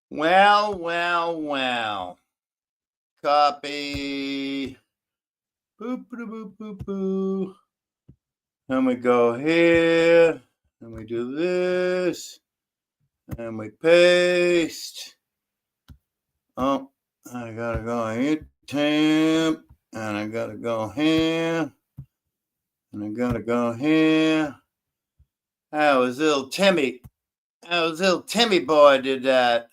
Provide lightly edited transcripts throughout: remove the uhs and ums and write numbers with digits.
Well. Copy. Boop, boop, boop, boop, boop. And we go here. And we do this. And we paste. Oh, I gotta go YouTube. And I gotta go here. And I gotta go here. That was little Timmy. That was little Timmy boy did that.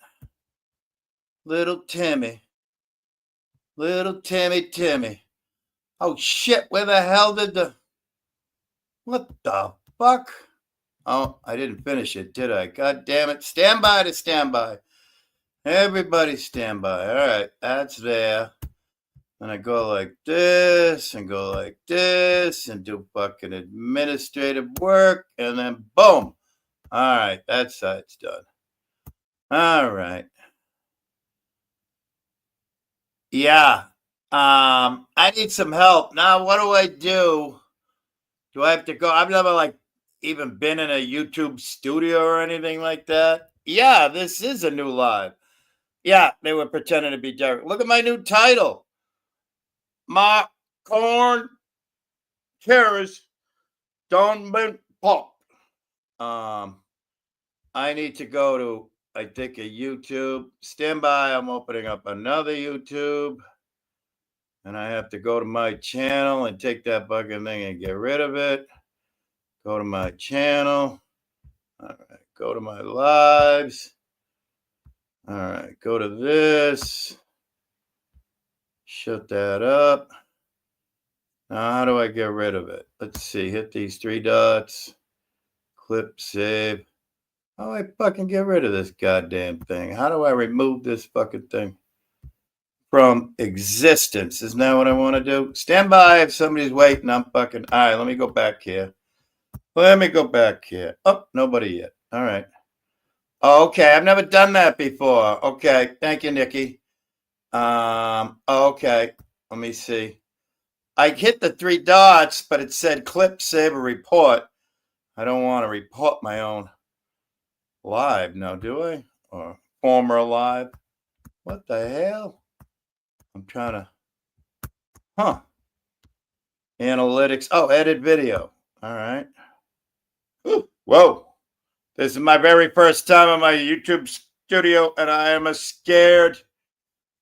Little Timmy. Little Timmy. Oh shit, where the hell did what the fuck? Oh, I didn't finish it, did I? God damn it. Stand by to stand by. Everybody stand by. All right, that's there. And I go like this and go like this and do fucking administrative work. And then boom. All right, that side's done. All right. Yeah. I need some help. Now, what do I do? Do I have to go? I've never even been in a YouTube studio or anything like that. Yeah, this is a new live. Yeah, they were pretending to be Derek. Look at my new title. My corn carrots don't been popped. I need to go to, I think, a YouTube. Stand by. I'm opening up another YouTube. And I have to go to my channel and take that fucking thing and get rid of it. Go to my channel. All right. Go to my lives. All right. Go to this. Shut that up. Now, how do I get rid of it? Let's see. Hit these three dots. Clip, save. How do I fucking get rid of this goddamn thing? How do I remove this fucking thing from existence? Isn't that what I want to do? Stand by if somebody's waiting. I'm fucking. All right, let me go back here. Oh, nobody yet. All right. Oh, okay, I've never done that before. Okay, thank you, Nikki. Okay, let me see. I hit the three dots, but it said clip, save, or report. I don't want to report my own live now, do I? Or former live? What the hell? I'm trying to. Analytics. Oh, edit video. All right. Whoa. This is my very first time in my YouTube studio, and I am scared.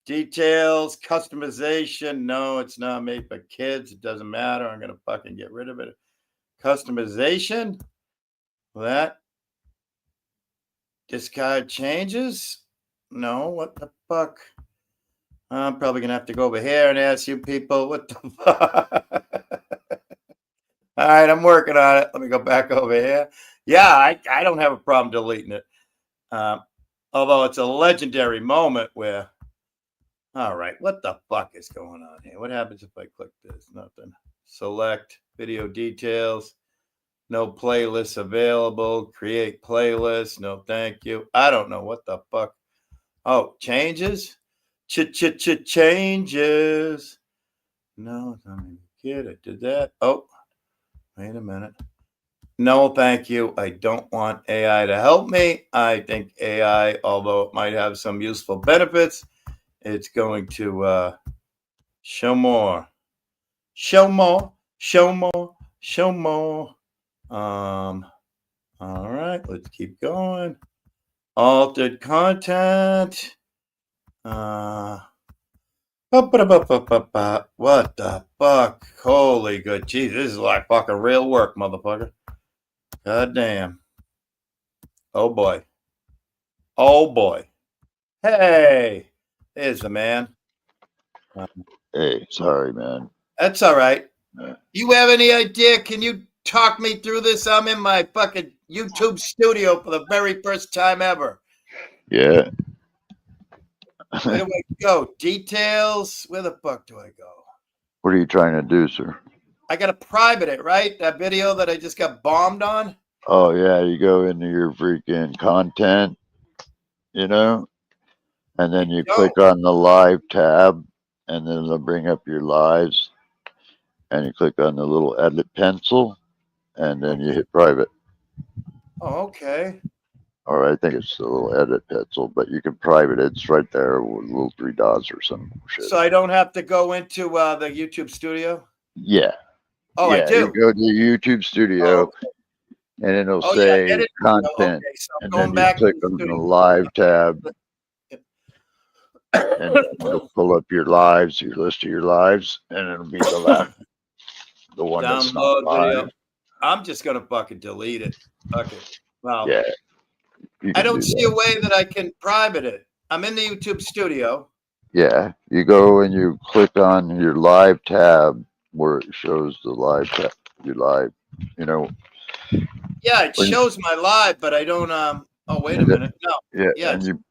Details, customization. No, it's not made for kids. It doesn't matter. I'm going to fucking get rid of it. Customization. That. Discard changes. No, what the fuck? I'm probably going to have to go over here and ask you people what the fuck. All right, I'm working on it. Let me go back over here. Yeah, I don't have a problem deleting it. Although it's a legendary moment where, all right, what the fuck is going on here? What happens if I click this? Nothing. Select video details. No playlists available. Create playlist. No, thank you. I don't know what the fuck. Oh, changes? Changes. No, it's not even a kid. I did that. Oh, wait a minute. No, thank you. I don't want AI to help me. I think AI, although it might have some useful benefits, it's going to show more. All right, let's keep going. Altered content. What the fuck? Holy good. Jeez, this is like fucking real work, motherfucker. God damn. Oh boy. Hey, there's the man. Hey, sorry, man. That's all right. You have any idea? Can you talk me through this? I'm in my fucking YouTube studio for the very first time ever. Yeah. Where do I go? Details? Where the fuck do I go? What are you trying to do, sir? I got to private it, right? That video that I just got bombed on? Oh, yeah. You go into your freaking content, and then you click on the live tab, and then it'll bring up your lives, and you click on the little edit pencil, and then you hit private. Oh, okay. or I think it's a little edit pencil, but you can private it. It's right there with little three dots or some shit. So I don't have to go into the YouTube studio? Yeah. Oh, I Yeah. You do. go to the YouTube Oh, studio okay. and it'll Oh yeah, say edit video. content. Okay, so I'm And then going you back to click the on the studio. live tab and it'll pull up your lives, your list of your lives, and it'll be the last, the one that's not Download video. live. I'm just gonna fucking delete it. Fuck it. Well, Yeah. You I can don't do see a that. way that I can private it. I'm in the YouTube studio. Yeah. You go and you click on your live tab where it shows the live tab, your live, you know, Yeah, it when you, shows my live, but I don't. Oh, wait a and then, minute. No. yeah, Yeah. and you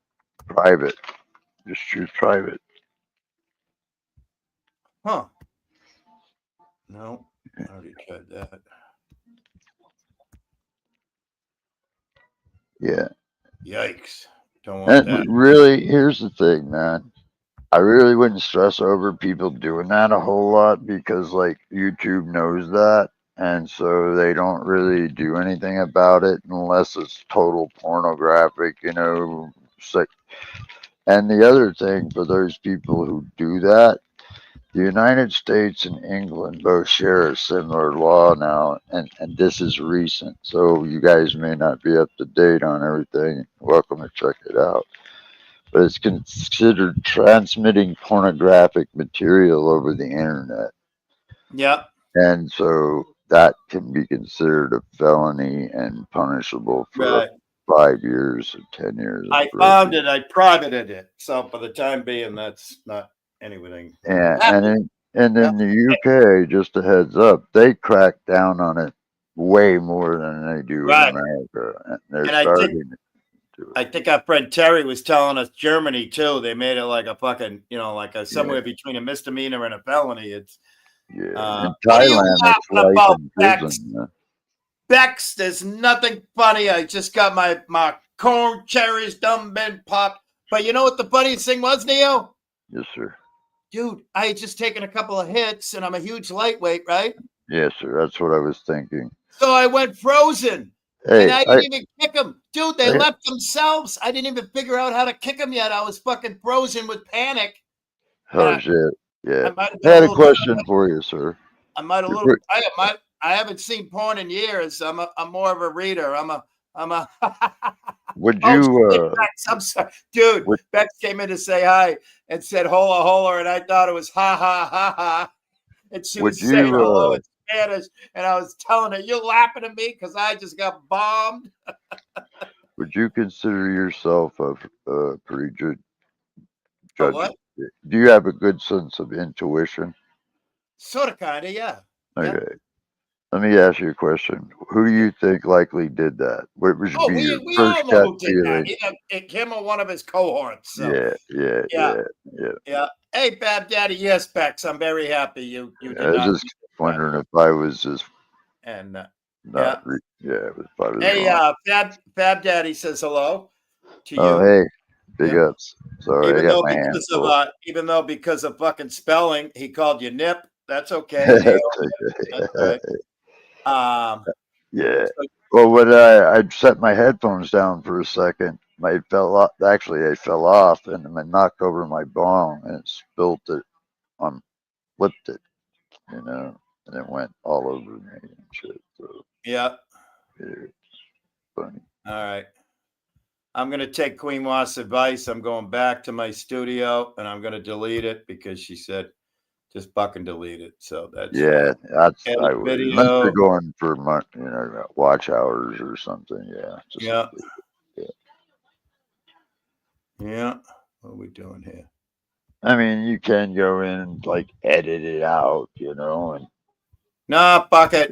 private. Just choose private. Huh. No. I already tried that. Yeah. Yikes. Don't want that. And really, here's the thing, man. I really wouldn't stress over people doing that a whole lot because, like, YouTube knows that. And so they don't really do anything about it unless it's total pornographic, you know. And the other thing for those people who do that, the United States and England both share a similar law now, and this is recent. So you guys may not be up to date on everything. Welcome to check it out. But it's considered transmitting pornographic material over the internet. Yep. And so that can be considered a felony and punishable for up Right. to 5 years or 10 years in I prison. found it. I privated it. So for the time being, that's not anything that will And happen. in Yep. the UK, just a heads up, they crack down on it way more than they do in Right. America. And they're And I think starting to do I it. think our friend Terry was telling us Germany too. They made it like a fucking, like a Yeah, somewhere between a misdemeanor and a felony. It's yeah. In what are you Thailand, it's laughing life about, in Bex? prison. Yeah. Bex, there's nothing funny. I just got my corn cherries done been popped. But you know what the funniest thing was, Neo? Yes, sir. Dude, I had just taken a couple of hits and I'm a huge lightweight, right? Yes, sir. That's what I was thinking. So I went frozen. And Hey, I didn't even kick them. Dude, they I left themselves. I didn't even figure out how to kick them yet. I was fucking frozen with panic. And oh shit. Yeah. I might have I been a had a little question for you, sir. I might a little. Before- I haven't seen porn in years. I'm more of a reader. I'm a. Would Oh you shit, Bex! I'm sorry, dude. would Bex came in to say hi and said hola hola, and I thought it was ha ha ha ha, and she would was saying you hello in Spanish, and I was telling her you're laughing at me because I just got bombed. would you consider yourself a pretty good Oh judge? what? Do you have a good sense of intuition? Sort of, kind of, yeah, yeah. Okay. Let me ask you a question. Who do you think likely did that? What would Oh, be your we first all know gut who did that. feeling? Him or one of his cohorts. So Yeah, yeah, yeah. yeah, yeah. Yeah. Hey, Bab Daddy. Yes, Bex. I'm very happy you I did was not. just wondering if I was just And not, yeah. yeah, if I was Hey, wrong. Fab Daddy says hello to Oh, you. hey, big Yeah. ups. Sorry, I got my hands full. Even though because of fucking spelling, he called you Nip. That's okay, Neil. That's That's okay. right. Um. Yeah. So, Well, when I set my headphones down for a second, my fell off. Actually, they fell off, and I knocked over my bong, and it spilt it on, flipped it, and it went all over me and shit. So yeah. yeah, it's funny. All right. I'm gonna take Queen Wa's advice. I'm going back to my studio and I'm gonna delete it because she said just fucking delete it. So that's fine. Yeah, that's Edit I would. Unless you're video. going for watch hours or something. Yeah, just Yeah. yeah. Yeah. What are we doing here? I mean, you can go in and like edit it out, and No, fuck it.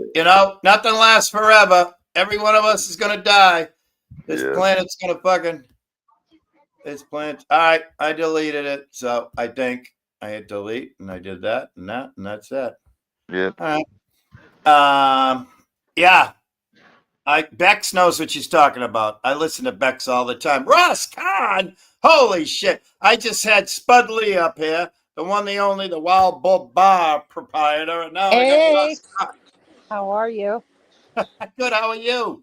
Nothing lasts forever. Every one of us is gonna die. This yeah, planet's gonna fucking. This planet. All right, I deleted it. So I think I hit delete, and I did that, and that's that. yep. All right. Yeah. Bex knows what she's talking about. I listen to Bex all the time. Ross Khan, holy shit! I just had Spud Lee up here, the one, the only, the Wild Bull Bar proprietor, and now I got Hey, Ross Khan. how are you? Good. How are you?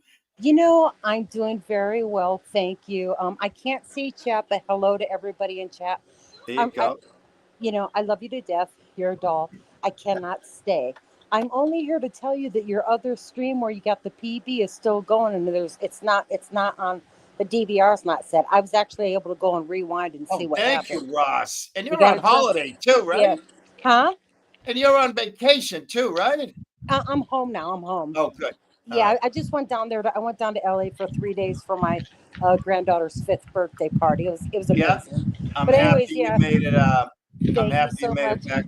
I'm doing very well, thank you. I can't see chat, but hello to everybody in chat. There you I, go. I love you to death. You're a doll. I cannot stay. I'm only here to tell you that your other stream where you got the PB is still going, and it's not on the DVR's not set. I was actually able to go and rewind and see Oh, what thank happened. you, Ross. And You you're got on a chance? holiday too, Yeah. right? Huh? And you're on vacation too, right? I'm home now. I'm home. Oh, good. All Yeah, right. I just went down there. I went down to LA for 3 days for my granddaughter's fifth birthday party. It was Yeah. amazing. I'm But happy anyways, you yeah. made it. I'm Thank you happy you so made much. it back.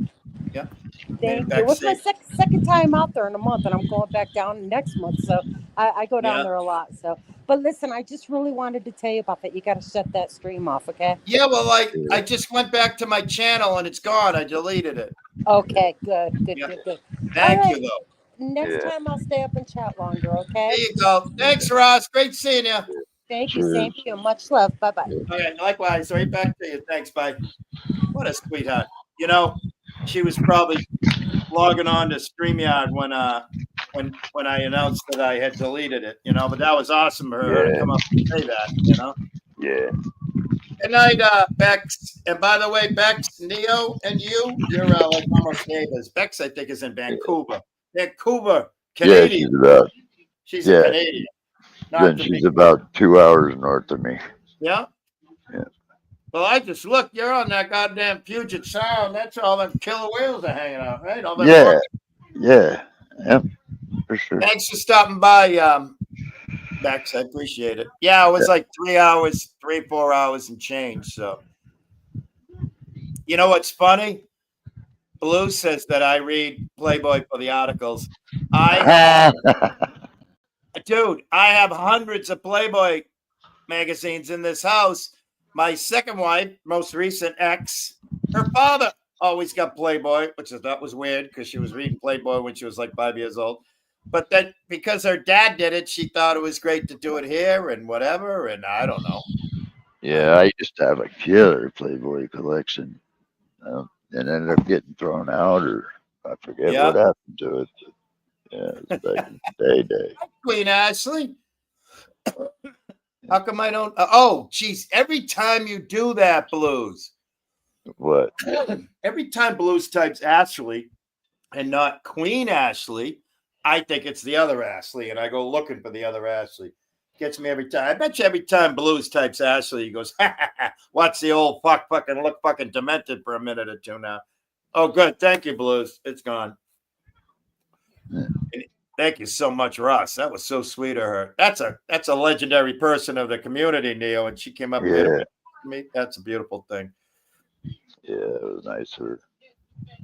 Yeah, made it Thank you. back What's my safe. second time out there in a month, and I'm going back down next month. So I go down Yeah. there a lot. So, but listen, I just really wanted to tell you about that. You got to shut that stream off, okay? Yeah. Well, Yeah, I just went back to my channel and it's gone. I deleted it. Okay, good, good, Yeah. good, good. All Thank you, right. though. Next yeah. time I'll stay up and chat longer, There okay? you go. Thanks, Ross. Great seeing you. Thank you. Same Cheers. to you. Much love. Bye bye. Okay. Likewise. Right back to you. Thanks. Bye. What a sweetheart. You know, she was probably logging on to StreamYard when I announced that I had deleted it. But that was awesome for her to Yeah, come up and say that. yeah. Good night, Bex. And by the way, Bex, Neo, and you're like almost neighbors. Bex, I think, is in Vancouver. Vancouver, Yeah, Canadian. She's a yeah. Canadian, not Then the she's Vancouver. about 2 hours north of me. Yeah. Yeah. Well, I just look. You're on that goddamn Puget Sound. That's all them killer whales are hanging out, right? All them Yeah, rock. yeah. Yep, for sure. Thanks for stopping by, Bex. I appreciate it. Yeah, it was like 3 hours, 4 hours and change. So, you know what's funny? Blue says that I read Playboy for the articles. I, dude, I have hundreds of Playboy magazines in this house. My second wife, most recent ex, her father always got Playboy, which I thought was weird because she was reading Playboy when she was like 5 years old. But then because her dad did it, she thought it was great to do it here and whatever. And I don't know. Yeah, I used to have a killer Playboy collection, and ended up getting thrown out, or I forget what Yeah. happened to it. Yeah, it was back in the day. Queen Ashley. How come I don't? Oh, geez. Every time you do that, Blues, What? every time Blues types Ashley and not Queen Ashley, I think it's the other Ashley, and I go looking for the other Ashley. Gets me every time. I bet you every time Blues types Ashley, he goes, ha, ha, ha, watch the old fucking look fucking demented for a minute or two now. Oh, good. Thank you, Blues. It's gone. Thank you so much, Ross. That was so sweet of her. That's a legendary person of the community, Neo, and she came up here to Yeah, me. That's a beautiful thing. yeah, it was nice of her.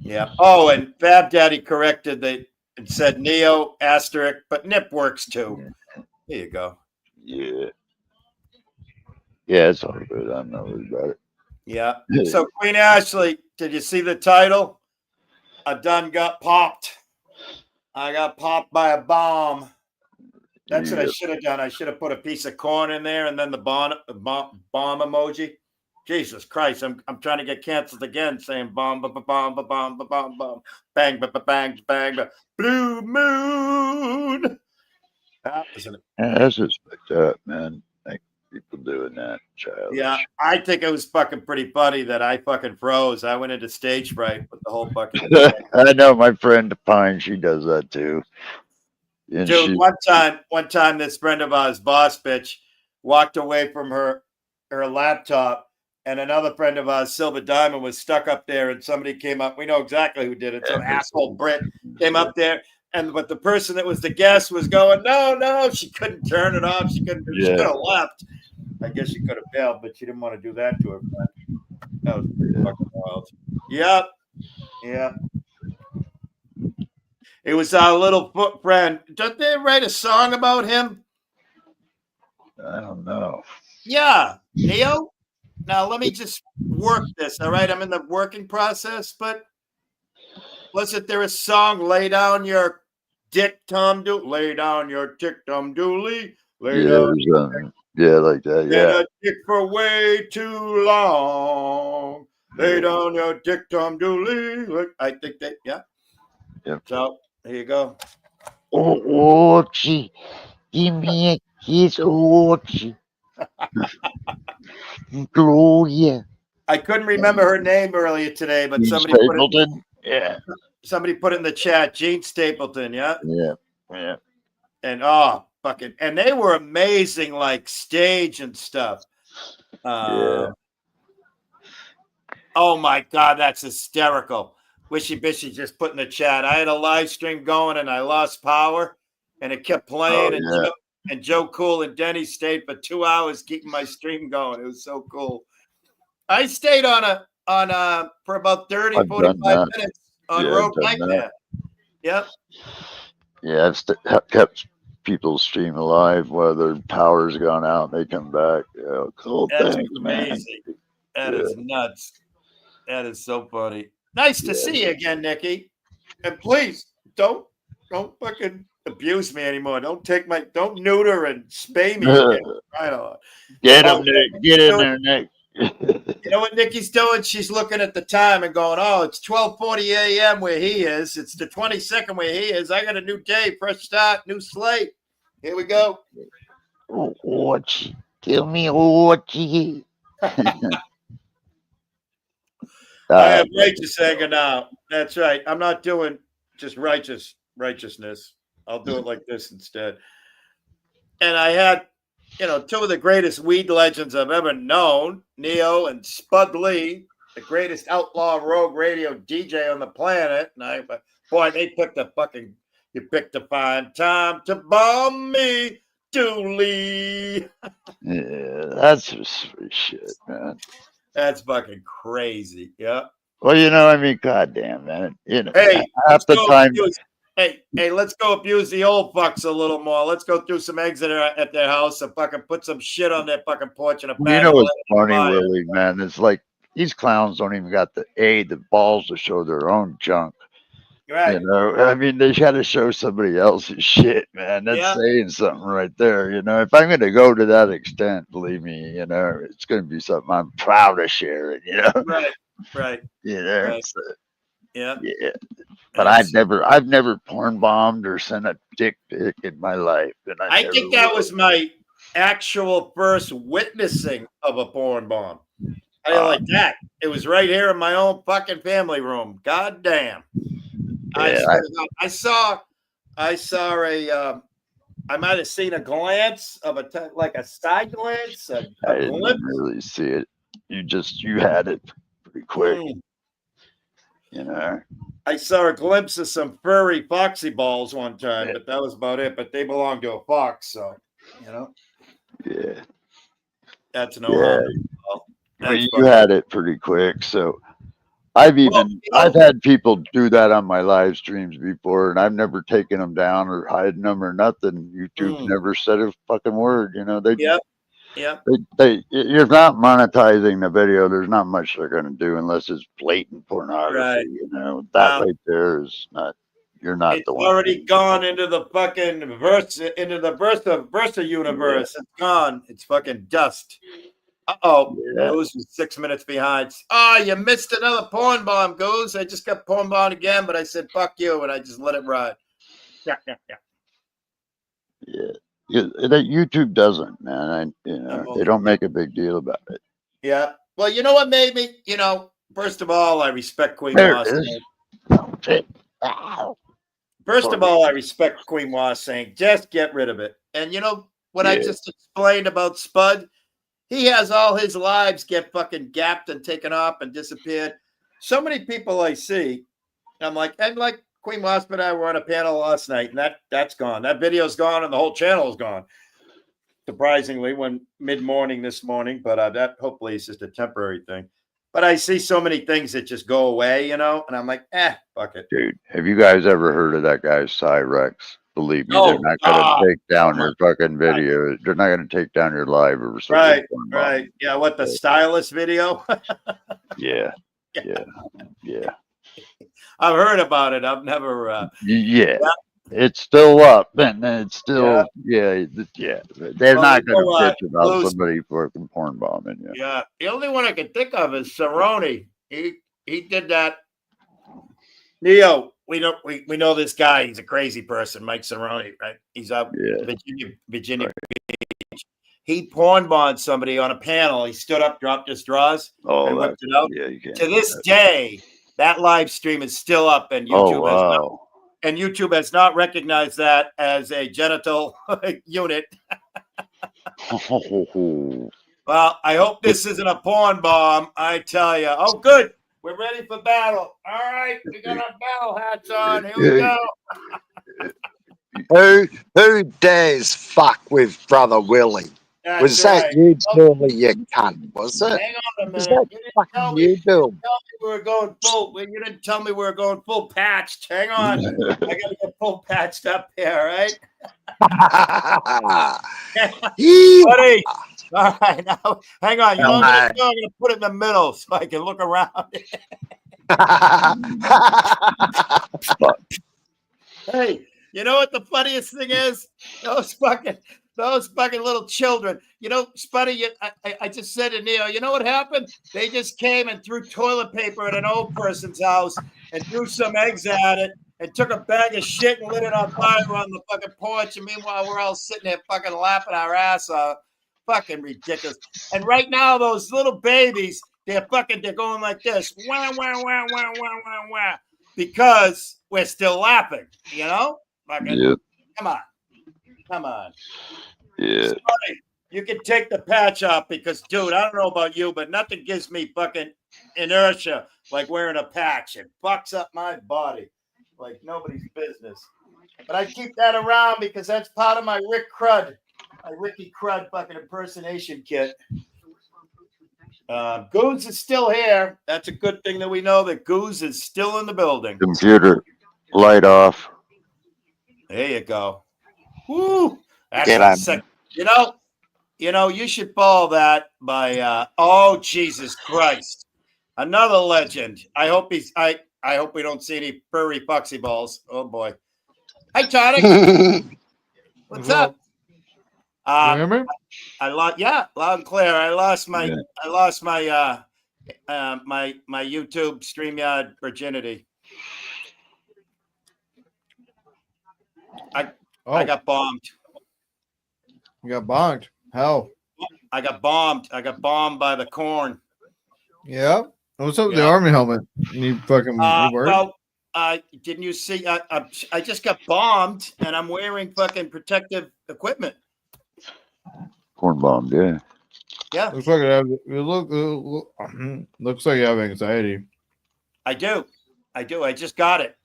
Yeah. Oh, and Fab Daddy corrected and said Neo asterisk, but Nip works too. There you go. Yeah, yeah, it's all good. I'm not worried about Yeah. it. So Queen Ashley, did you see the title? I done got popped. I got popped by a bomb. That's what I Yeah. should have done. I should have put a piece of corn in there and then the bomb emoji. Jesus Christ, I'm trying to get canceled again, saying bomb, bomb, bomb, bomb, bomb, bomb, bomb, bang, bang, bang, bang, blue moon. That was an Yeah, that's just fucked up, man. Like people doing that, Yeah, childish. I think it was fucking pretty funny that I fucking froze. I went into stage fright with the whole fucking I know my friend Pine, she does that too. And dude. she, One time, this friend of ours, boss bitch, walked away from her laptop, and another friend of ours, Silver Diamond, was stuck up there, and somebody came up. We know exactly who did it. Some asshole Brit came up there, but the person that was the guest was going, no, no, she couldn't turn it off. She couldn't. She could yeah, have left. I guess she could have bailed, but she didn't want to do that to her friend. That was pretty fucking wild. Yep. Yep. It was our little friend. Don't they write a song about him? I don't know. Yeah. Neo? Now let me just work this. All right. I'm in the working process, but wasn't there a song, Lay Down Your Dick Tom Dooley? Lay down your dick Tom Dooley. Lay Yeah, down it was, yeah, like that. been Yeah, a dick for way too long. Lay down your dick Tom Dooley. Look, I think that, yeah. yeah. So there you go. Oh, gee, give me a He's Orchie. Gloria. I couldn't remember her name earlier today, but Gene somebody put it. Stapleton. Yeah. Somebody put in the chat, Gene Stapleton. Yeah. Yeah. Yeah. And oh, fucking, and they were amazing, like stage and stuff. Yeah. Oh my God, that's hysterical. Wishy Bishy just put in the chat. I had a live stream going and I lost power and it kept playing. Oh, And Joe Cool and Denny stayed for 2 hours keeping my stream going. It was so cool. I stayed on for about 30, 45 minutes on Road Nightmare. Yep. Yeah, I've kept people stream alive while their power's gone out and they come back. Yeah, cool. That's things, amazing. man. That is nuts. That is so funny. Nice to see you again, Nikki. And please don't fucking abuse me anymore. Don't neuter and spay me again. Right on. Get him, Nick. Get in there, Nick. You know what Nikki's doing? She's looking at the time and going, "Oh, it's 12:40 a.m. where he is. It's the 22nd where he is. I got a new day, fresh start, new slate. Here we go." Orchie. Tell me, Orchie. I have righteous anger now. That's right. I'm not doing just righteousness. I'll do it like this instead. And I had, two of the greatest weed legends I've ever known, Neo and Spud Lee, the greatest outlaw rogue radio DJ on the planet. And they picked you picked a fine time to bomb me, Dooley. Yeah, that's just sweet shit, man. That's fucking crazy. Yeah. Well, I mean, goddamn, man. Hey, half the time. Hey, let's go abuse the old fucks a little more. Let's go through some eggs at their house and fucking put some shit on their fucking porch and a bag. You know what's funny, Willie, man? It's like these clowns don't even got the balls to show their own junk. Right. I mean, they got to show somebody else's shit, man. That's saying something right there. If I'm going to go to that extent, believe me, it's going to be something I'm proud to share it, Right. Right. So, yeah. But I've never porn bombed or sent a dick pic in my life. And I think that was my actual first witnessing of a porn bomb. I didn't like that. It was right here in my own fucking family room. God damn. Yeah, I saw a I might have seen a glance of like a side glance. I didn't really see it. You had it pretty quick. I saw a glimpse of some furry foxy balls one time, but that was about it. But they belong to a fox, so Yeah. That's no harm. But you had it pretty quick, so I've had people do that on my live streams before, and I've never taken them down or hiding them or nothing. YouTube's never said a fucking word. You're not monetizing the video. There's not much they're going to do unless it's blatant pornography. Right. That right there is not. You're not the one. It's already gone into the fucking Versa universe. It's gone. It's fucking dust. Goose was 6 minutes behind. You missed another porn bomb, Goose. I just got porn bombed again, but I said fuck you, and I just let it ride. Yeah. That YouTube doesn't, man. They don't make a big deal about it. Yeah. Well, you know what made me? First of all, I respect Queen Was. First of all, I respect Queen Was saying, just get rid of it. And what I just explained about Spud? He has all his lives get fucking gapped and taken off and disappeared. So many people I see, I'm like Queen Wasp and I were on a panel last night, and that's gone. That video's gone, and the whole channel is gone. Surprisingly, when mid-morning this morning, but that hopefully is just a temporary thing. But I see so many things that just go away, and I'm like, fuck it. Dude, have you guys ever heard of that guy, Cyrex? Believe me, they're not going to take down your fucking video. They're not going to take down your live or something. Right. Yeah, what, the stylist video? Yeah. I've heard about it. I've never. It's still up, and it's still, They're not going to bitch about somebody fucking porn bombing you. Yeah. The only one I can think of is Cerrone. He did that. Neo, we know this guy. He's a crazy person, Mike Cerrone, right? He's out Virginia He porn bombed somebody on a panel. He stood up, dropped his drawers, and whipped it out. Yeah, you can't. To this day, that live stream is still up, and Oh, YouTube has not recognized that as a genital unit. wow. Well, I hope this isn't a porn bomb. I tell you. Oh, good. We're ready for battle. All right, we got our battle hats on. Here we go. Who dares fuck with Brother Willie? That's Was right. that you, Billy, you cunt? Was it? Hang on a Was minute. that You didn't fucking tell me. you, Bill? We were going full. You didn't tell me we were going full patched. Hang on. I gotta get full patched up here, right? Yeah. Buddy. All right, now hang on. You know what I'm gonna put it in the middle so I can look around. Hey, you know what the funniest thing is? Those fucking little children. You know, Spuddy, I just said to Neil, you know what happened? They just came and threw toilet paper at an old person's house and threw some eggs at it and took a bag of shit and lit it on fire on the fucking porch. And meanwhile, we're all sitting there fucking laughing our ass off. Fucking ridiculous. And right now, those little babies, they're going like this. Wah, wah, wah, wah, wah, wah, wah. Because we're still laughing, you know? Fucking, Yep. Come on. Yeah. Sorry, you can take the patch off because, dude, I don't know about you, but nothing gives me fucking inertia like wearing a patch. It fucks up my body like nobody's business. But I keep that around because that's part of my Ricky Crud fucking impersonation kit. Goose is still here. That's a good thing that we know that Goose is still in the building. Computer light off. There you go. Woo! That's sick. You know, you should follow that by oh Jesus Christ. Another legend. I hope we don't see any furry foxy balls. Oh boy. Hi Tonic. What's up? You hear me? loud and clear. I lost my my YouTube StreamYard virginity. I got bombed. You got bonked. Hell. I got bombed. I got bombed by the corn. Yeah. What's up with the army helmet? You fucking well, didn't you see? I just got bombed, and I'm wearing fucking protective equipment. Corn bomb, yeah. Yeah. Looks like looks like you have anxiety. I do. I just got it.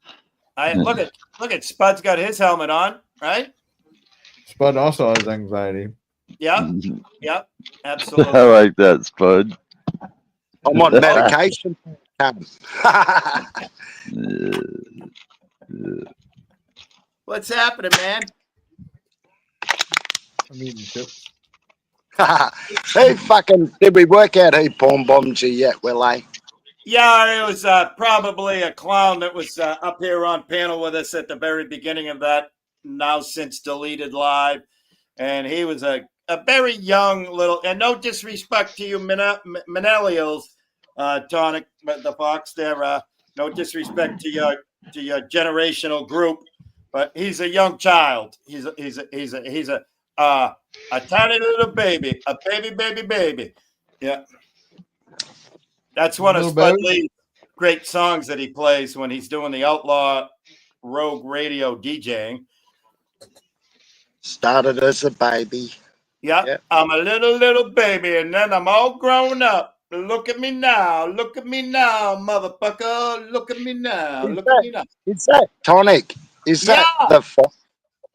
Look at Spud's got his helmet on, right? Spud also has anxiety. Yeah. Yep. Absolutely. I like that, Spud. I'm on medication. What's happening, man? I'm eating chips. Who fucking did we work out who porn bombed you yet, Willie? Yeah, it was probably a clown that was up here on panel with us at the very beginning of that now since deleted live. And he was a very young little, and no disrespect to you millennials, Tonic, the Fox there, no disrespect to your generational group, but he's a young child. He's a tiny little baby, a baby. Yeah. That's one of Spud Lee's great songs that he plays when he's doing the outlaw rogue radio DJing. Started as a baby. Yeah, I'm a little baby, and then I'm all grown up. Look at me now, motherfucker. Look at me now, Is that Tonic? Is that the Fox?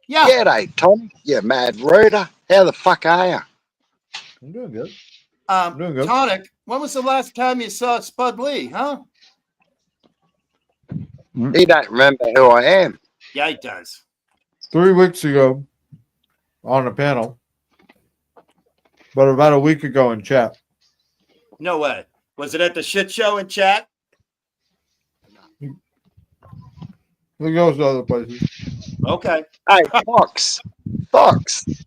Yeah. G'day, Tonic, you mad rooter. How the fuck are you? I'm doing good. Tonic, when was the last time you saw Spud Lee, huh? He don't remember who I am. Yeah, he does. 3 weeks ago on a panel, but about a week ago in chat. No way. Was it at the shit show in chat? It goes to other places. Okay. Hey, Fox,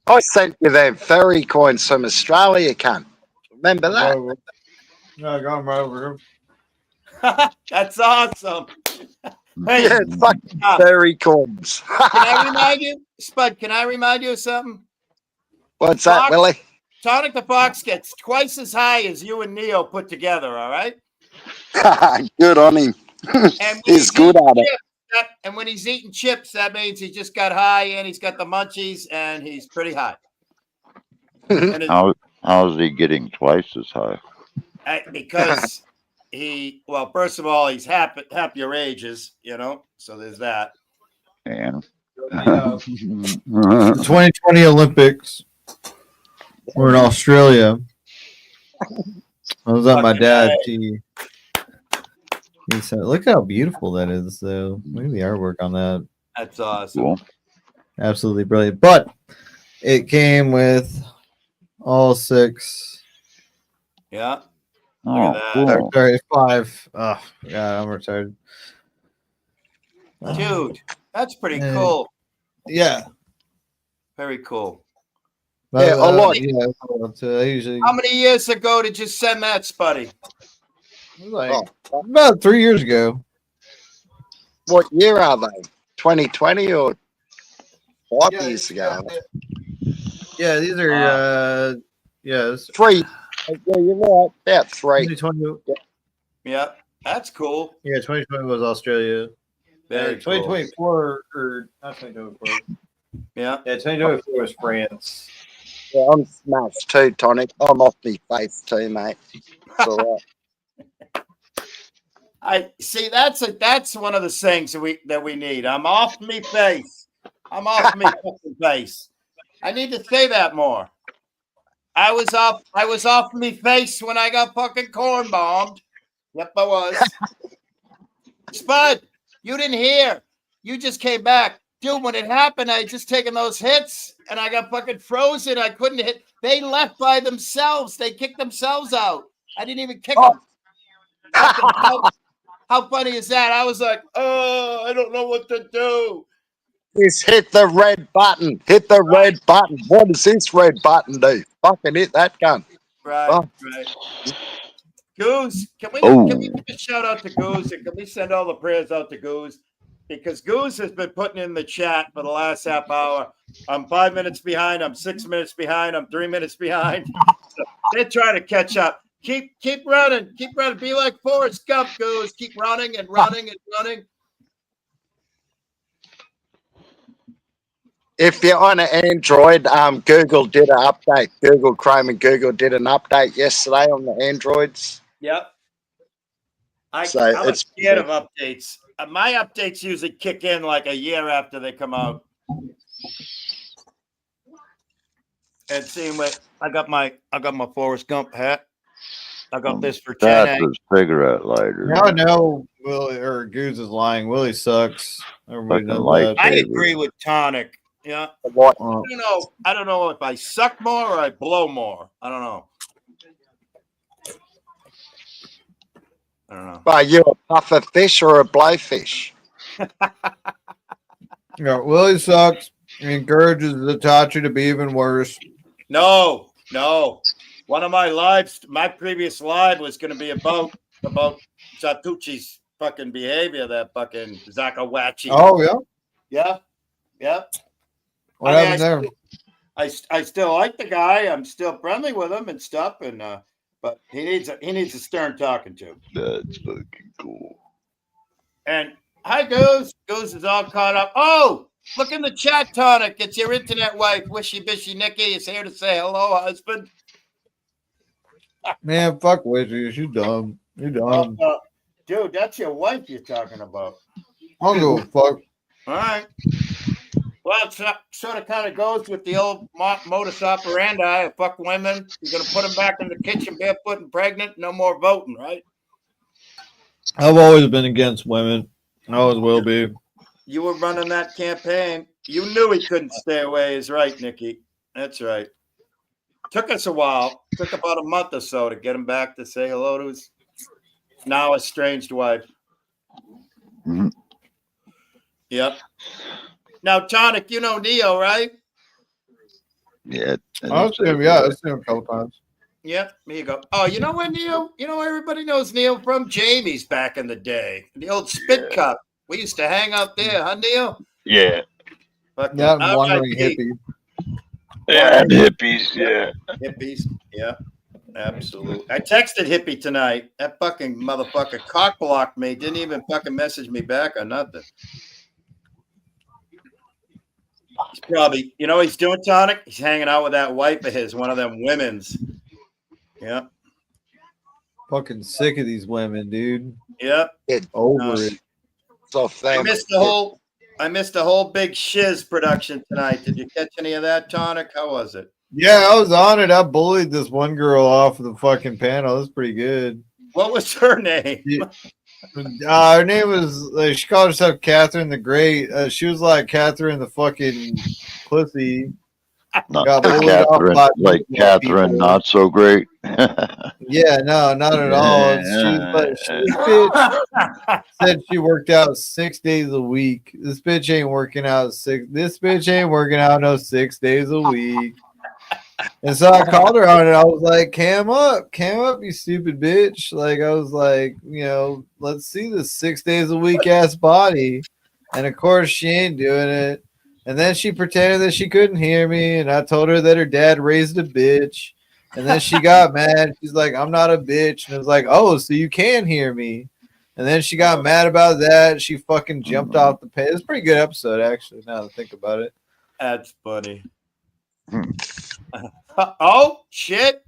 I sent you them fairy coins from Australia, cunt. Remember that? Yeah, I got them right over here. That's awesome. Hey, Yeah, fucking fairy coins. can I remind you, Spud? Can I remind you of something? What's that, Willie? Tonic the Fox gets twice as high as you and Neo put together, all right? Good on him. And when He's good at it. and when he's eating chips, that means he just got high and he's got the munchies and he's pretty high. And How's he getting twice as high? because well, first of all, he's happier ages, so there's that. And The 2020 Olympics were in Australia. I was at my dad's. He said, "Look how beautiful that is, though. Look at the artwork on that. That's awesome. cool. Absolutely brilliant." But it came with all 6. Yeah. Oh, Look at that. cool. Sorry, 5. Oh, God, I'm retired. Dude, that's pretty Yeah. cool. Yeah. Very cool. Yeah, a lot. Yeah, I usually How many years ago did you send that, Spuddy? like about 3 years ago. What year are they? 2020 or 5 years ago? Yeah, these are yes. 3. Yeah, you're right. About 3. 2020. Yeah, that's cool. Yeah, 2020 was Australia. Very cool. 2024 or not 2024. Yeah. Yeah, 2024 was France. Yeah, I'm smashed too, Tonic. I'm off my face too, mate. It's all right. I see. That's one of the things that we need. I'm off me face. I'm off me fucking face. I need to say that more. I was off me face when I got fucking corn bombed. Yep, I was. Spud, you didn't hear. You just came back. Dude, when it happened, I had just taken those hits and I got fucking frozen. I couldn't hit. They left by themselves. They kicked themselves out. I didn't even kick them. How funny is that? I was like, oh, I don't know what to do. Just hit the red button. Hit the red button. What does this red button do? Fucking hit that gun. Right, Oh. right. Goose, can we give a shout out to Goose, and can we send all the prayers out to Goose? Because Goose has been putting in the chat for the last half hour. I'm 5 minutes behind. I'm 6 minutes behind. I'm 3 minutes behind. So they're trying to catch up. Keep running. Keep running. Be like Forrest Gump, Goose. Keep running and running and running. If you're on an Android, Google did an update. Google Chrome and Google did an update yesterday on the Androids. Yep. I'm it's scared of updates. My updates usually kick in like a year after they come out. And seeing what I got my Forrest Gump hat. I got this for 10. That's a cigarette lighter. Now I know Willie or Goose is lying. Willie sucks. Everybody Fucking knows light. that. I agree with Tonic. Yeah. What? I don't know if I suck more or I blow more. I don't know. Are you a puffer fish or a blowfish? Yeah, Willie sucks. He encourages Itachi to be even worse. No. One of my lives, my previous live was going to be about Satuchi's fucking behavior, that fucking Zakawachi. Oh, yeah? Yeah. What happened there? I still like the guy. I'm still friendly with him and stuff, and but he needs a stern talking to. That's fucking cool. And hi, Goose. Goose is all caught up. Oh, look in the chat, Tonic. It's your internet wife, Wishy Bishy Nikki, is here to say hello, husband. Man, fuck Wishy. You dumb. You dumb. Dude, that's your wife you're talking about. I don't give a fuck. All right. Well, it sort of kind of goes with the old modus operandi. Fuck women. You're going to put them back in the kitchen barefoot and pregnant. No more voting, right? I've always been against women. I always will be. You were running that campaign. You knew he couldn't stay away. Is right, Nikki. That's right. Took us a while. Took about a month or so to get him back to say hello to his now estranged wife. Mm-hmm. Yep. Now, Tonic, you know Neo, right? Yeah. I've seen him. Yeah, I've seen him a couple times. Yep. Here you go. Oh, you know where Neo? You know where everybody knows Neo from? Jamie's back in the day. The old Spit Cup. We used to hang out there, huh, Neo? Yeah. Yeah, I'm wandering hippie. Yeah, and hippies. Yeah. Hippies. Yeah, absolutely. I texted Hippie tonight. That fucking motherfucker cock blocked me. Didn't even fucking message me back or nothing. He's probably, you know what he's doing, Tonic? He's hanging out with that wife of his, one of them women's. Yeah. Fucking sick of these women, dude. Yep. Over it. So I missed the whole big shiz production tonight. Did you catch any of that, Tonic? How was it? Yeah, I was on it. I bullied this one girl off of the fucking panel. It was pretty good. What was her name? Her name was, she called herself Catherine the Great. She was like Catherine the fucking pussy. Not Got like bullied off Catherine, by like people. Catherine, not so great. Yeah, no, not at all. This bitch said she worked out 6 days a week. This bitch ain't working out no 6 days a week. And so I called her on it. I was like, cam up, you stupid bitch. Like, I was like, you know, let's see this 6 days a week ass body. And of course, she ain't doing it. And then she pretended that she couldn't hear me. And I told her that her dad raised a bitch. And then she got mad. She's like, I'm not a bitch. And I was like, oh, so you can hear me. And then she got mad about that. She fucking jumped off the page. It was a pretty good episode, actually, now that I think about it. That's funny. Oh, shit.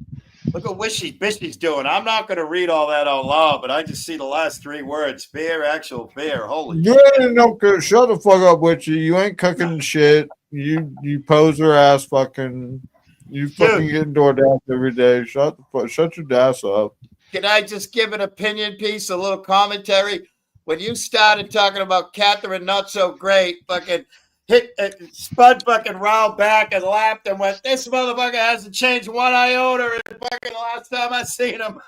Look at what Bishy's doing. I'm not going to read all that out loud, but I just see the last 3 words. Beer, actual beer. Holy shit. No, shut the fuck up, Witchy. You ain't cooking shit. You poser ass fucking. You fucking getting DoorDash every day. Shut your ass up. Can I just give an opinion piece, a little commentary? When you started talking about Catherine Not So Great, fucking Spud fucking round back and laughed and went, this motherfucker hasn't changed one iota in fucking the last time I seen him.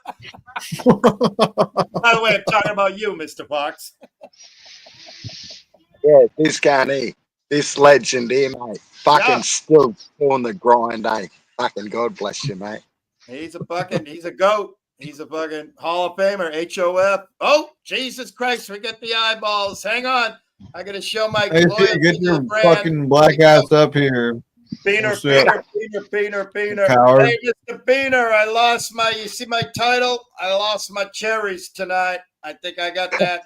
By the way, I'm talking about you, Mr. Fox. Yeah, this guy, this legend here, mate. Fucking still on the grind, eh? Fucking God bless you, mate. He's a goat. He's a fucking Hall of Famer, HOF. Oh, Jesus Christ, forget the eyeballs. Hang on. I got to show my Hey, get your fucking black ass up here. Beaner. Coward. Hey, Mr. Beaner, I lost you see my title? I lost my cherries tonight. I think I got that.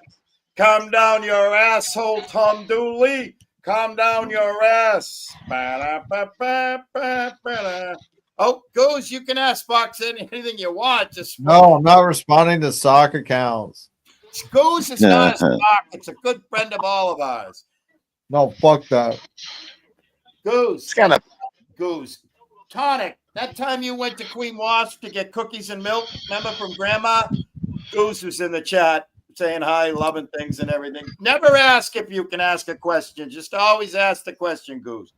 Calm down your asshole, Tom Dooley. Calm down your ass. Oh, Goose, you can ask Fox anything you want. Just no, I'm not responding to sock accounts. Goose is not a stock. It's a good friend of all of ours. No, fuck that. Goose. Goose. Tonic, that time you went to Queen Wasp to get cookies and milk, remember from Grandma? Goose was in the chat saying hi, loving things and everything. Never ask if you can ask a question. Just always ask the question, Goose.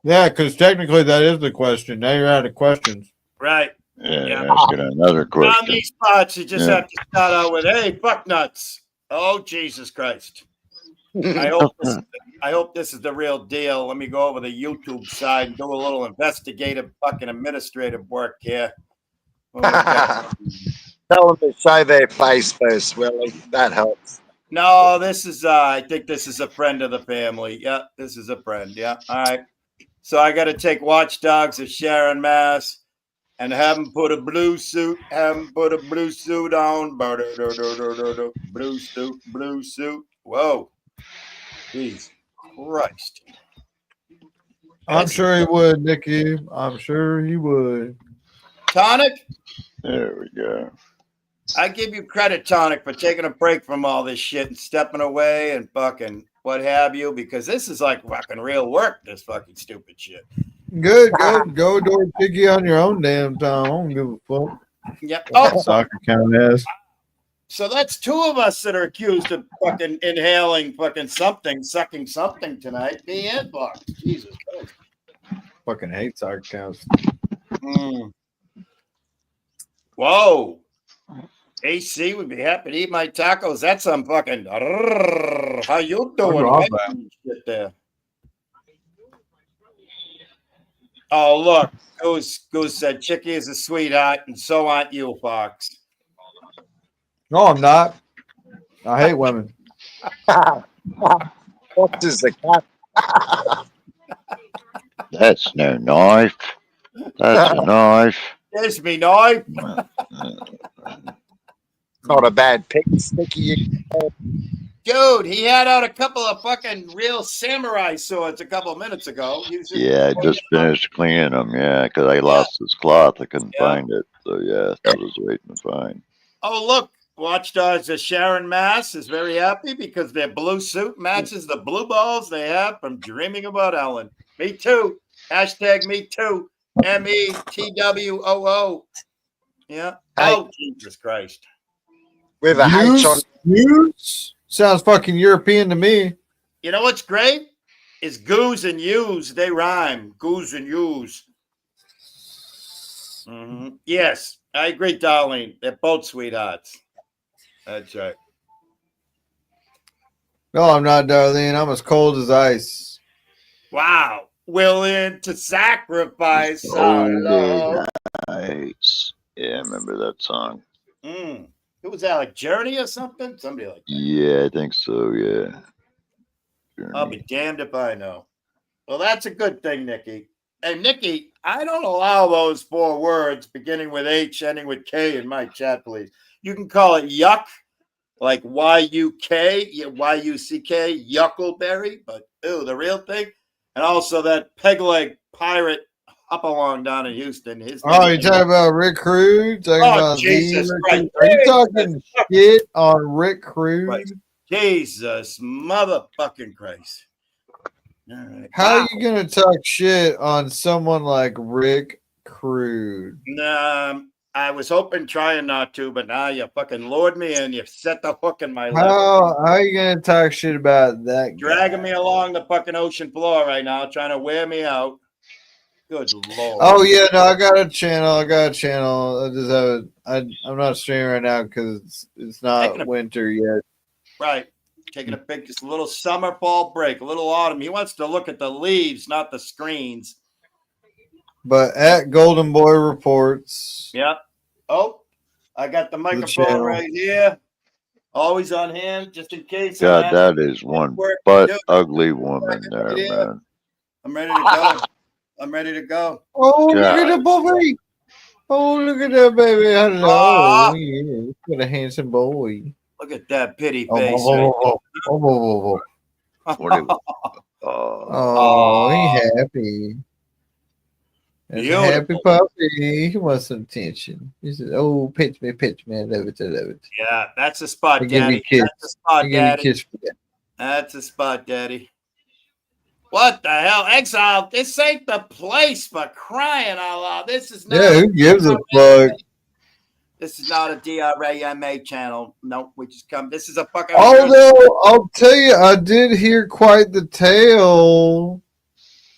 Yeah, because technically that is the question. Now you're out of questions. Right. Yeah. Asking another question. On these spots, you just have to start out with, hey, fuck nuts. Oh, Jesus Christ. I hope this is the real deal. Let me go over the YouTube side and do a little investigative fucking administrative work here. Tell them to show their face first, Willie. That helps. No, this is, I think this is a friend of the family. Yeah, this is a friend. Yeah. All right. So I got to take Watchdogs of Sharon, Mass. And have him put a blue suit on. Blue suit. Whoa. Jesus Christ. I'm sure he would, Nikki. I'm sure he would. Tonic? There we go. I give you credit, Tonic, for taking a break from all this shit and stepping away and fucking what have you, because this is like fucking real work, this fucking stupid shit. Good, go door piggy on your own damn time. I don't give a fuck. Yep. Oh, soccer count ass. So that's 2 of us that are accused of fucking inhaling fucking something, sucking something tonight. Me and Fox. Jesus Christ. Fucking hate soccer counts. Whoa. AC would be happy to eat my tacos. That's some fucking. How you doing? Shit there. Oh, look. Goose said Chicky is a sweetheart, and so aren't you, Fox. No, I'm not. I hate women. What is the cat? That's no knife. That's a knife. There's me knife. Not a bad pick, Sticky. Dude, he had out a couple of fucking real samurai swords a couple of minutes ago. He was just Yeah, I just finished cleaning them. Yeah, because I lost this cloth. I couldn't find it. So yeah, I was waiting to find. Oh, look. Watchdogs Sharon Mass is very happy because their blue suit matches the blue balls they have from Dreaming About Ellen. Me too. Hashtag me too. METWOO. Yeah. Hey. Oh, Jesus Christ. With a H on. Use? Sounds fucking European to me. You know what's great? Is goose and use. They rhyme. Goose and use. Mm-hmm. Yes, I agree, Darlene. They're both sweethearts. That's right. No, I'm not, Darlene. I'm as cold as ice. Wow. Willing to sacrifice our love. Nice. Yeah, I remember that song. Who was that? Like Journey or something? Somebody like that. Yeah, I think so. Yeah. I'll be damned if I know. Well, that's a good thing, Nikki. Hey, Nikki, I don't allow those 4 words beginning with H, ending with K in my chat, please. You can call it yuck, like Y-U-K, Y-U-C-K, yuckleberry, but ew, the real thing. And also that peg leg pirate Hopalong down in Houston. His Oh, you talking about Rick Crude? Talking about Jesus Rick Christ. Crude? Are you talking shit on Rick Crude? Right. Jesus motherfucking Christ. All right. How are you gonna talk shit on someone like Rick Crude? I was hoping trying not to, but now you fucking lured me and you set the hook in my lip. How are you gonna talk shit about that guy? Dragging me along the fucking ocean floor right now, trying to wear me out. Good Lord. Oh yeah, no, I got a channel. I just have it. I'm not streaming right now because it's not winter yet. Right. Taking a big, just a little summer fall break, a little autumn. He wants to look at the leaves, not the screens. But at Golden Boy Reports. Yep. Oh, I got the microphone right here. Always on hand, just in case. God, that is one ugly woman there, man. I'm ready to go. I'm ready to go. Oh, look at the baby. Oh, look at that baby. Hello. Yeah, what a handsome boy. Look at that pity face. Oh, he's happy. That's a happy puppy. He wants some attention. He says, "Oh, pitch me, I love it, I love it." Yeah, that's a spot, Daddy. That's a spot, Daddy. That's a spot, Daddy. What the hell, Exile? This ain't the place for crying out loud. This is not. Yeah, who gives a fuck? This is not a DRAMA channel. No, we just come. This is a fucking. Although I'll tell you, I did hear quite the tale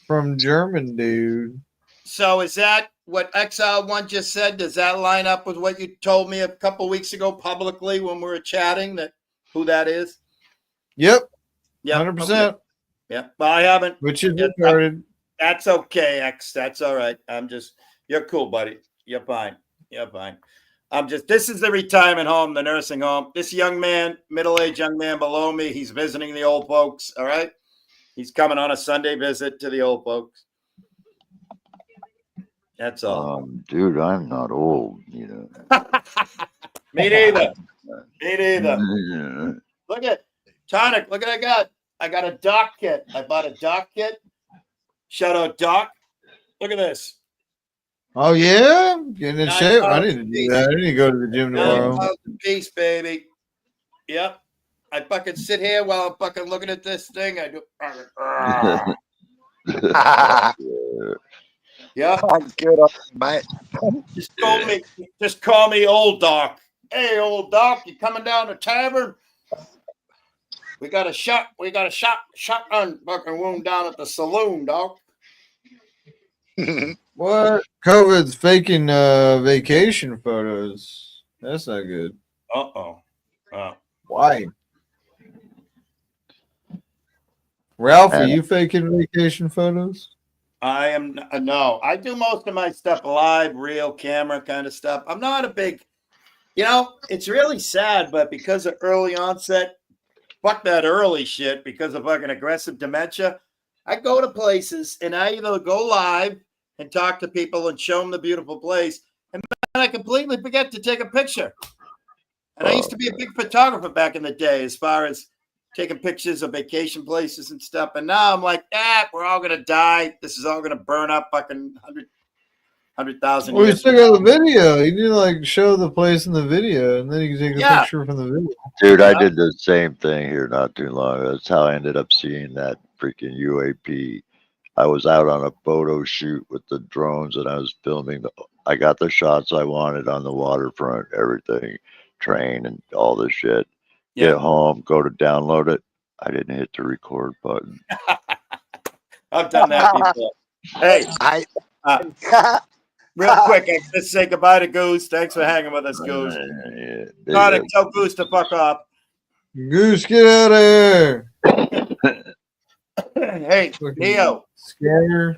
from German dude. So is that what Exile One just said? Does that line up with what you told me a couple weeks ago publicly when we were chatting? That who that is? Yep. Yeah, 100%. Okay. Yeah, but I haven't. Which is retarded. That's okay, X. That's all right. You're cool, buddy. You're fine. You're fine. This is the retirement home, the nursing home. This young man, middle-aged young man below me, he's visiting the old folks, all right? He's coming on a Sunday visit to the old folks. That's all. Dude, I'm not old, you know. Me neither. Me neither. Look at Tonic. Look what I got. I got a doc kit. I bought a doc kit. Shout out, Doc. Look at this. Oh, yeah? Getting in shape? I need to do that. I need to go to the gym tomorrow. Peace, baby. Yep. I fucking sit here while I'm fucking looking at this thing. I do. Yeah. I'm good on you, mate. Just call me Old Doc. Hey, Old Doc, you coming down the tavern? We got a shotgun fucking wound down at the saloon, Doc. What? COVID's faking vacation photos. That's not good. Uh-oh. Why? Ralph, are you faking vacation photos? I am no. I do most of my stuff live, real camera kind of stuff. I'm not a big, it's really sad, but because of early onset, fuck that early shit, because of fucking aggressive dementia, I go to places and I either go live and talk to people and show them the beautiful place, and then I completely forget to take a picture. And I used to be a big photographer back in the day, as far as taking pictures of vacation places and stuff. And now I'm like, we're all gonna die. This is all gonna burn up fucking 100,000 Well, you years. still got the video. You need to like show the place in the video, and then you can take a Yeah. picture from the video. Dude, I Yeah. did the same thing here not too long ago. That's how I ended up seeing that freaking UAP. I was out on a photo shoot with the drones and I was filming. I got the shots I wanted on the waterfront, everything, train and all this shit. Yeah. Get home, go to download it. I didn't hit the record button. I've done that before. Hey, real quick, I just say goodbye to Goose. Thanks for hanging with us, Goose. Got it. Tell Goose to fuck off. Goose, get out of here. Hey, Neo. Scanner.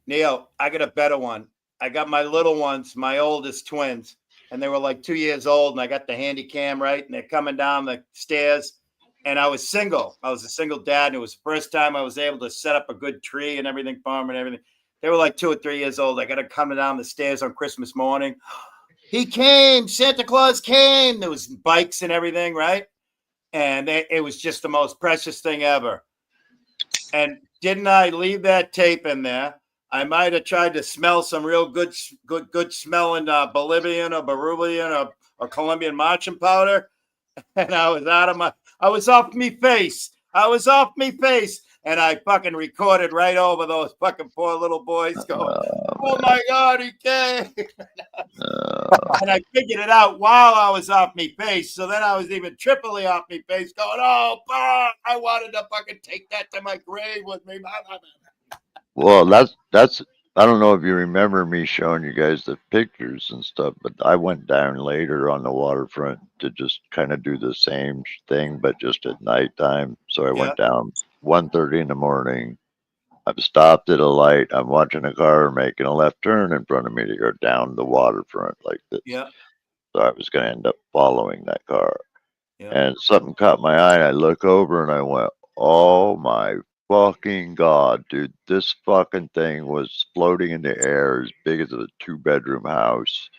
Neo, I got a better one. I got my little ones, my oldest twins, and they were like 2 years old, and I got the handy cam, right? And they're coming down the stairs, and I was single. I was a single dad, and it was the first time I was able to set up a good tree and everything for them and everything. They were like 2 or 3 years old. I got to come down the stairs on Christmas morning. He came. Santa Claus came. There was bikes and everything, right? And it was just the most precious thing ever. And didn't I leave that tape in there? I might have tried to smell some real good smelling Bolivian or Peruvian or Colombian marching powder, and I was off me face. I was off me face, and I fucking recorded right over those fucking poor little boys going, "Oh my God, he came!" And I figured it out while I was off me face. So then I was even triply off me face, going, "Oh, fuck, I wanted to fucking take that to my grave with me." Well, that's. I don't know if you remember me showing you guys the pictures and stuff, but I went down later on the waterfront to just kind of do the same thing, but just at nighttime. So I went down 1:30 in the morning. I've stopped at a light. I'm watching a car making a left turn in front of me to go down the waterfront like this. Yeah. So I was going to end up following that car. Yeah. And something caught my eye. And I look over and I went, "Oh my fucking God, dude. This fucking thing was floating in the air as big as a 2-bedroom house.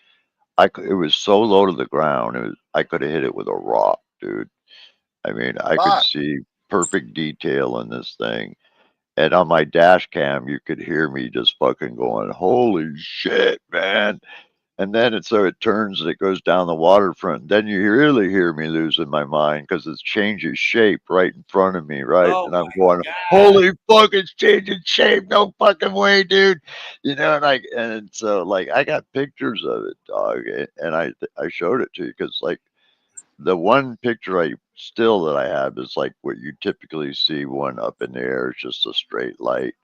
It was so low to the ground. I could have hit it with a rock, dude. I mean, I could see perfect detail in this thing. And on my dash cam, you could hear me just fucking going, holy shit, man." And then so it turns and it goes down the waterfront. Then you really hear me losing my mind because it changes shape right in front of me, right? Oh, and I'm going, holy fuck, it's changing shape. No fucking way, dude. You know, and so like I got pictures of it, dog. And I showed it to you because like the one picture that I have is like what you typically see one up in the air, it's just a straight light.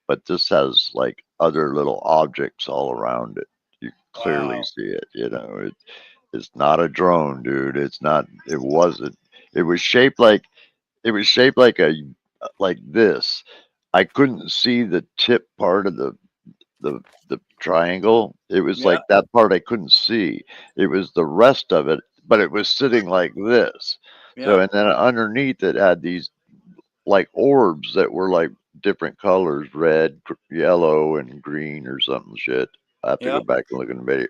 But this has like other little objects all around it. You clearly see it, you know. It's not a drone, dude. It wasn't. It was shaped like like this. I couldn't see the tip part of the triangle. It was like that part I couldn't see. It was the rest of it, but it was sitting like this. So and then underneath it had these like orbs that were like different colors, red, yellow, and green or something shit. I have to go back and look in the video.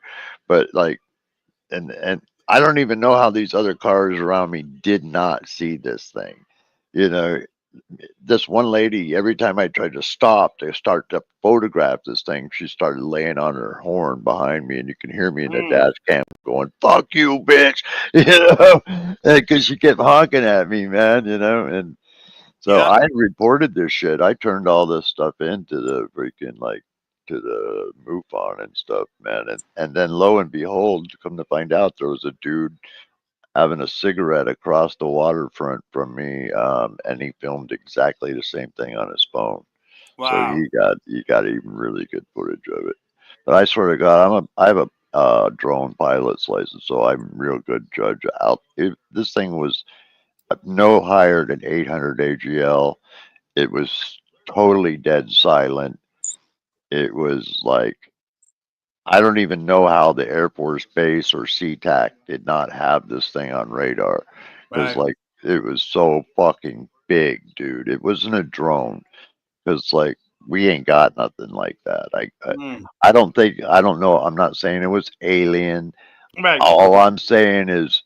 But like and I don't even know how these other cars around me did not see this thing. You know, this one lady, every time I tried to stop to start to photograph this thing, she started laying on her horn behind me, and you can hear me in the dash cam going, "Fuck you, bitch," you know, because she kept honking at me, man, you know. And so I reported this shit. I turned all this stuff into the freaking to the MUFON and stuff, man. And then lo and behold, come to find out, there was a dude having a cigarette across the waterfront from me, and he filmed exactly the same thing on his phone. Wow. So he got even really good footage of it. But I swear to God, I have a drone pilot's license, so I'm a real good judge. This thing was no higher than 800 AGL. It was totally dead silent. It was like, I don't even know how the Air Force Base or SeaTac did not have this thing on radar. Because like it was so fucking big, dude. It wasn't a drone. because like we ain't got nothing like that. Mm. I don't think, I don't know. I'm not saying it was alien. Right. All I'm saying is,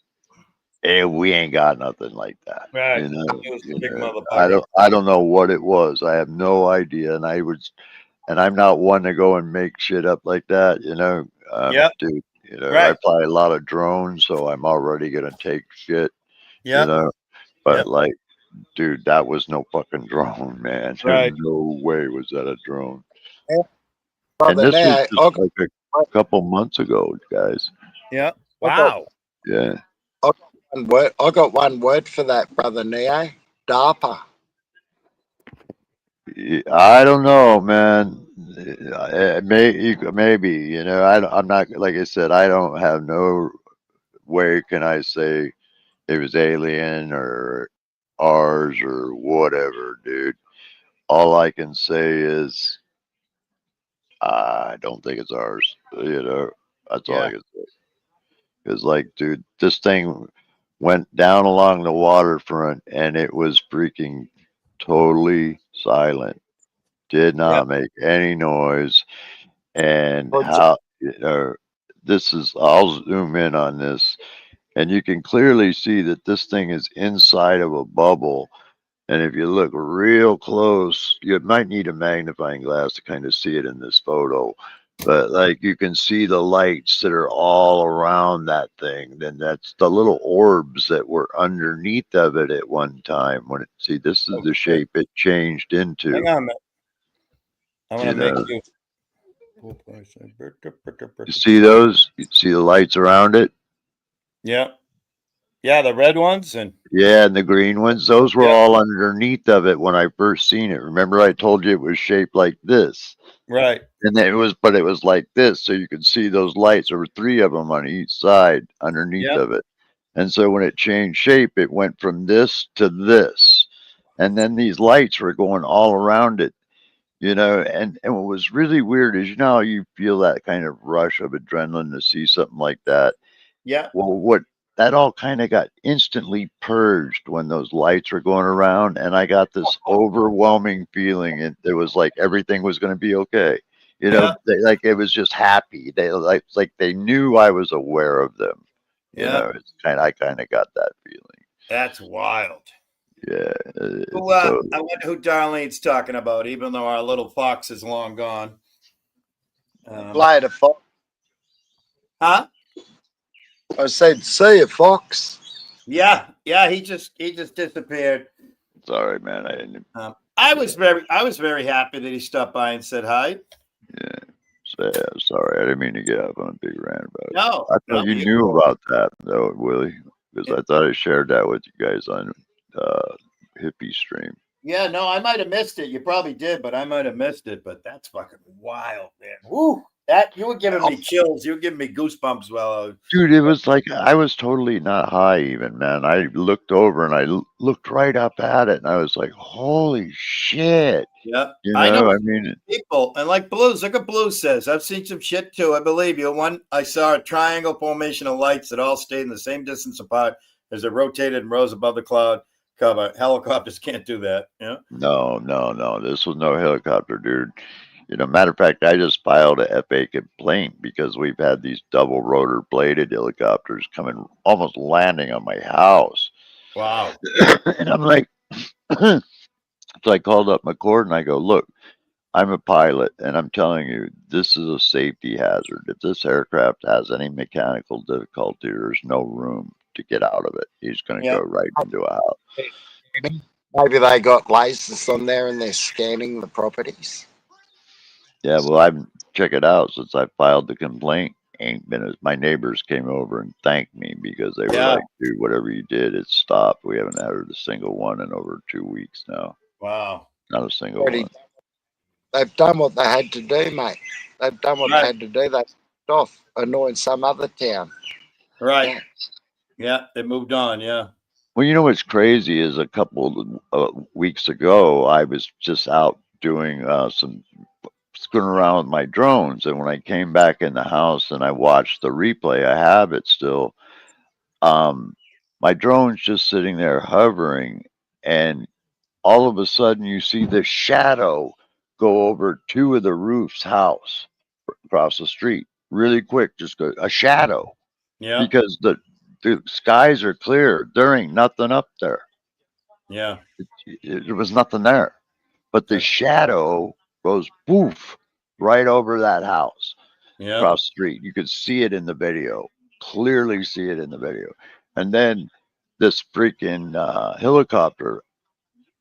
we ain't got nothing like that. Right. You know, It was a big I motherfucker. don't know what it was. I have no idea, and I'm not one to go and make shit up like that. You know, Yep. dude. You know, I Right. fly a lot of drones, so I'm already gonna take shit. You Yep. know, but Yep. like, dude, that was no fucking drone, man. Right. No way was that a drone. Yeah, And brother, this was now just like a couple months ago, guys. Yep. I got, Wow. Yeah. I got one word for that, brother Neo. DARPA. I don't know, man. Maybe, you know, I'm not, like I said, I don't have no way can I say it was alien or ours or whatever, dude. All I can say is I don't think it's ours. You know, that's all I Yeah. can say. Because, like, dude, this thing went down along the waterfront and it was freaking totally silent. Did Yep. not make any noise. And Or j- how, you know, I'll zoom in on this, and you can clearly see that this thing is inside of a bubble. And if you look real close, you might need a magnifying glass to kind of see it in this photo. But like you can see the lights that are all around that thing. Then that's the little orbs that were underneath of it at one time. See, this is the Okay. shape it changed into. Hang on a minute. I want You to make know, you. you see those? You see the lights around it? Yeah. Yeah. The red ones and Yeah, and the green ones, those were yeah. all underneath of it when I first seen it. Remember I told you it was shaped like this? Right. And then it was like this, so you could see those lights. There were three of them on each side underneath Yeah. of it. And so when it changed shape, it went from this to this. And then these lights were going all around it, you know. And what was really weird is, you know how you feel that kind of rush of adrenaline to see something like that? Yeah. Well, what that all kind of got instantly purged when those lights were going around, and I got this overwhelming feeling, and it was like everything was going to be okay. You know, Yeah. like it was just happy. They like they knew I was aware of them. You Yeah. know, I kind of got that feeling. That's wild. Yeah. Who, So I wonder who Darlene's talking about, even though our little fox is long gone. Play the fox. Huh? I said, see you, fox. Yeah. Yeah. He just disappeared. sorry, man. I didn't. I was very happy that he stopped by and said hi. Yeah. Sorry, I didn't mean to get up on a big rant about it. No. I No. thought you knew about that, though, Willie, because I thought I shared that with you guys on Hippie Stream. Yeah, no, I might have missed it. You probably did, but I might have missed it. But that's fucking wild, man. Woo! That you were giving me chills. You were giving me goosebumps while I was. Dude, it was like I was totally not high, even, man. I looked over and looked right up at it, and I was like, "Holy shit!" Yeah, You I know know, I mean, people, and like Blues. Look at Blues says. I've seen some shit too. I believe you. One, I saw a triangle formation of lights that all stayed in the same distance apart as it rotated and rose above the cloud cover. Helicopters can't do that. Yeah. no. This was no helicopter, dude. You know, matter of fact, I just filed a FA complaint because we've had these double rotor bladed helicopters coming, almost landing on my house, Wow. and I'm like, so I called up McCord and I go, "Look, I'm a pilot, and I'm telling you, this is a safety hazard. If this aircraft has any mechanical difficulty, there's no room to get out of it. He's going to Yeah. go right into a house." Maybe they got lasers on there and they're scanning the properties. Yeah, well, I've check it out since I filed the complaint. Ain't been my neighbors came over and thanked me because they were Yeah. like, "Dude, whatever you did, it stopped. We haven't had a single one in over 2 weeks now. Wow. Not a single Already, one." they've done what they had to do, mate. They've done what they Right. had to do. They stopped off annoying some other town. Right. Yeah. Yeah. They moved on. Yeah. Well, you know what's crazy is a couple of weeks ago, I was just out doing some screwing around with my drones, and when I came back in the house and I watched the replay, I have it still. My drone's just sitting there hovering, and all of a sudden you see the shadow go over two of the roof's house across the street really quick. Just go a shadow Yeah. because the skies are clear. There ain't nothing up there. Yeah. There was nothing there, but the shadow goes poof right over that house Yeah. across the street. You could see it in the video, clearly see it in the video. And then this freaking helicopter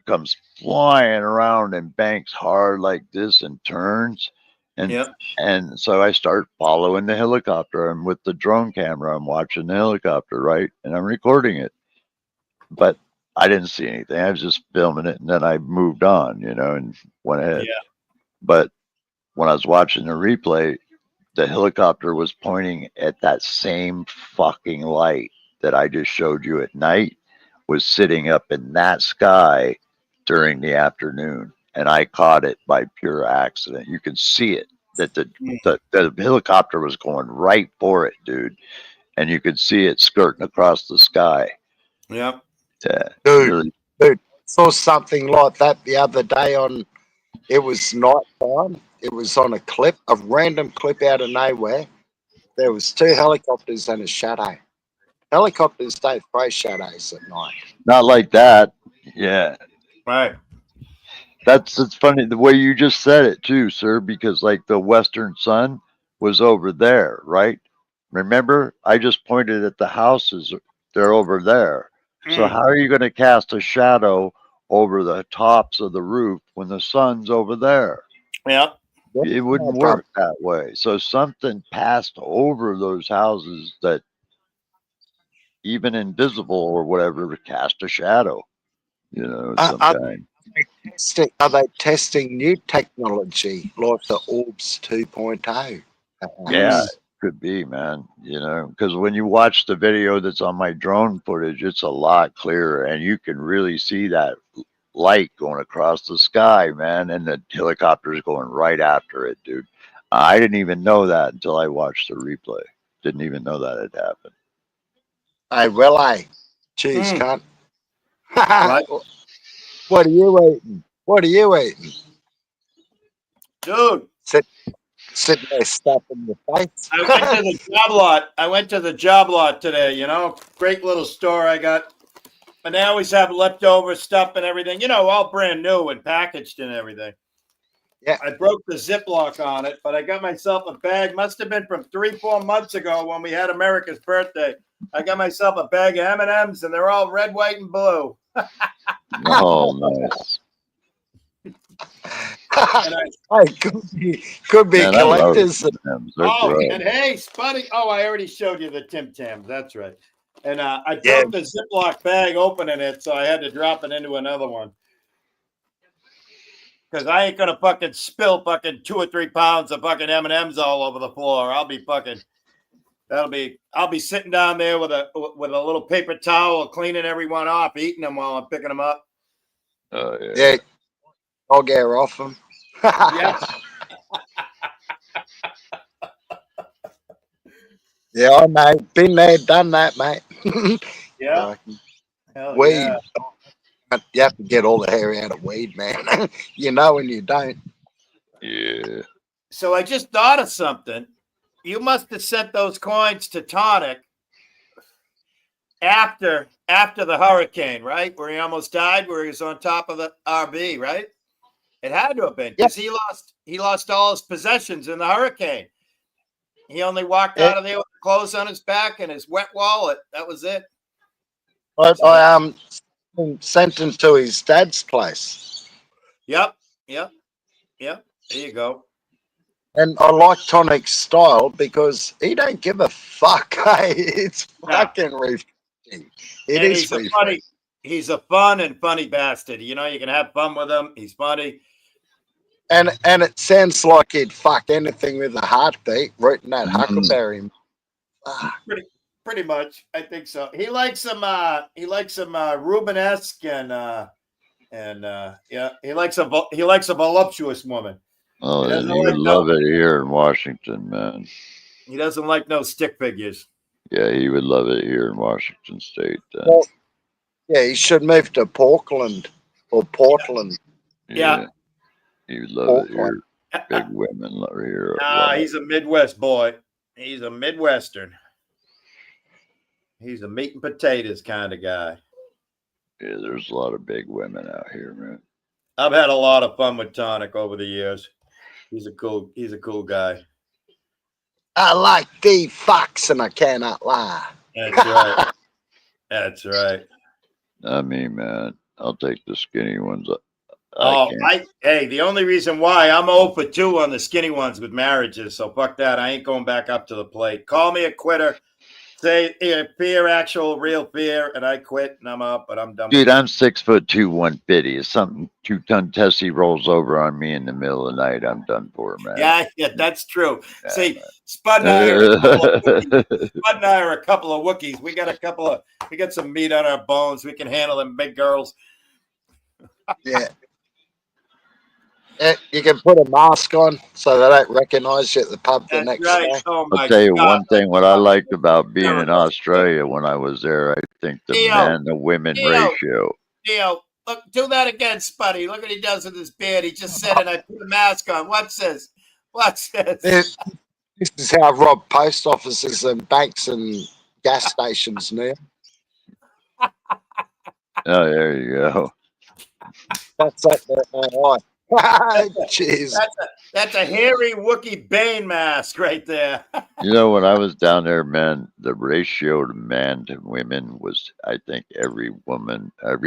comes flying around and banks hard like this and turns. And Yep. and so I start following the helicopter. I'm with the drone camera. I'm watching the helicopter, right? And I'm recording it. But I didn't see anything. I was just filming it, and then I moved on, and went ahead. Yeah. But when I was watching the replay, the helicopter was pointing at that same fucking light that I just showed you at night, was sitting up in that sky during the afternoon, and I caught it by pure accident. You could see it that the helicopter was going right for it, dude, and you could see it skirting across the sky. Yep. Yeah, Dude, really. dude, saw something like that the other day it was night time. It was on a random clip out of nowhere. There was two helicopters and a shadow. Helicopters don't throw shadows at night. Not like that. Yeah. Right. It's funny the way you just said it too, sir, because like the western sun was over there, right? Remember, I just pointed at the houses. They're over there. So how are you going to cast a shadow over the tops of the roof when the sun's over there? Yep. It wouldn't work that way. So something passed over those houses that even invisible or whatever cast a shadow, some kind. Are they testing new technology like the Orbs 2.0? Yeah, it could be, man. Because when you watch the video that's on my drone footage, it's a lot clearer, and you can really see that light going across the sky, man, and the helicopter's going right after it, dude. I didn't even know that until I watched the replay. Didn't even know that had happened. Hey, VillAY, cheese cunt. What? What are you eating? What are you eating? Dude. Sitting there stuffing your face. I went to the job lot. I went to the job lot today, Great little store I got. And they always have leftover stuff and everything, all brand new and packaged and everything. Yeah. I broke the Ziploc on it, but I got myself a bag. Must have been from 3-4 months ago when we had America's birthday. I got myself a bag of M&Ms, and they're all red, white, and blue. Oh, nice. Could be Man, collectors. And hey, Spuddy. Oh, I already showed you the Tim Tams. That's right. And I broke the Ziploc bag opening it, so I had to drop it into another one. Because I ain't gonna fucking spill fucking 2 or 3 pounds of fucking M&Ms all over the floor. I'll be sitting down there with a little paper towel, cleaning everyone off, eating them while I'm picking them up. Oh yeah. Yeah, I'll get off them. Yeah. Yeah, I know. Been there, done that, mate. Yeah. Weed. Yeah. You have to get all the hair out of weed, man. You know when you don't. Yeah. So I just thought of something. You must have sent those coins to Tonic after the hurricane, right? Where he almost died, where he was on top of the RV, right? It had to have been because he lost all his possessions in the hurricane. He only walked out of there with clothes on his back and his wet wallet. That was it. I sent him to his dad's place. Yep. There you go. And I like Tonic's style because he don't give a fuck. Hey, it's fucking refreshing. It is refreshing. He's a fun and funny bastard. You can have fun with him. He's funny. And it sounds like he'd fuck anything with a heartbeat, rooting that huckleberry. Pretty much, I think so. He likes some Rubenesque and he likes a voluptuous woman. Oh, and he would love it here in Washington, man. He doesn't like no stick figures. Yeah, he would love it here in Washington State. Well, yeah, he should move to Portland. or Portland. Yeah. You love it Portland. here. Big women love here. He's a Midwest boy. He's a Midwestern. He's a meat and potatoes kind of guy. Yeah, there's a lot of big women out here, man. I've had a lot of fun with Tonic over the years. He's a cool guy. I like the fox and I cannot lie. That's right. That's right. I mean, man, I'll take the skinny ones. Hey, the only reason why I'm 0 for 2 on the skinny ones with marriages, so fuck that. I ain't going back up to the plate. Call me a quitter. Say fear, actual, real fear, and I quit and I'm up, but I'm done. Dude, I'm 6'2", 150. If something 2-ton Tessie rolls over on me in the middle of the night, I'm done for, man. Yeah, that's true. Yeah, See, man. Spud and I are a couple of Wookiees. We got some meat on our bones. We can handle them big girls. Yeah. You can put a mask on so they don't recognize you at the pub the next day. Oh my I'll tell you God. one thing. What I liked about being in Australia when I was there, I think the men to women ratio. Neil, look, do that again, Spuddy. Look what he does with his beard. He just said it. I put a mask on. What's this? This is how I rob post offices and banks and gas stations, Neil. Oh, there you go. That's it. Jeez. That's a hairy Wookiee Bane mask right there. You know, when I was down there, man, the ratio to man to women was, I think, every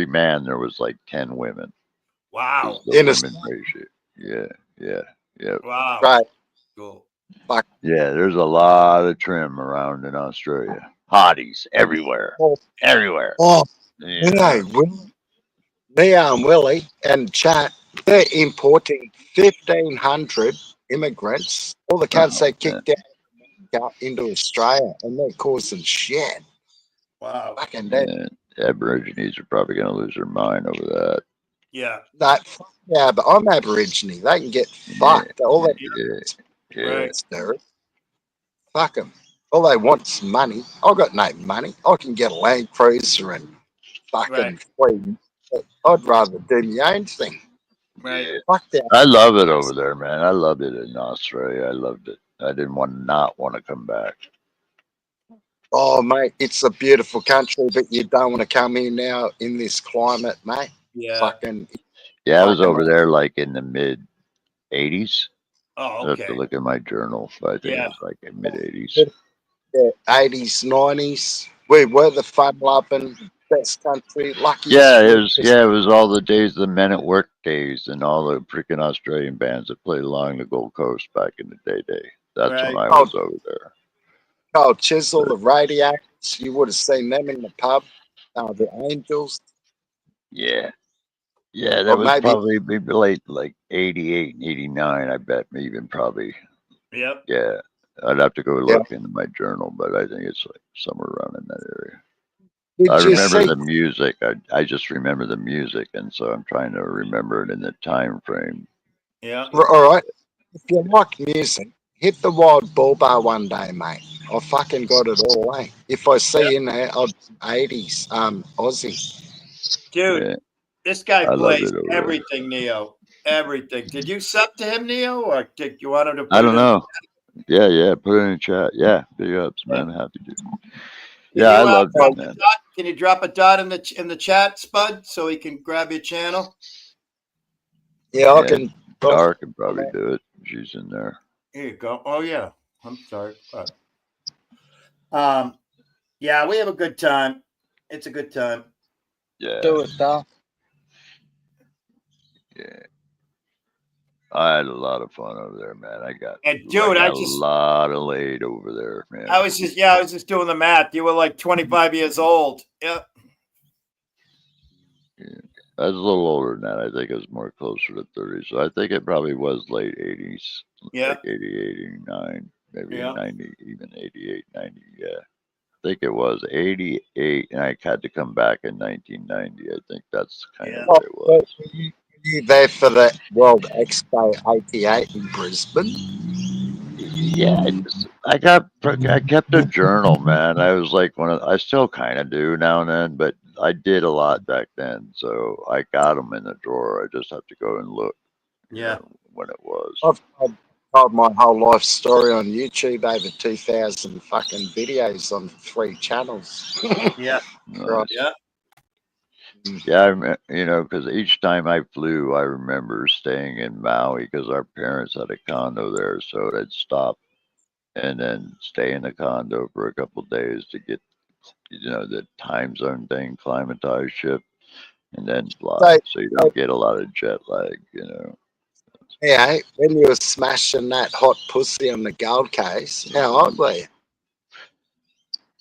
man, there was like 10 women. Wow. The women ratio. Yeah. Wow. Right. Cool. Yeah, there's a lot of trim around in Australia. Hotties everywhere. Everywhere. Oh, yeah. Neo and Willie and chat, they're importing 1,500 immigrants. All the cats they kicked out into Australia, and they're causing shit. Wow. Fucking dead. Aborigines are probably going to lose their mind over that. Yeah. But I'm Aborigine. They can get fucked. All they fuck them. All they want is money. I've got no money. I can get a Land Cruiser and fucking free. I'd rather do my own thing. Right. Fuck that. I love it over there, man. I loved it in Australia. I loved it. I didn't not want to come back. Oh, mate, it's a beautiful country, but you don't want to come here now in this climate, mate. Yeah. I was over there like in the mid 80s. Oh, okay. I have to look at my journal, but I think it was like in mid 80s. Yeah, 80s, 90s. We were the fun-loving best country, lucky. It was all the days, the Men at Work days, and all the freaking Australian bands that played along the Gold Coast back in the day. That's when I was over there. Oh, Chisel, the Radiacs, you would have seen them in the pub. The Angels. Yeah, that was probably maybe late, like 88 and 89, I bet, even probably. Yep. Yeah, I'd have to go look into my journal, but I think it's like somewhere around in that area. I remember the music. I just remember the music, and so I'm trying to remember it in the time frame. Yeah. All right. If you like music, hit the Wild Bull Bar one day, mate. I fucking got it all, eh? If I see in there, 80s, Aussie. Dude, this guy plays everything, Neo. Everything. Did you sub to him, Neo, or did you want him to put I don't know. Yeah, put it in the chat. Yeah, big ups, man. Happy to. Yeah, I love that, man. Can you drop a dot in the chat, Spud, so he can grab your channel? Yeah, I can. Dar can probably do it. She's in there. Here you go. Oh yeah. I'm sorry. Yeah, we have a good time. It's a good time. Yeah. Do it, Dar. Yeah. I had a lot of fun over there, man. I got a lot of laid over there, man. I was just doing the math. You were like 25 years old. Yep. Yeah. I was a little older than that. I think it was more closer to 30. So I think it probably was late 80s. Yeah. Like 80, 89, maybe 90, even 88, 90. Yeah. I think it was 88, and I had to come back in 1990. I think that's kind of what it was. You there for the World Expo 88 in Brisbane? Yeah, I kept a journal, man. I was like I still kind of do now and then, but I did a lot back then, so I got them in the drawer. I just have to go and look. Yeah. When it was. I've told my whole life story on YouTube, over 2,000 fucking videos on 3 channels. Yeah. Right. Yeah. Yeah, because each time I flew, I remember staying in Maui because our parents had a condo there, so I'd stop and then stay in the condo for a couple of days to get, the time zone thing, climatize ship, and then fly, so you don't get a lot of jet lag. Yeah, when you were smashing that hot pussy on the Gold Coast, how old were you?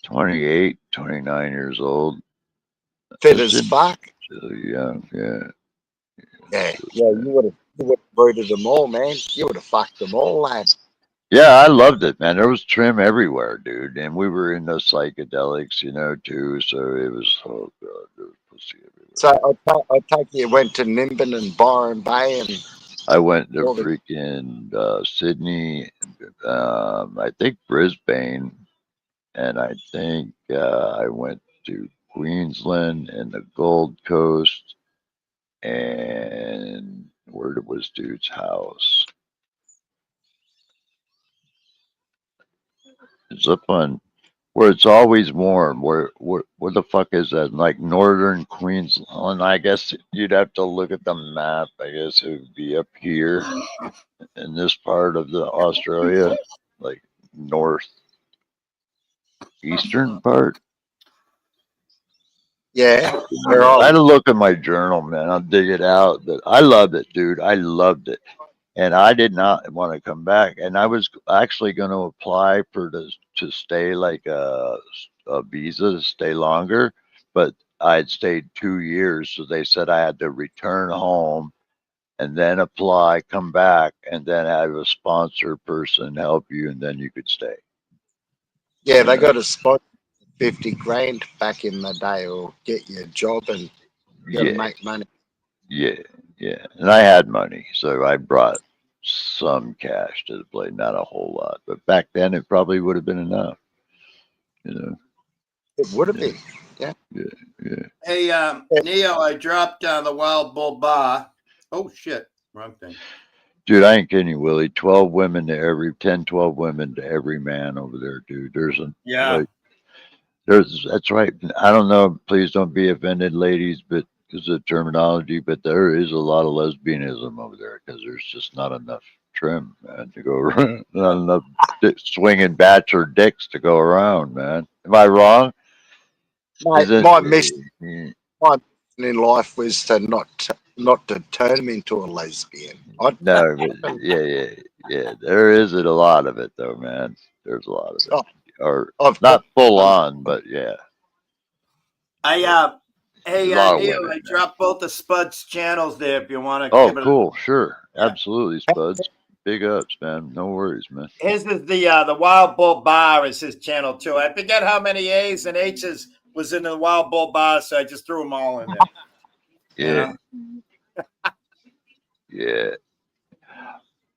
28, 29 years old. Fit as fuck. So young, yeah. Yeah, you would have brooded them all, man. You would have fucked them all, lad. Yeah, I loved it, man. There was trim everywhere, dude, and we were in the psychedelics, too. So it was, oh god, there was pussy everywhere. So I take you went to Nimbin and Byron Bay, and I went to freaking Sydney, I think Brisbane, and I think I went to Queensland and the Gold Coast, and where was dude's house? It's up on where it's always warm. Where the fuck is that? Like northern Queensland. I guess you'd have to look at the map. I guess it would be up here in this part of the Australia, like northeastern part. yeah, I had to look at my journal, man. I'll dig it out. But I loved it, dude. I loved it. And I did not want to come back. And I was actually going to apply to stay like a visa to stay longer, but I'd stayed 2 years, so they said I had to return home and then apply, come back, and then have a sponsor person help you, and then you could stay. Yeah, they got a spot 50 grand back in the day, or get you a job and you gotta make money. Yeah, yeah. And I had money, so I brought some cash to the play, not a whole lot. But back then it probably would have been enough. It would have been. Yeah. Yeah. Hey, Neo, I dropped the Wild Bull Bar. Oh shit, wrong thing. Dude, I ain't kidding you, Willie. 12 women to every 10, 12 women to every man over there, dude. There's that's right. I don't know. Please don't be offended, ladies, but because of terminology, but there is a lot of lesbianism over there because there's just not enough trim, man, to go around. Not enough swinging bachelor dicks to go around, man. Am I wrong? My mission in life was to not to turn him into a lesbian. No, but yeah. There isn't a lot of it though, man. There's a lot of it, or not full on, but yeah. Hey, Neo, I dropped both of Spud's channels there if you want to. Oh, cool, sure, absolutely, Spuds. Big ups, man. No worries, man. His is the Wild Bull Bar is his channel too. I forget how many A's and H's was in the Wild Bull Bar, so I just threw them all in there. Yeah.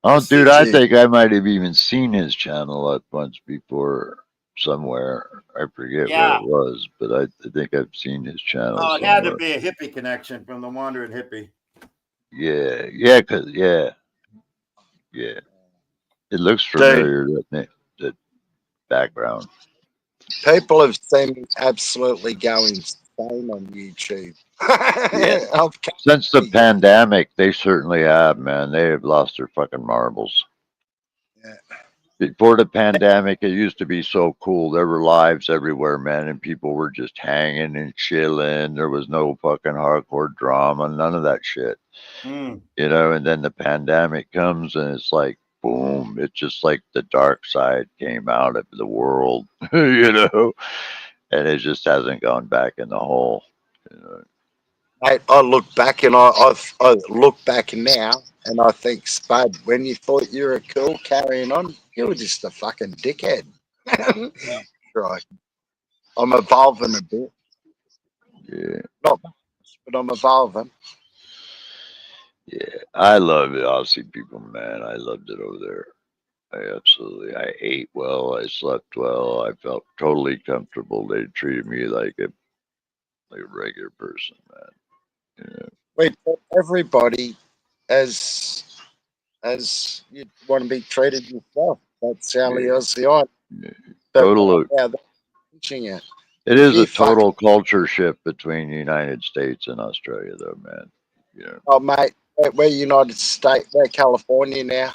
Oh, dude, I think I might have even seen his channel up once before somewhere. I forget where it was, but I think I've seen his channel. Oh, it had to be a hippie connection from the Wandering Hippie. Yeah. It looks familiar, doesn't it? The background. People have seen me absolutely go insane on YouTube. Since the pandemic, they certainly have, man. They have lost their fucking marbles. Yeah. Before the pandemic, it used to be so cool. There were lives everywhere, man, and people were just hanging and chilling. There was no fucking hardcore drama, none of that shit. And then the pandemic comes and it's like, boom, it's just like the dark side came out of the world, and it just hasn't gone back in the hole. I look back and I look back now and I think, Spud, when you thought you were cool carrying on, you were just a fucking dickhead. Right. I'm evolving a bit. Yeah. Not much, but I'm evolving. Yeah, I love it. Aussie people, man. I loved it over there. I ate well. I slept well. I felt totally comfortable. They treated me like like a regular person, man. Yeah. We treat everybody as you want to be treated yourself. That's how the Aussie are. Yeah. But Total. right now they're teaching it. It is You a total culture shift between the United States and Australia, though, man. Yeah. Oh, mate, we're United States. We're California now.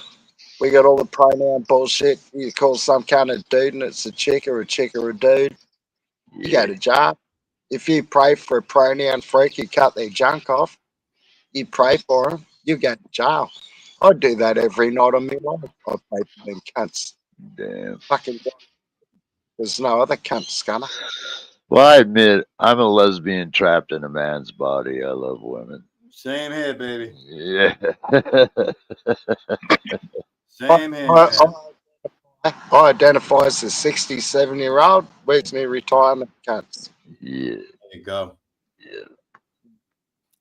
We got all the pronoun bullshit. You call some kind of dude and it's a chick or a dude. You go to jail. If you pray for a pronoun freak, you cut their junk off. You pray for them, you go to jail. I do that every night on my life. I pray for them cunts. Damn. Fucking, there's no other cunts, Gunner. Well, I admit, I'm a lesbian trapped in a man's body. I love women. Same here, baby. Yeah. Same here. I identify as a 67-year-old. Where's my retirement cunts? Yeah. There you go. Yeah.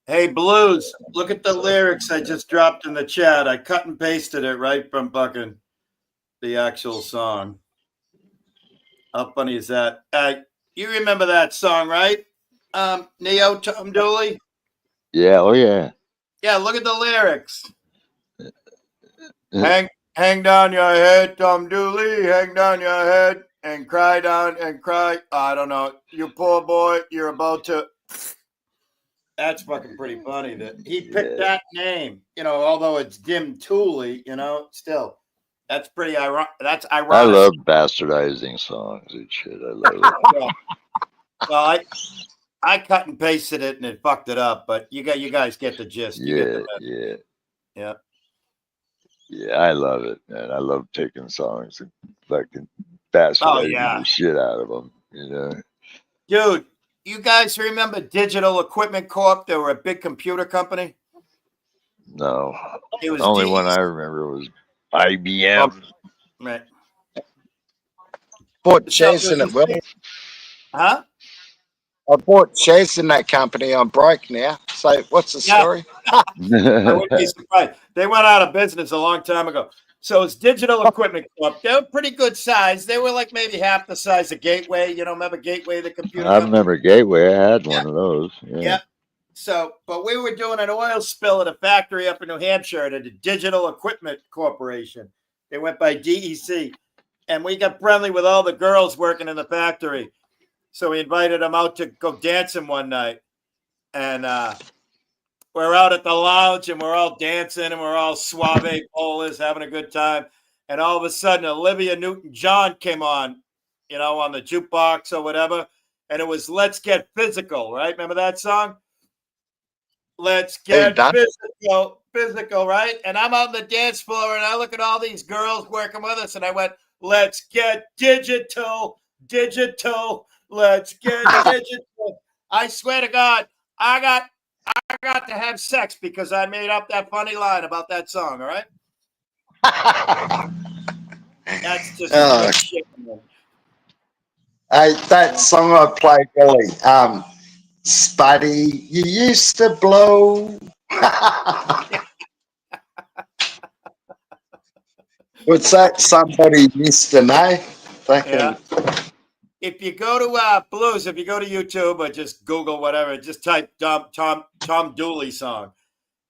Hey, Blues, look at the lyrics I just dropped in the chat. I cut and pasted it right from fucking the actual song. How funny is that? You remember that song, right? Neo Tom Dooley? Yeah. Oh, yeah. Yeah, look at the lyrics. Hang down your head, Tom Dooley. Hang down your head and cry down and cry. I don't know. You poor boy, you're about to. That's fucking pretty funny that he picked that name, although it's Dim Tooley, still. That's pretty ironic. That's ironic. I love bastardizing songs and shit. I love it. Well, I cut and pasted it and it fucked it up, but you guys get the gist. Yeah. I love it, man. I love taking songs and fucking bastardizing the shit out of them, Dude, you guys remember Digital Equipment Corp? They were a big computer company. No. It was the only one I remember was IBM. Right. Bought shares in it, Will. Huh? I bought shares in that company. I'm broke now. So what's the story? I wouldn't be surprised. They went out of business a long time ago. So it's Digital Equipment Corp. They were pretty good size. They were like maybe half the size of Gateway. Remember Gateway, the computer company? Remember Gateway. I had one of those. Yeah. So, but we were doing an oil spill at a factory up in New Hampshire at a Digital Equipment Corporation. They went by DEC. And we got friendly with all the girls working in the factory. So we invited them out to go dancing one night. And we're out at the lounge and we're all dancing and we're all suave polas, having a good time. And all of a sudden, Olivia Newton-John came on, on the jukebox or whatever. And it was Let's Get Physical, right? Remember that song? Let's get physical, right? And I'm on the dance floor and I look at all these girls working with us and I went, let's get digital. Let's get digital. I swear to God, I got to have sex because I made up that funny line about that song, all right? That's just shit. Hey, that song I played, Billy, Spuddy, you used to blow. What's that? Somebody used to know. Yeah. If you go to Blues, if you go to YouTube or just Google whatever, just type Tom Dooley song,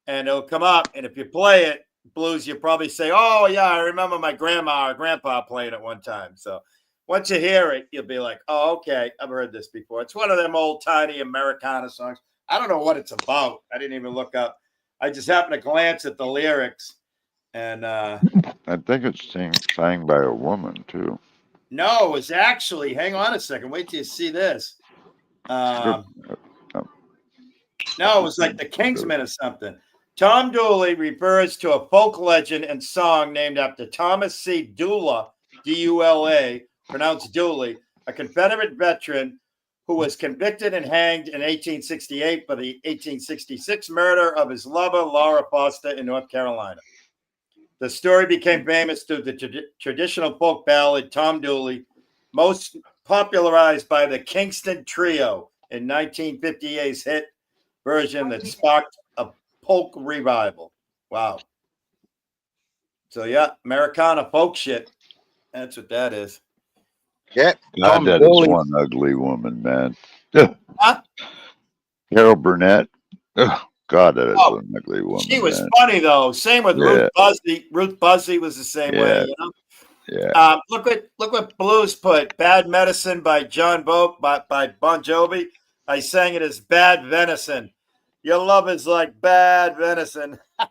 and it'll come up. And if you play it, Blues, you probably say, "Oh yeah, I remember my grandma or grandpa playing it one time." So once you hear it, you'll be like, "Oh, okay, I've heard this before." It's one of them old tiny Americana songs. I don't know what it's about. I didn't even look up. I just happened to glance at the lyrics, and I think it's sang by a woman too. No, it was actually. Hang on a second. Wait till you see this. No, it was like the Kingsmen or something. Tom Dooley refers to a folk legend and song named after Thomas C. Dula, D-U-L-A, pronounced Dooley, a Confederate veteran who was convicted and hanged in 1868 for the 1866 murder of his lover, Laura Foster, in North Carolina. The story became famous through the traditional folk ballad Tom Dooley, most popularized by the Kingston Trio in 1958's hit version that sparked a folk revival. Wow. So, yeah, Americana folk shit. That's what that is. Yeah. God, that is one ugly woman, man. Huh? Carol Burnett. Oh, God, that is Oh, an ugly woman. she was man. funny though. Same with Yeah. Ruth Buzzy. Ruth Buzzy was the same way, Yeah. you know. Yeah. Look what Blues put. Bad Medicine by by Bon Jovi. I sang it as Bad Venison. Your love is like bad venison. I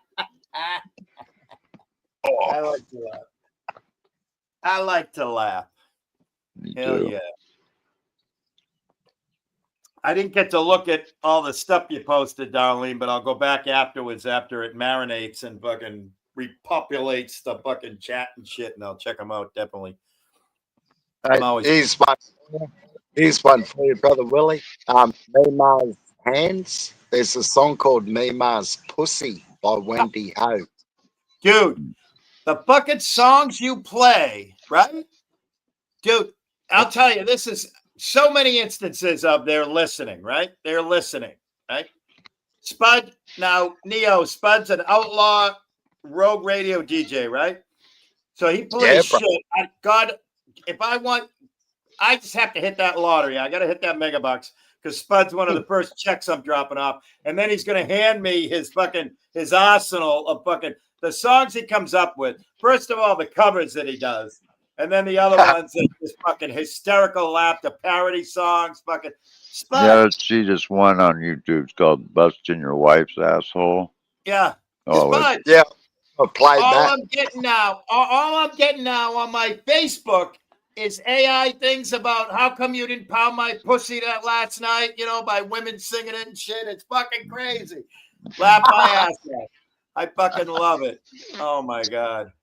like to laugh. I like to laugh. Me Hell too. yeah. I didn't get to look at all the stuff you posted, Darlene, but I'll go back afterwards after it marinates and fucking repopulates the fucking chat and shit, and I'll check them out definitely. I'm always Here's one for you, brother Willie. Neymar's Hands. There's a song called Neymar's Pussy by Wendy Ho. dude. The fucking songs you play, right? Dude, I'll tell you, this is so many instances of they're listening, right? They're listening, right? Spud, now Neo, Spud's an outlaw rogue radio DJ, right? So he plays Yeah, bro. shit. God, if I want, I just have to hit that lottery. I got to hit that megabucks because Spud's one of the first checks I'm dropping off. And then he's going to hand me his arsenal of fucking the songs he comes up with. First of all, the covers that he does. And then the other ones that just fucking hysterical laugh, the parody songs, fucking Spud. Yeah, she just one on YouTube. It's called "Busting Your Wife's Asshole." Yeah. Oh, Spud. Yeah, I played All that. I'm getting now, all I'm getting now on my Facebook is AI things about how come you didn't pound my pussy that last night, you know, by women singing it and shit. It's fucking crazy. Laugh my ass off. I fucking love it. Oh my God.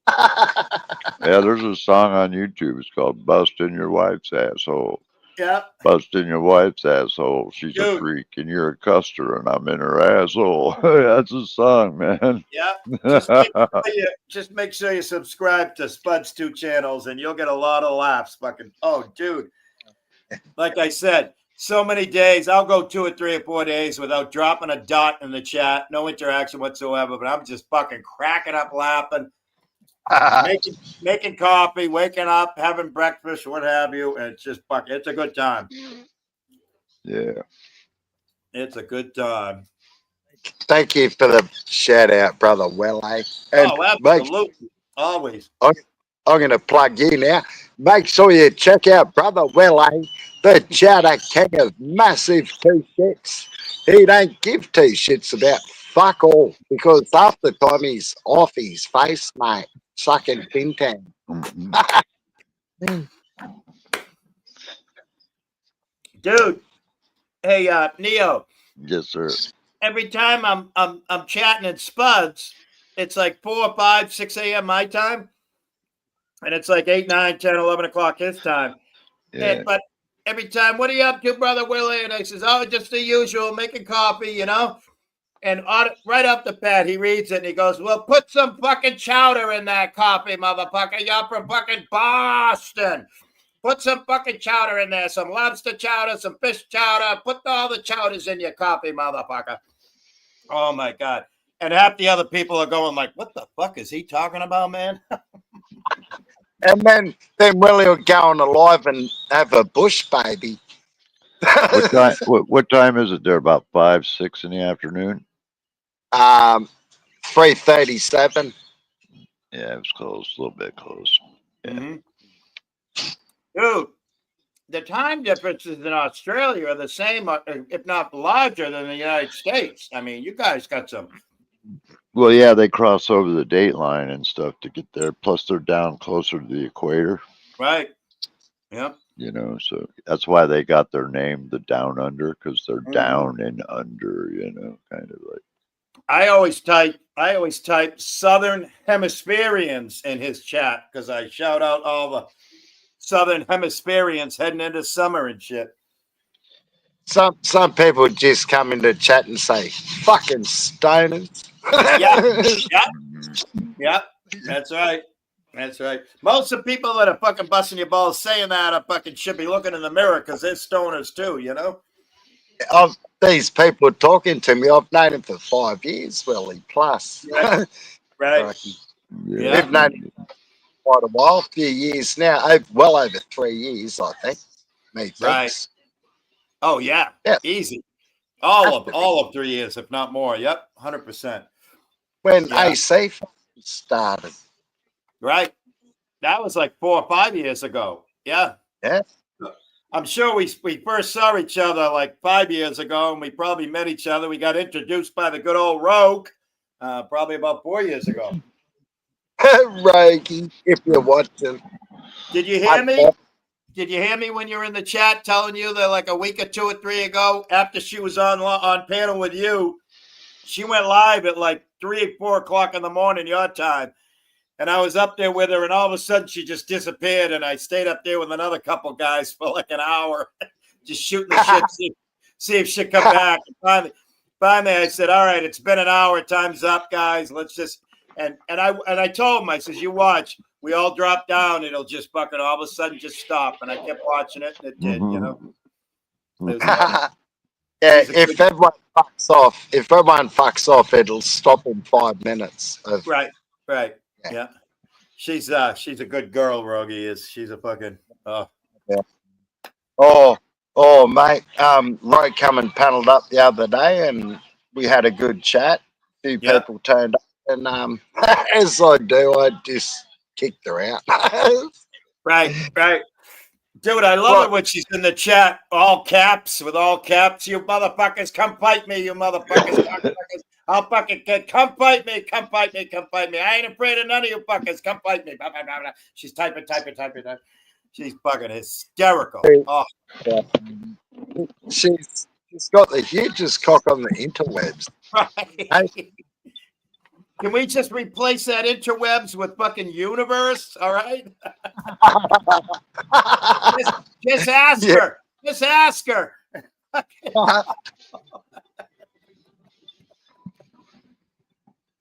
yeah, there's a song on YouTube. It's called "Busting Your Wife's Asshole." Yeah. Busting your wife's asshole. She's a Dude. freak, and you're a custer, and I'm in her asshole. That's a song, man. Yeah. Just make sure you subscribe to Spud's 2 channels and you'll get a lot of laughs. Fucking dude. Like I said, so many days. I'll go 2 or 3 or 4 days without dropping a dot in the chat. No interaction whatsoever, but I'm just fucking cracking up laughing. Making coffee, waking up, having breakfast, what have you, and it's just fucking. It's a good time. Yeah, it's a good time. Thank you for the shout out, brother VillAY. And absolutely, always. I'm going to plug you now. Make sure you check out brother VillAY, the chatter king of massive T-shits. He don't give T-shits about fuck all because half the time he's off his face, mate. Sucking pintang. Dude, hey Neo. Yes, sir. Every time I'm chatting at Spuds, it's like 4, 5, 6 a.m. my time, and it's like 8, 9, 10, 11 o'clock his time. Yeah. But every time, what are you up to, brother Willie? And I says, oh, just the usual, making coffee, you know. And right off the bat, he reads it and he goes, well, put some fucking chowder in that coffee, motherfucker. You're from fucking Boston. Put some fucking chowder in there, some lobster chowder, some fish chowder. Put all the chowders in your coffee, motherfucker. Oh, my God. And half the other people are going like, what the fuck is he talking about, man? And then Willie will go on live and have a bush baby. What time is it there? About 5, 6 in the afternoon? 3:37. Yeah, it was close, a little bit close. Yeah. Mm-hmm. Dude, the time differences in Australia are the same, if not larger, than the United States. I mean, you guys got some. Well, yeah, they cross over the date line and stuff to get there. Plus, they're down closer to the equator. Right. Yep. You know, so that's why they got their name, the Down Under, because they're down and under. You know, kind of like. I always type Southern Hemispherians in his chat because I shout out all the Southern Hemispherians heading into summer and shit. Some people just come into chat and say, fucking stoners. Yep. That's right. That's right. Most of the people that are fucking busting your balls saying that are fucking should be looking in the mirror because they're stoners too, you know? These people talking to me, I've known them for 5 years, Willie, plus. Right. Right. Yeah. They've known him quite a while, a few years now, well over 3 years, I think. Me thinks. Right. Oh, yeah. Yeah. Easy. All of 3 years, if not more. Yep, 100%. When Yeah. AC started. Right. That was like 4 or 5 years ago. Yeah. Yeah. I'm sure we first saw each other like 5 years ago, and we probably met each other. We got introduced by the good old Rogue probably about 4 years ago. Rogie, if you're watching. Did you hear me? Did you hear me when you were in the chat telling you that like a week or 2 or 3 ago, after she was on panel with you, she went live at like 3 or 4 o'clock in the morning your time. And I was up there with her, and all of a sudden she just disappeared. And I stayed up there with another couple guys for like an hour, just shooting the shit, see if she'd come back. And finally, I said, "All right, it's been an hour. Time's up, guys. Let's just." And I told him, I says, "You watch. We all drop down. It'll just fucking all of a sudden just stop." And I kept watching it, and it did. You know. It was Yeah, if everyone fucks off, it'll stop in 5 minutes. Right. Yeah. She's a good girl, Rogie is. She's a fucking yeah. Mate. Roy come and paddled up the other day, and we had a good chat. A few people turned up, and as I do, I just kicked her out. Right. Dude, I love it when she's in the chat, all caps, with all caps. You motherfuckers, come fight me, you motherfuckers. I'll fucking come fight me. I ain't afraid of none of you fuckers. Come fight me. Blah, blah, blah, blah. She's typing. She's fucking hysterical. Oh. Yeah. She's got the hugest cock on the interwebs. Right. Can we just replace that interwebs with fucking universe? All right. just ask her. Just ask her.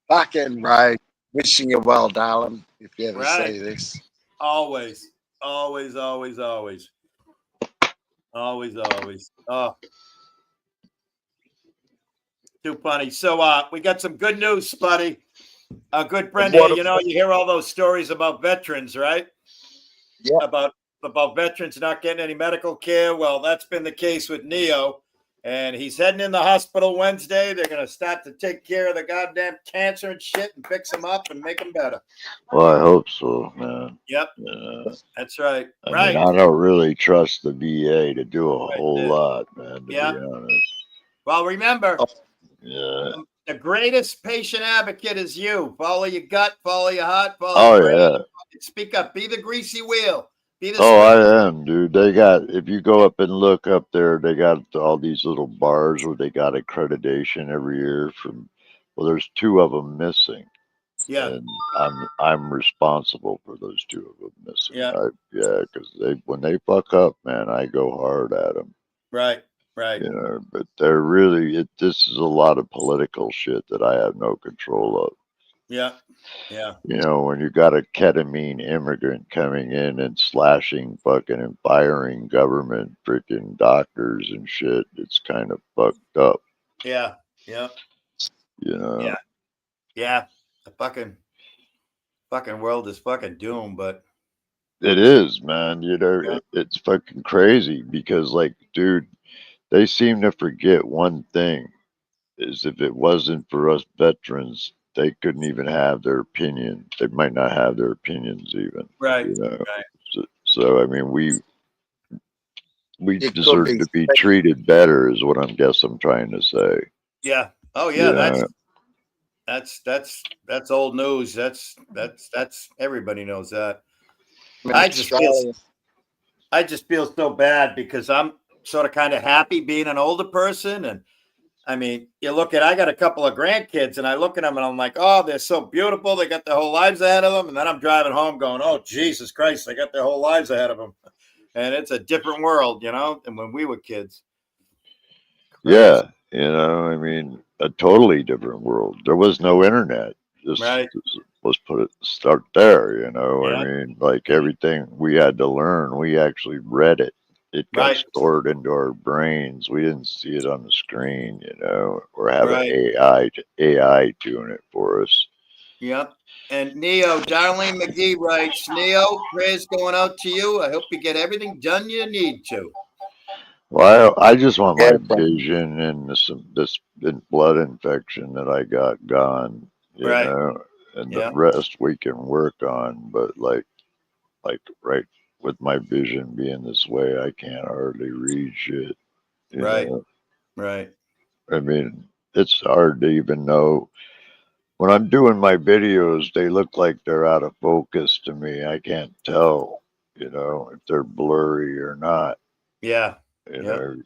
Fucking right. Wishing you well, darling, if you ever see this. Always. Oh. Too funny. So we got some good news, Spuddy. A good friend here. You know, you hear all those stories about veterans, right? Yeah. About veterans not getting any medical care. Well, that's been the case with Neo. And he's heading in the hospital Wednesday. They're going to start to take care of the goddamn cancer and shit and fix him up and make him better. Well, I hope so, man. Yep. That's right. I mean, I don't really trust the VA to do a whole lot, man, to be honest. Well, remember, the greatest patient advocate is you. Follow your gut, follow your heart, follow your brain. Speak up. Be the greasy wheel. I am, dude. They got, if you go up and look up there, they got all these little bars where they got accreditation every year from, well, there's 2 of them missing. Yeah. And I'm responsible for those 2 of them missing. Yeah. Because when they fuck up, man, I go hard at them. Right. You know, but they're really, this is a lot of political shit that I have no control of. Yeah. You know, when you got a ketamine immigrant coming in and slashing fucking and firing government freaking doctors and shit, it's kind of fucked up. Yeah. You know. Yeah. The fucking world is fucking doomed, but it is, man. You know, it's fucking crazy because, like, dude, they seem to forget one thing is if it wasn't for us veterans, they couldn't even have their opinion. They might not have their opinions even. Right. You know? So I mean, we deserve to be treated better is what I'm trying to say. Yeah. Oh yeah. That's old news. That's everybody knows that. I just feel so bad because I'm sort of kind of happy being an older person. And I mean, I got a couple of grandkids and I look at them and I'm like, oh, they're so beautiful. They got their whole lives ahead of them. And then I'm driving home going, oh, Jesus Christ, they got their whole lives ahead of them. And it's a different world, you know, than when we were kids. Crazy. Yeah. You know, I mean, a totally different world. There was no internet. Let's start there, you know. I mean, like everything we had to learn, we actually read it. It got stored into our brains. We didn't see it on the screen, you know, or have an AI doing it for us. Yep. And Neo, Darlene McGee writes, Neo, prayers going out to you. I hope you get everything done you need to. Well, I just want Yeah, my vision and this blood infection that I got gone, you Right. know, and the Yeah. rest we can work on. But like right with my vision being this way, I can't hardly read shit. You Right. know, Right. I mean, it's hard to even know. When I'm doing my videos, they look like they're out of focus to me. I can't tell, you know, if they're blurry or not. Yeah. You Yeah. know,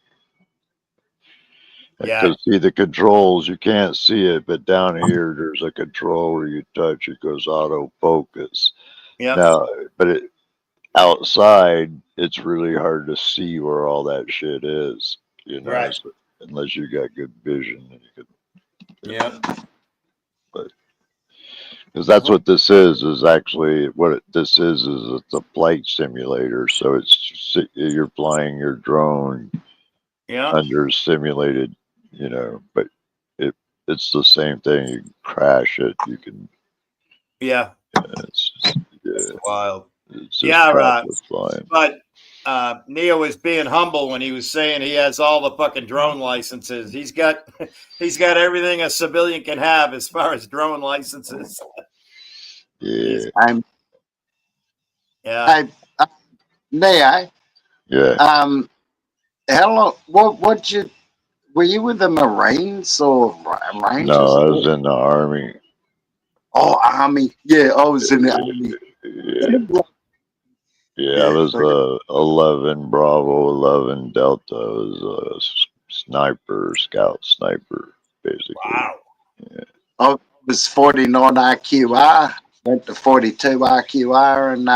Yeah. because see the controls, you can't see it, but down here there's a control where you touch it goes auto focus. Yeah. Now, but outside, it's really hard to see where all that shit is, you know, Right. so, unless you got good vision, and you could. Yeah. But because that's what this is actually what this is it's a flight simulator. So you're flying your drone Yeah. under simulated, you know, but it's the same thing. You can crash it. You can. Yeah. It's It's yeah. wild. It's just Yeah. practice flying. But Neo was being humble when he was saying he has all the fucking drone licenses. He's got everything a civilian can have as far as drone licenses. Yeah. Yeah. Neo, Yeah. how long? What you were you with the Marines or Rangers? No, I was in the army. Oh, Army. Yeah, I was in the Army. Yeah. Yeah, I Yeah, was like, 11 Bravo, 11 Delta. I was a sniper, scout sniper, basically. Wow. Yeah. I was 49 RQR, went to 42 RQR, and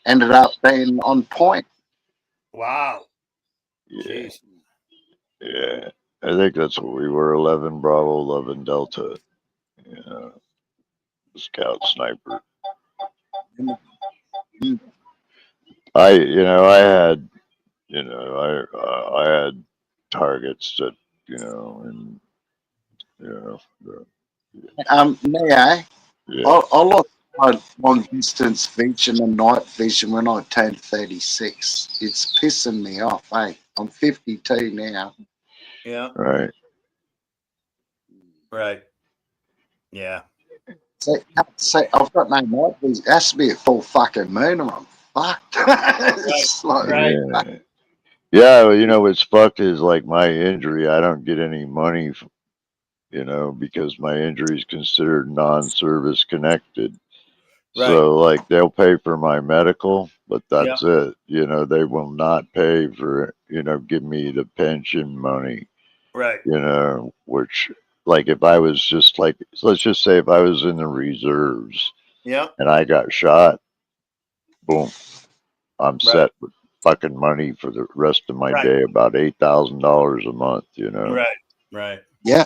ended up being on point. Wow. Yeah. Jeez. Yeah. I think that's what we were 11 Bravo, 11 Delta. Yeah. Scout sniper. I had, I had targets that, and, Neo, yeah. I lost my long distance vision and night vision when I turned 36. It's pissing me off, eh? I'm 52 now. Yeah. Right. Right. Yeah. So I've got no night vision. It has to be a full fucking moon or I'm fucked. It's like, Right. Yeah. Yeah. Well, what's fucked is like my injury. I don't get any money, because my injury is considered non-service connected. Right. So like they'll pay for my medical, but Yeah. that's it. They will not pay for, give me the pension money, Right. which like if I was just like, let's just say if I was in the reserves Yeah. and I got shot, boom, I'm Right. set with fucking money for the rest of my Right. day, about $8,000 a month, Right. Right. yeah.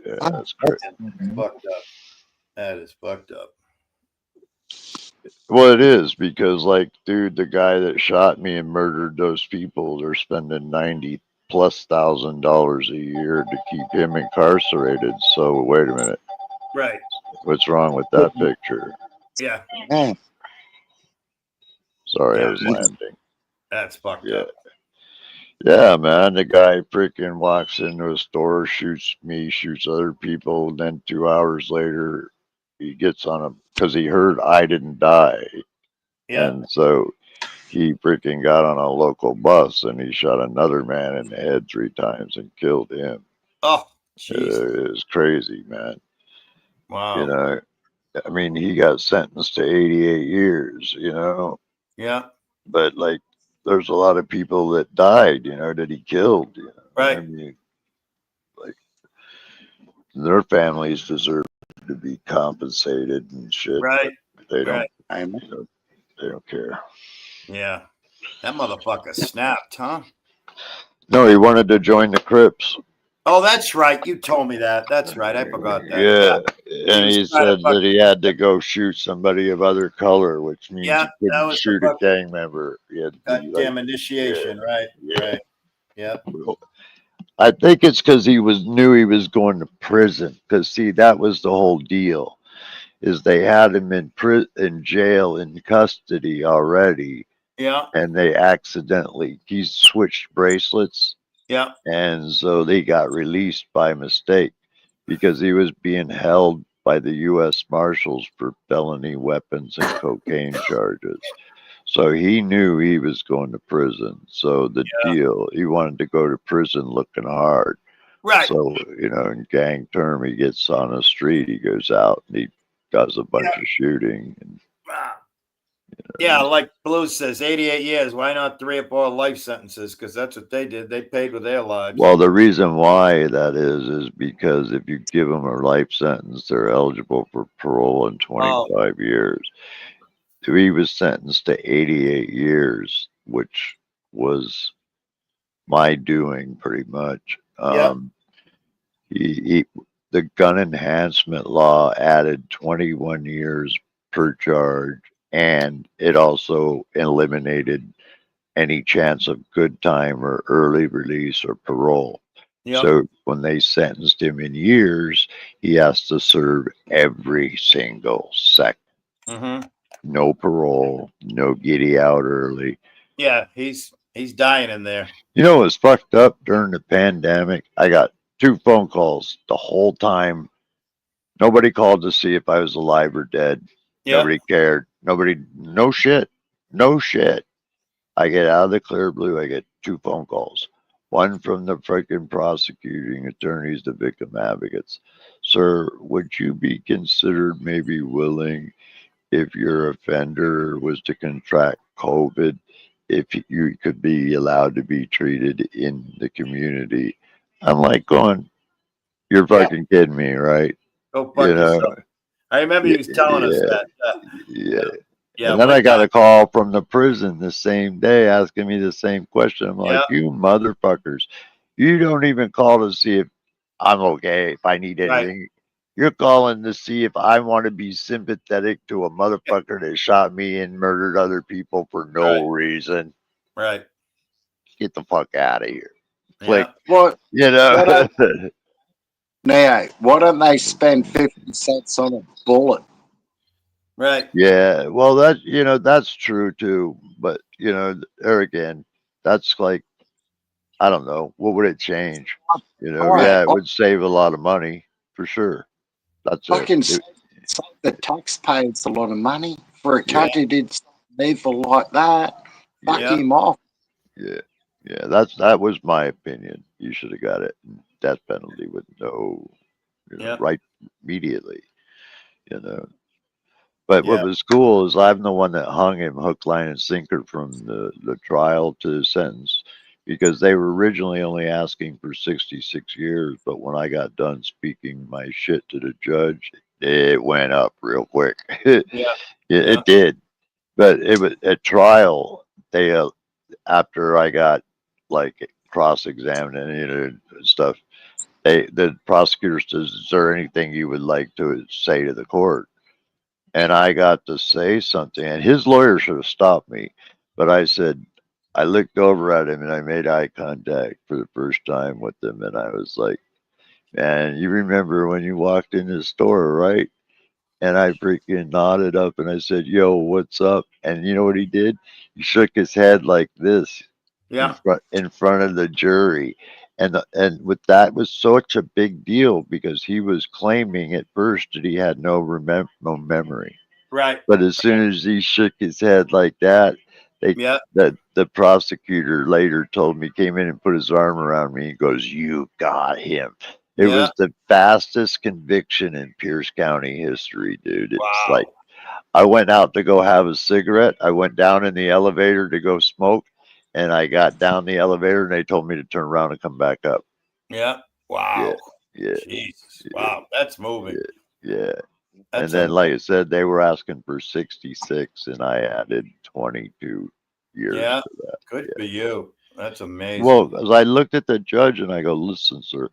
Yeah, that's great. That's fucked up. That is fucked up. Well, it is because, like, dude, the guy that shot me and murdered those people, they're spending $90,000+ a year to keep him incarcerated. So, wait a minute, Right. what's wrong with that picture? Yeah. Man, Sorry, I Yeah. was landing. That's fucked Yeah, up. yeah, man. The guy freaking walks into a store, shoots me, shoots other people, and then 2 hours later, he gets on a because he heard I didn't die, Yeah. and so he freaking got on a local bus and he shot another man in the head 3 times and killed him. Oh, jeez. It was crazy, man. Wow. I mean, he got sentenced to 88 years, Yeah. but like, there's a lot of people that died, that he killed. I Right. mean, like, their families deserve to be compensated and shit, Right. but they don't, Right. amen. they don't care. Yeah. That motherfucker snapped, huh? No, he wanted to join the Crips. Oh, that's right. You told me that. That's right. I forgot that. Yeah, and was he trying to said that he had to go shoot somebody of other color, which means Yeah, he that couldn't was the shoot a fucking gang member. He had to be like, goddamn initiation. Right. yeah. Right. Yeah. I think it's because knew he was going to prison. Because see, that was the whole deal. Is they had him in jail in custody already, Yeah. and they accidentally, he switched bracelets, Yeah. and so they got released by mistake because he was being held by the U.S. Marshals for felony weapons and cocaine charges. So he knew he was going to prison. So the deal, he wanted to go to prison looking hard. Right. So, in gang term, he gets on the street, he goes out and he does a bunch of shooting. And, Wow. Yeah, like Blue says, 88 years. Why not 3 or 4 life sentences? Because that's what they did. They paid with their lives. well, the reason why that is because if you give them a life sentence, they're eligible for parole in 25 years. He was sentenced to 88 years, which was my doing pretty much. The gun enhancement law added 21 years per charge, and it also eliminated any chance of good time or early release or parole. Yep. So when they sentenced him in years, he has to serve every single second. Mm-hmm. No parole, no giddy out early. Yeah, he's dying in there. You know what's fucked up during the pandemic? I got 2 phone calls the whole time. Nobody called to see if I was alive or dead. Yep. Nobody cared. No shit. No shit. I get out of the clear blue, I get 2 phone calls. One from the freaking prosecuting attorneys, the victim advocates. Sir, would you be considered maybe willing, if your offender was to contract COVID, if you could be allowed to be treated in the community? I'm like going, you're fucking kidding me, right? Go fuck yourself. I remember he was telling us that. Yeah. And then I got a call from the prison the same day asking me the same question. I'm like, you motherfuckers, you don't even call to see if I'm okay, if I need anything. Right. You're calling to see if I want to be sympathetic to a motherfucker that shot me and murdered other people for no reason. Right. Get the fuck out of here. Click. What? Now, why don't they spend 50 cents on a bullet? Right. Yeah. Well, that's true too. But, there again, that's like, I don't know. What would it change? It would save a lot of money for sure. That's fucking it. The taxpayers a lot of money for a country did something evil like that. Fuck him off. Yeah. Yeah. That was my opinion. You should have got it. Death penalty with right immediately. But what was cool is I'm the one that hung him hook, line, and sinker from the trial to the sentence, because they were originally only asking for 66 years. But when I got done speaking my shit to the judge, it went up real quick. It did. But it was at trial. They after I got like cross-examined and stuff, the prosecutor says, "Is there anything you would like to say to the court?" And I got to say something, and his lawyer should have stopped me. But I said, I looked over at him and I made eye contact for the first time with him. And I was like, man, you remember when you walked in the store, right? And I freaking nodded up and I said, yo, what's up? And you know what he did? He shook his head like this in front of the jury. And with that was such a big deal because he was claiming at first that he had no memory. Right. But as soon as he shook his head like that, the prosecutor later told me, came in and put his arm around me. He goes, "You got him." It was the fastest conviction in Pierce County history, dude. It's like I went out to go have a cigarette. I went down in the elevator to go smoke. And I got down the elevator and they told me to turn around and come back up. Yeah. Wow. Yeah. Jesus. Wow. That's moving. Yeah. And then, like I said, they were asking for 66 and I added 22 years to that. Good for you. That's amazing. Well, as I looked at the judge and I go, listen, sir,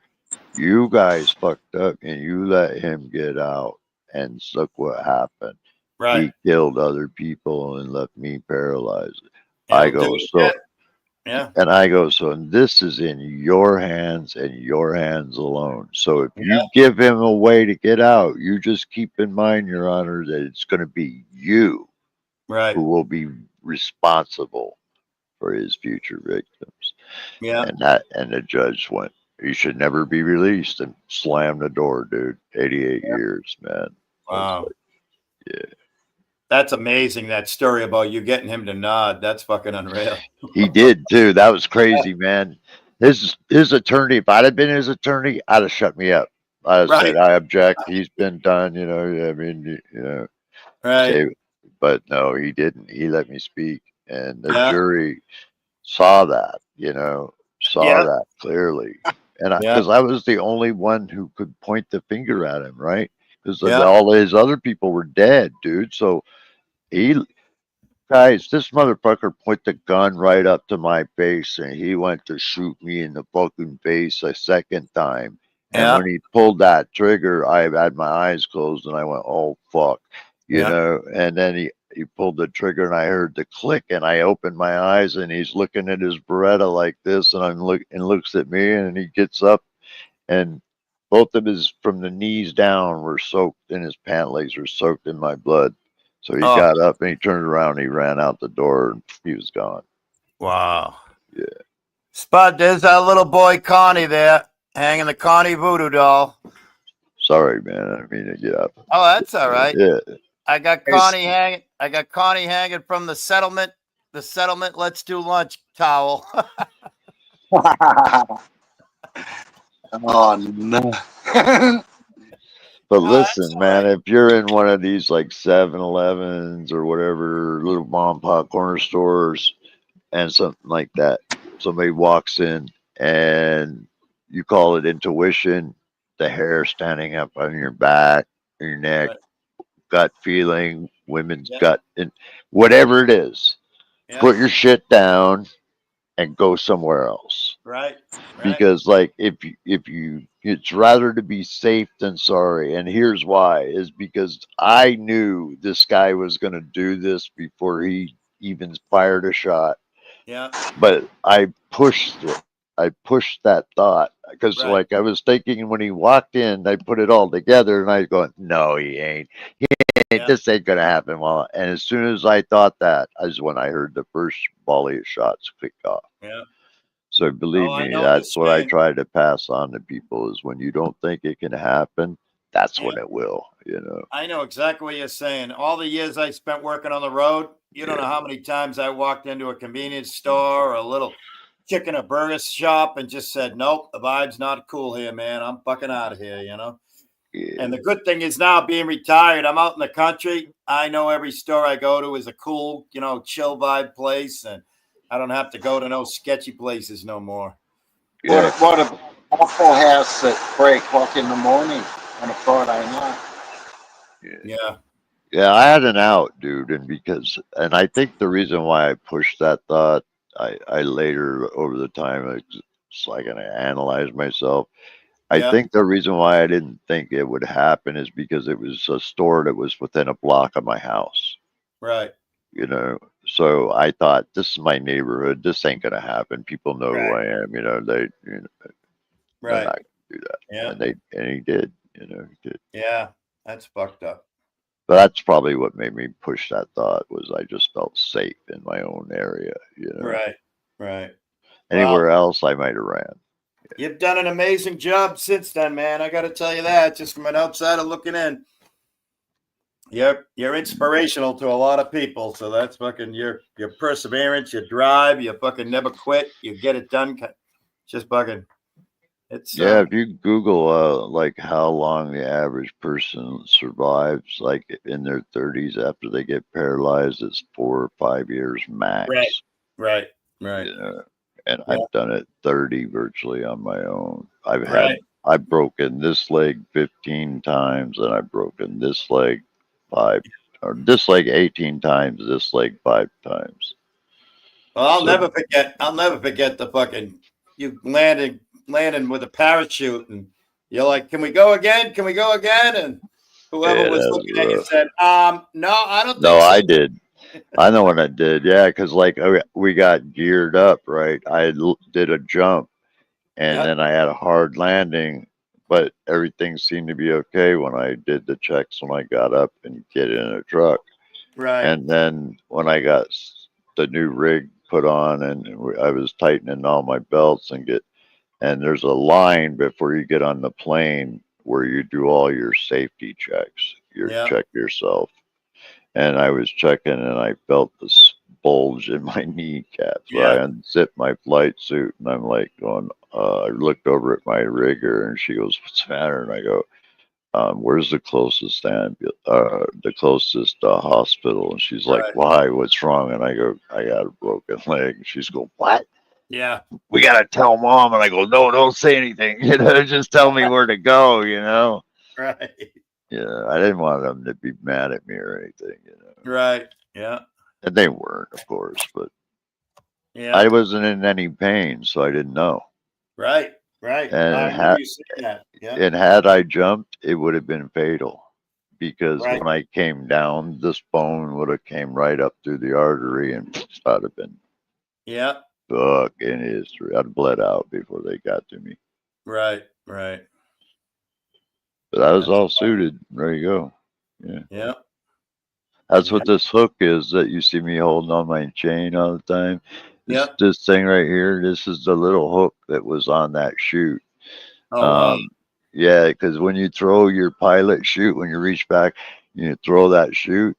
you guys fucked up and you let him get out. And look what happened. Right. He killed other people and left me paralyzed. I go, so. Yeah. And I go, so this is in your hands and your hands alone. So if you give him a way to get out, you just keep in mind, Your Honor, that it's going to be you who will be responsible for his future victims. Yeah. And the judge went, he should never be released, and slammed the door, dude. 88 years, man. Wow. Like, yeah. That's amazing, that story about you getting him to nod. That's fucking unreal. He did too. That was crazy, man. His attorney, if I'd have been his attorney, I'd have shut me up. I'd have said, I object. He's been done, you know. I mean, you know. Right. But no, he didn't. He let me speak. And the Yeah. jury saw that, you know, saw that clearly. And because I was the only one who could point the finger at him, right? Because all his other people were dead, dude. So guys, this motherfucker put the gun right up to my face, and he went to shoot me in the fucking face a second time. And when he pulled that trigger, I had my eyes closed, and I went, "Oh fuck," you know. And then he pulled the trigger, and I heard the click, and I opened my eyes, and he's looking at his Beretta like this, and looks at me, and he gets up, and both of his from the knees down were soaked, and his pant legs were soaked in my blood. So he got up and he turned around and he ran out the door and he was gone. Wow. Yeah. Spud, there's our little boy Connie there, hanging the Connie voodoo doll. Sorry, man. I didn't mean to get up. Oh, that's all right. Yeah. I got Connie hanging from the settlement. The settlement let's do lunch towel. Oh no. But listen, man, if you're in one of these like 7-Elevens or whatever, little mom and pop corner stores and something like that, somebody walks in and you call it intuition, the hair standing up on your back, your neck, gut feeling, women's gut, and whatever it is, put your shit down and go somewhere else. Right. Because like if you it's rather to be safe than sorry, and here's why is because I knew this guy was going to do this before he even fired a shot. Yeah. But I pushed it. I pushed that thought because like I was thinking when he walked in, I put it all together and I was going, no, he ain't. This ain't gonna happen. Well, and as soon as I thought that is when I heard the first volley of shots click off. Yeah. So believe me, that's what I try to pass on to people is when you don't think it can happen, that's when it will, you know. I know exactly what you're saying. All the years I spent working on the road, you don't know how many times I walked into a convenience store or a little chicken or burger shop and just said, nope, the vibe's not cool here, man. I'm fucking out of here, you know. And the good thing is now being retired, I'm out in the country. I know every store I go to is a cool, you know, chill vibe place, and I don't have to go to no sketchy places no more. Yeah. What a Waffle House at 3 o'clock in the morning on a Friday night. Yeah, I had an out, dude, and I think the reason why I pushed that thought, I later over the time, it's like I analyzed myself. I think the reason why I didn't think it would happen is because it was a store that was within a block of my house. Right. You know, so I thought, this is my neighborhood. This ain't gonna happen. People know who I am. You know, they're not gonna do that. Yeah. And he did. You know, he did. Yeah, that's fucked up. But that's probably what made me push that thought was I just felt safe in my own area. You know. Right. Anywhere else, I might have ran. You've done an amazing job since then, man. I got to tell you that, just from an outsider looking in. You're inspirational to a lot of people. So that's fucking your perseverance, your drive, you fucking never quit. You get it done. Just fucking. It's if you Google like how long the average person survives, like in their 30s after they get paralyzed, it's 4 or 5 years max. Right. You know? And I've done it 30 virtually on my own. I've broken this leg 15 times, and I've broken this leg 18 times, this leg 5 times. Well, I'll never forget the fucking you landing with a parachute, and you're like, "Can we go again? Can we go again?" And whoever was looking at you said, no, I don't think so. I did. I know what I did. Yeah, because like we got geared up, right? I did a jump, and then I had a hard landing, but everything seemed to be okay when I did the checks when I got up and get in a truck. Right. And then when I got the new rig put on, and I was tightening all my belts and there's a line before you get on the plane where you do all your safety checks. You Yeah. check yourself. And I was checking, and I felt this bulge in my kneecap. So I unzipped my flight suit, and I'm like going, I looked over at my rigger, and she goes, "What's the matter?" And I go, "Where's the closest hospital?" And she's like, Right. "Why? What's wrong?" And I go, "I got a broken leg." And she's going, "What?" Yeah. "We got to tell mom." And I go, "No, don't say anything. Just tell me where to go, Right. Yeah, I didn't want them to be mad at me or anything, Right. Yeah. And they weren't, of course, but Yeah. I wasn't in any pain, so I didn't know. Right. Right. And I remember you saying that. Yeah. and had I jumped, it would have been fatal. Because Right. when I came down, this bone would have came right up through the artery, and I'd have been Yeah. fucking history. I'd bled out before they got to me. Right. Right. But I was all suited, ready to go. Yeah. Yeah. That's Yeah. what this hook is that you see me holding on my chain all the time. Yeah. This thing right here, this is the little hook that was on that chute. Oh, wow. Yeah, because when you throw your pilot chute, when you reach back, you throw that chute,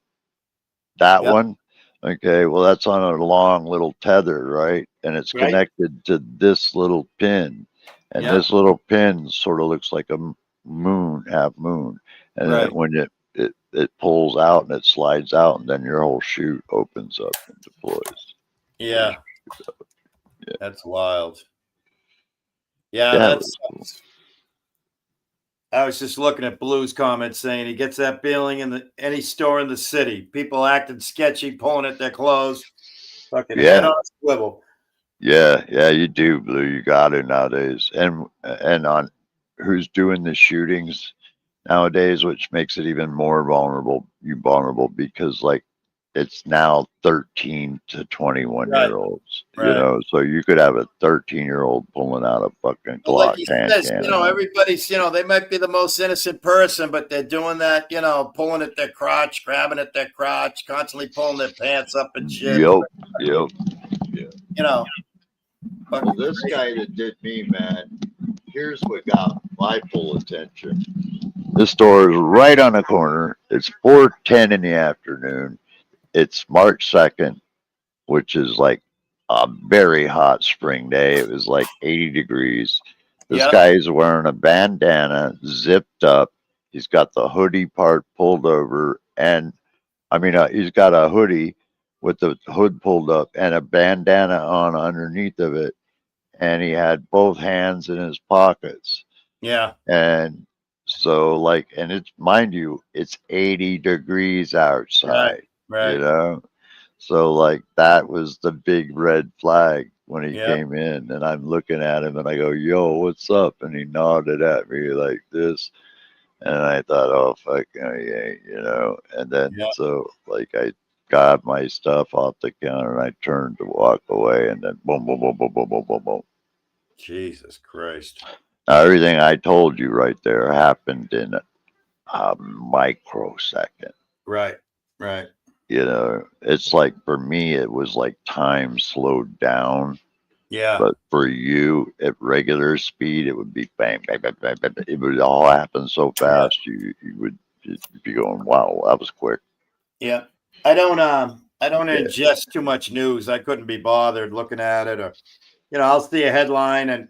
that Yep. one. Okay, well, that's on a long little tether, right? And it's Right. connected to this little pin. And Yeah. this little pin sort of looks like a moon, half moon. And then Right. when it pulls out and it slides out, and then your whole chute opens up and deploys. Yeah. Yeah. That's wild. Yeah, Yeah, it that's. was cool. I was just looking at Blue's comments saying he gets that feeling in any store in the city. People acting sketchy, pulling at their clothes, fucking head on a swivel. Yeah, you do, Blue. You got it nowadays. And on who's doing the shootings nowadays, which makes it even more vulnerable because like it's now 13 to 21-year-olds, Right. so you could have a 13-year-old pulling out a fucking Well, like Glock he hand says, cannon. everybody's, they might be the most innocent person, but they're doing that, pulling at their crotch, grabbing at their crotch, constantly pulling their pants up and shit. Yep. Well, this guy that did me, man, here's what got my full attention. This store is right on the corner. It's 4:10 in the afternoon. It's March 2nd, which is like a very hot spring day. It was like 80 degrees. This guy is wearing a bandana, zipped up. He's got the hoodie part pulled over, and he's got a hoodie with the hood pulled up and a bandana on underneath of it, and he had both hands in his pockets. Yeah. And so, and it's, mind you, it's 80 degrees outside, Right. So, that was the big red flag when he Yeah. came in. And I'm looking at him and I go, "Yo, what's up?" And he nodded at me like this. And I thought, "Oh, fuck, no, he ain't," And then, so, I got my stuff off the counter and I turned to walk away. And then boom, boom, boom, boom, boom, boom, boom, boom. Jesus Christ. Now, everything I told you right there happened in a microsecond. Right. It's like, for me, it was like time slowed down. Yeah. But for you, at regular speed, it would be bang, bang, bang, bang, bang. It would all happen so fast. You would be going, "Wow, that was quick." Yeah. I don't ingest too much news. I couldn't be bothered looking at it, or, I'll see a headline and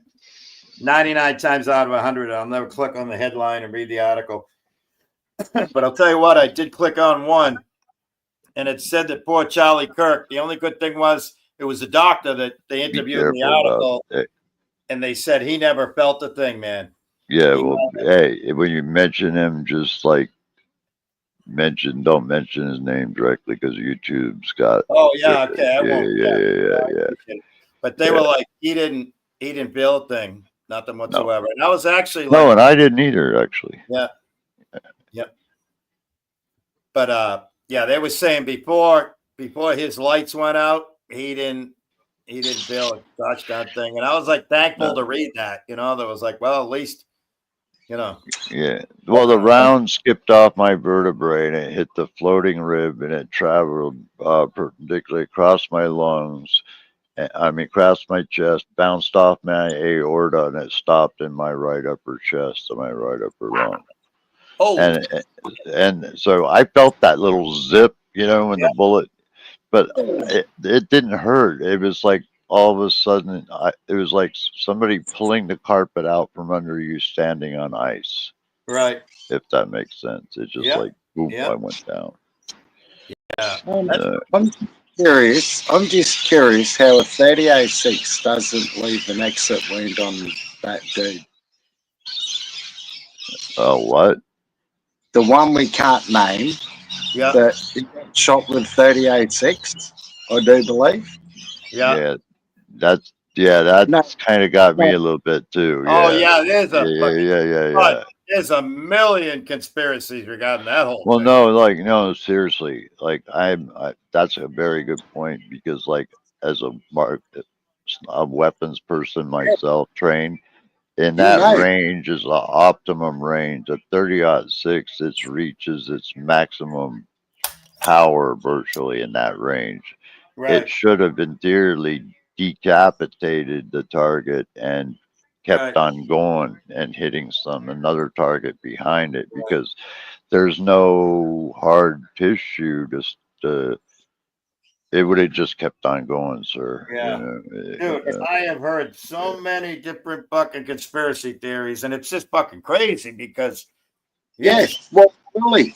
99 times out of 100, I'll never click on the headline and read the article. But I'll tell you what, I did click on one, and it said that poor Charlie Kirk, the only good thing was it was a doctor that they interviewed in the article, and they said he never felt a thing, man. Yeah, hey, when you mention him, just don't mention his name directly, because YouTube's got. Oh yeah, okay, I won't. Yeah. But they were like, he didn't feel a thing, nothing whatsoever. No. And I was actually like, no, and I didn't either, actually. Yeah. Yep. But they were saying before his lights went out, he didn't feel a touchdown thing, and I was like thankful to read that. There was like, well, at least You know. Yeah. Well, the round skipped off my vertebrae and it hit the floating rib and it traveled perpendicularly across my lungs. Across my chest, bounced off my aorta, and it stopped in my right upper chest and my right upper lung. Oh, And so I felt that little zip, when the bullet, but it didn't hurt. It was like all of a sudden, it was like somebody pulling the carpet out from under you standing on ice. right. If that makes sense. It's just like, boom, I went down. Yeah. I'm just curious how a 38.6 doesn't leave an exit wound on that dude. What? The one we can't name. Yeah. That he got shot with 38.6, I do believe. Yeah. That's kind of got me a little bit too. Yeah. Oh yeah, there's a yeah. There's a million conspiracies regarding that whole Well, thing. no, seriously, like that's a very good point because, like, as a weapons person myself, trained in that range is the optimum range. At 30-06, it reaches its maximum power virtually in that range. Right. It should have in theory decapitated the target and kept on going and hitting another target behind it because there's no hard tissue to it would have just kept on going, sir. Yeah. Dude, I have heard so many different fucking conspiracy theories, and it's just fucking crazy because well, Willie,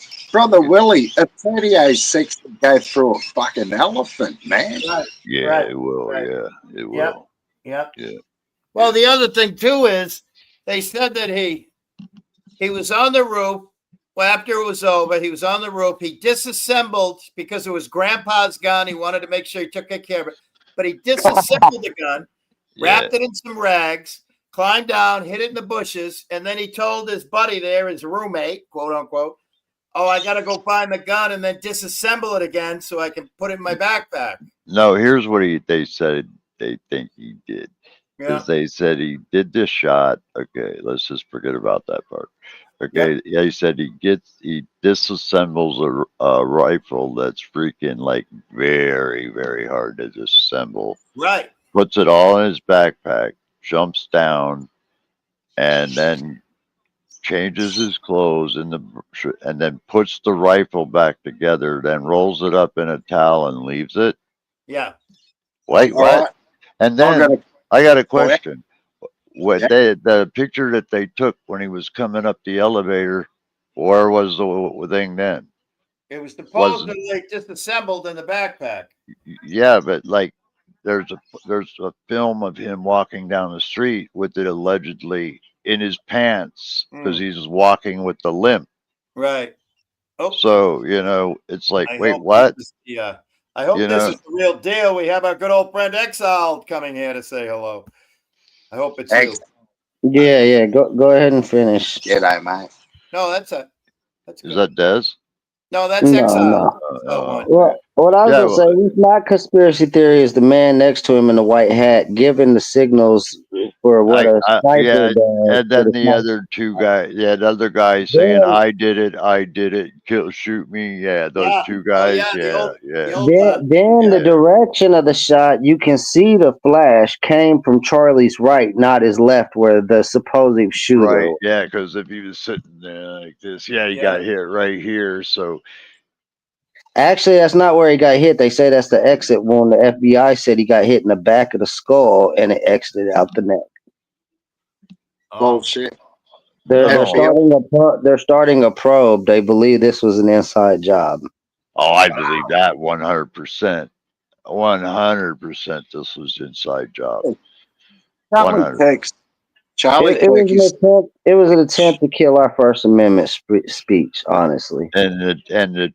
a 38.6 would go through a fucking elephant, man. Right. Yeah, it will. Right. Yeah, it will. Yeah. Well, the other thing too is they said that he was on the roof. Well, after it was over, he was on the roof. He disassembled because it was Grandpa's gun. He wanted to make sure he took good care of it. But he disassembled the gun, wrapped it in some rags, climbed down, hid it in the bushes, and then he told his buddy there, his roommate, quote unquote, "Oh, I got to go find the gun and then disassemble it again so I can put it in my backpack." No, here's what they said they think he did. Because they said he did this shot. Okay, let's just forget about that part. Okay, he said he disassembles a rifle that's freaking like very, very hard to disassemble. Right. Puts it all in his backpack, jumps down, and then changes his clothes and then puts the rifle back together, then rolls it up in a towel and leaves it. Yeah. Wait, what? And then I got a question. The picture that they took when he was coming up the elevator, where was the thing then? It was supposedly disassembled in the backpack. Yeah, but like there's a film of him walking down the street with it allegedly in his pants because he's walking with the limp. Right. Oh. So, it's like, wait, what? I hope this is the real deal. We have our good old friend Exile coming here to say hello. I hope it's you. Yeah. Go ahead and finish. G'day, mate. No, that's good. Is that Des? No, that's Exile. Well, what I was going to say, it's not conspiracy theory. Is the man next to him in the white hat giving the signals for what a sniper does. And then the other two guys, the other guy saying, I did it, shoot me. Yeah, those two guys. Then the direction of the shot, you can see the flash came from Charlie's right, not his left, where the supposed shooter. Right, yeah, because if he was sitting there like this, he got hit right here. So actually, that's not where he got hit. They say that's the exit wound. The FBI said he got hit in the back of the skull and it exited out the neck. Bullshit. They're starting a probe. They believe this was an inside job. Oh, I believe that 100%. 100% this was inside job. Charlie, it was an attempt to kill our First Amendment speech, honestly. And to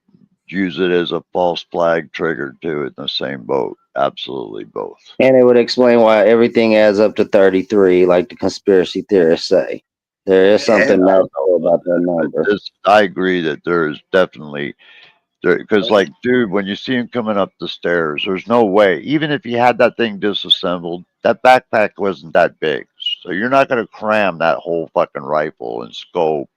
use it as a false flag trigger too in the same boat. Absolutely both. And it would explain why everything adds up to 33, like the conspiracy theorists say. There is something magical about that number. I agree that there is definitely because, like, dude, when you see him coming up the stairs, there's no way. Even if he had that thing disassembled, that backpack wasn't that big. So you're not going to cram that whole fucking rifle and scope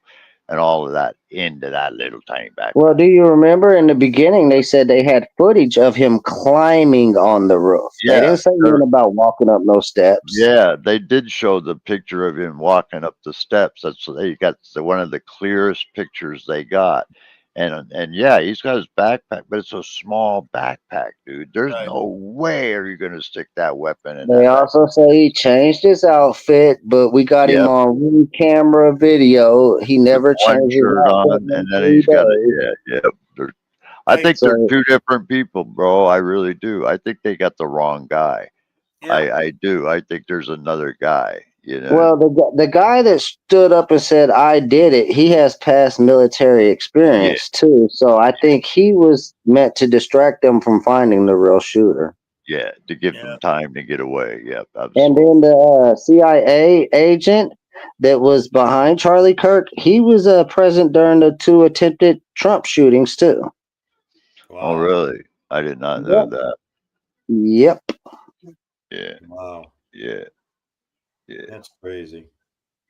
and all of that into that little tiny backpack. Well, do you remember in the beginning they said they had footage of him climbing on the roof? They Yeah, didn't say anything about walking up no steps. Yeah, they did show the picture of him walking up the steps. That's they got one of the clearest pictures they got. And yeah, he's got his backpack, but it's a small backpack, dude. There's Right. no way are you gonna stick that weapon in They that also say he changed his outfit, but we got him Yep. on room camera video. He never One changed his shirt outfit on, in and then 3 he's got days. I Hey, think So they're two different people, bro. I really do. I think they got the wrong guy. yeah. I do. I think there's another guy. You know. well, the guy that stood up and said I did it, he has past military experience too. So I think he was meant to distract them from finding the real shooter. Yeah, to give Yeah. them time to get away. Yep, And absolutely. then the CIA agent that was behind Charlie Kirk, he was present during the 2 attempted Trump shootings too. Oh, Wow. really? I did not know Yep. that. Yep. Yeah, Wow. yeah, yeah. That's crazy.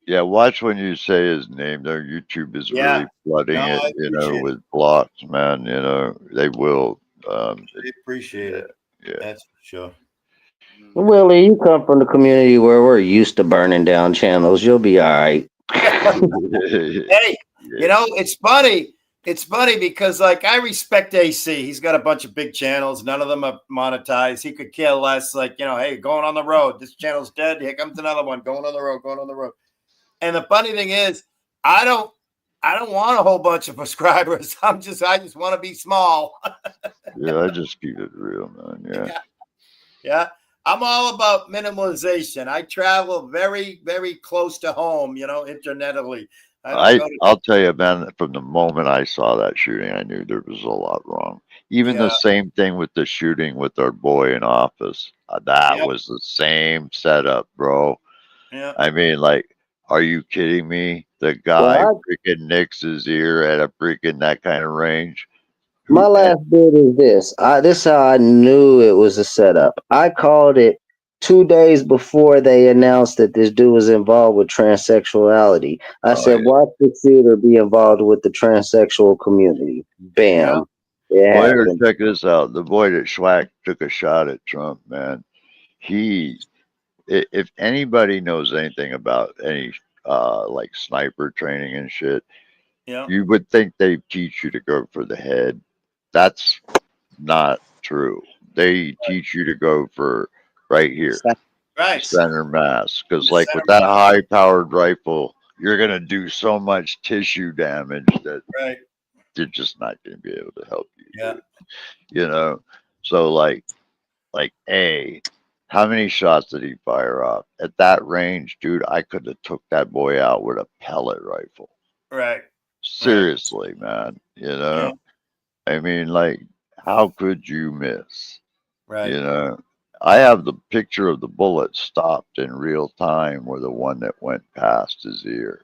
Yeah, watch when you say his name. Their YouTube is Yeah. really flooding No, it, I appreciate it. with blocks, man. They will. We appreciate it. Yeah. That's for sure. Willie, you come from the community where we're used to burning down channels. You'll be all right. Hey, you know, it's funny. It's funny because, like, I respect AC. He's got a bunch of big channels. None of them are monetized. He could care less. Like, you know, hey, going on the road. This channel's dead. Here comes another one. Going on the road. Going on the road. And the funny thing is, I don't want a whole bunch of subscribers. I just want to be small. Yeah, I just keep it real, man. Yeah. Yeah. I'm all about minimalization. I travel very, very close to home, you know, internetally. I don't go to, I'll tell you, man, from the moment I saw that shooting, I knew there was a lot wrong. Even the Yeah. same thing with the shooting with our boy in office. That Yep. was the same setup, bro. yeah, I mean, like, are you kidding me? The guy freaking nicks his ear at a freaking that kind of range. My last bit is this. This is how I knew it was a setup. I called it 2 days before they announced that this dude was involved with transsexuality. I said, watch the shooter be involved with the transsexual community. Bam. It Well, here, happened. check this out. The boy that Schwack took a shot at Trump, man. If anybody knows anything about any like sniper training and shit, yeah, you would think they teach you to go for the head. That's not true. They teach you to go for right here, right. center mass. Because The like with center that high powered rifle, you're gonna do so much tissue damage that Right. you're just not gonna be able to help you. Yeah. Dude. You know, so like how many shots did he fire off at that range, dude? I could have took that boy out with a pellet rifle. Right. Seriously, man. Yeah. I mean, like, how could you miss? Right. I have the picture of the bullet stopped in real time, where the one that went past his ear,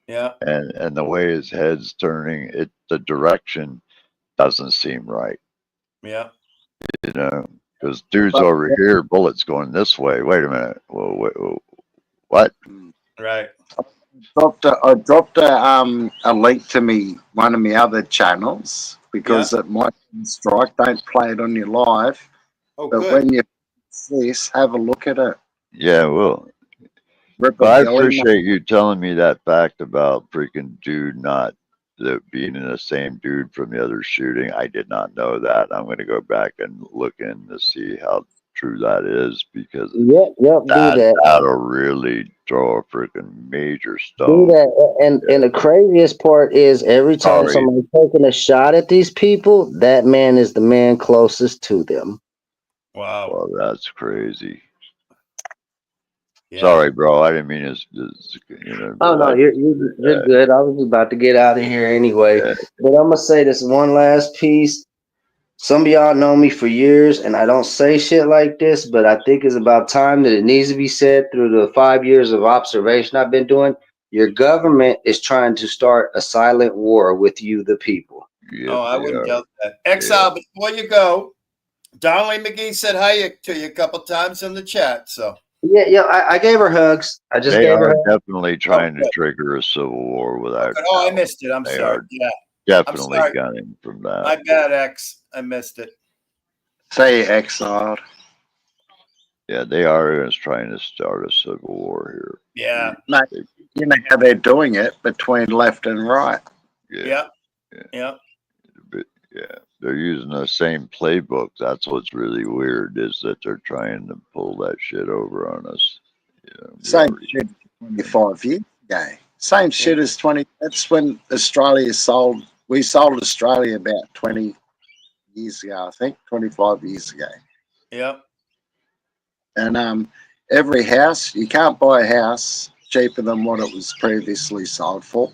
Yeah. and the way his head's turning, the direction doesn't seem right. Yeah. Because dude's over here, bullets going this way. Wait a minute. Whoa, what? Right. I dropped a link to one of my other channels because it might strike. Don't play it on your live, but good. when you see this, have a look at it. Yeah, well, I appreciate you telling me that fact about freaking dude not being in the same dude from the other shooting. I did not know that. I'm going to go back and look in to see how true that is, because that'll really throw a freaking major stone. Do that. And the craziest part is every time somebody's taking a shot at these people, that man is the man closest to them. Wow. Well, that's crazy. Yeah. Sorry, bro. I didn't mean Oh no, you're good. I was about to get out of here anyway. But I'm gonna say this one last piece. Some of y'all know me for years, and I don't say shit like this, but I think it's about time that it needs to be said through the 5 years of observation I've been doing. Your government is trying to start a silent war with you, the people. Yep, I wouldn't doubt that. Exile, before you go, Donnelly McGee said hi to you a couple times in the chat. So Yeah. I gave her hugs. I just They gave her are hugs. definitely trying to Okay. trigger a civil war without Okay. Oh, I doubt. missed it. I'm They sorry. are Yeah, I'm definitely sorry. gunning from that. My bad, X. I missed it. Say exiled. Yeah, they are just trying to start a civil war here. Yeah. No, They- you know how they're doing it between left and right. yeah, Yep. yeah, Yep. but, yeah. They're using the same playbook. That's what's really weird is that they're trying to pull that shit over on us. You know, we Same already, shit 25 years ago. Same shit as 20. That's when Australia sold. We sold Australia about 20 years ago, I think, 25 years ago. Yep. And every house, you can't buy a house cheaper than what it was previously sold for,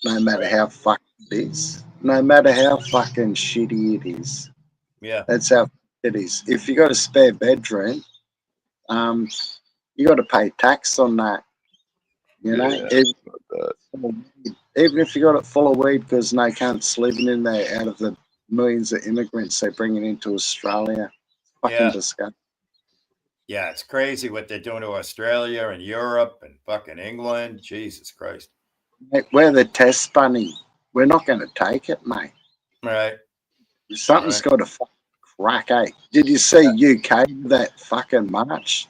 no matter how fucking it is. No matter how fucking shitty it is. Yeah. That's how it is. If you got a spare bedroom, you got to pay tax on that. You know, yeah, even if you got it full of weed, because no cunts living in there out of the millions of immigrants they're bringing into Australia. Fucking Yeah. disgusting. Yeah. It's crazy what they're doing to Australia and Europe and fucking England. Jesus Christ. Mate, we're the test bunny. We're not going to take it, mate. Right. Something's Right. got to fucking crack, eh? Did you see UK that fucking march?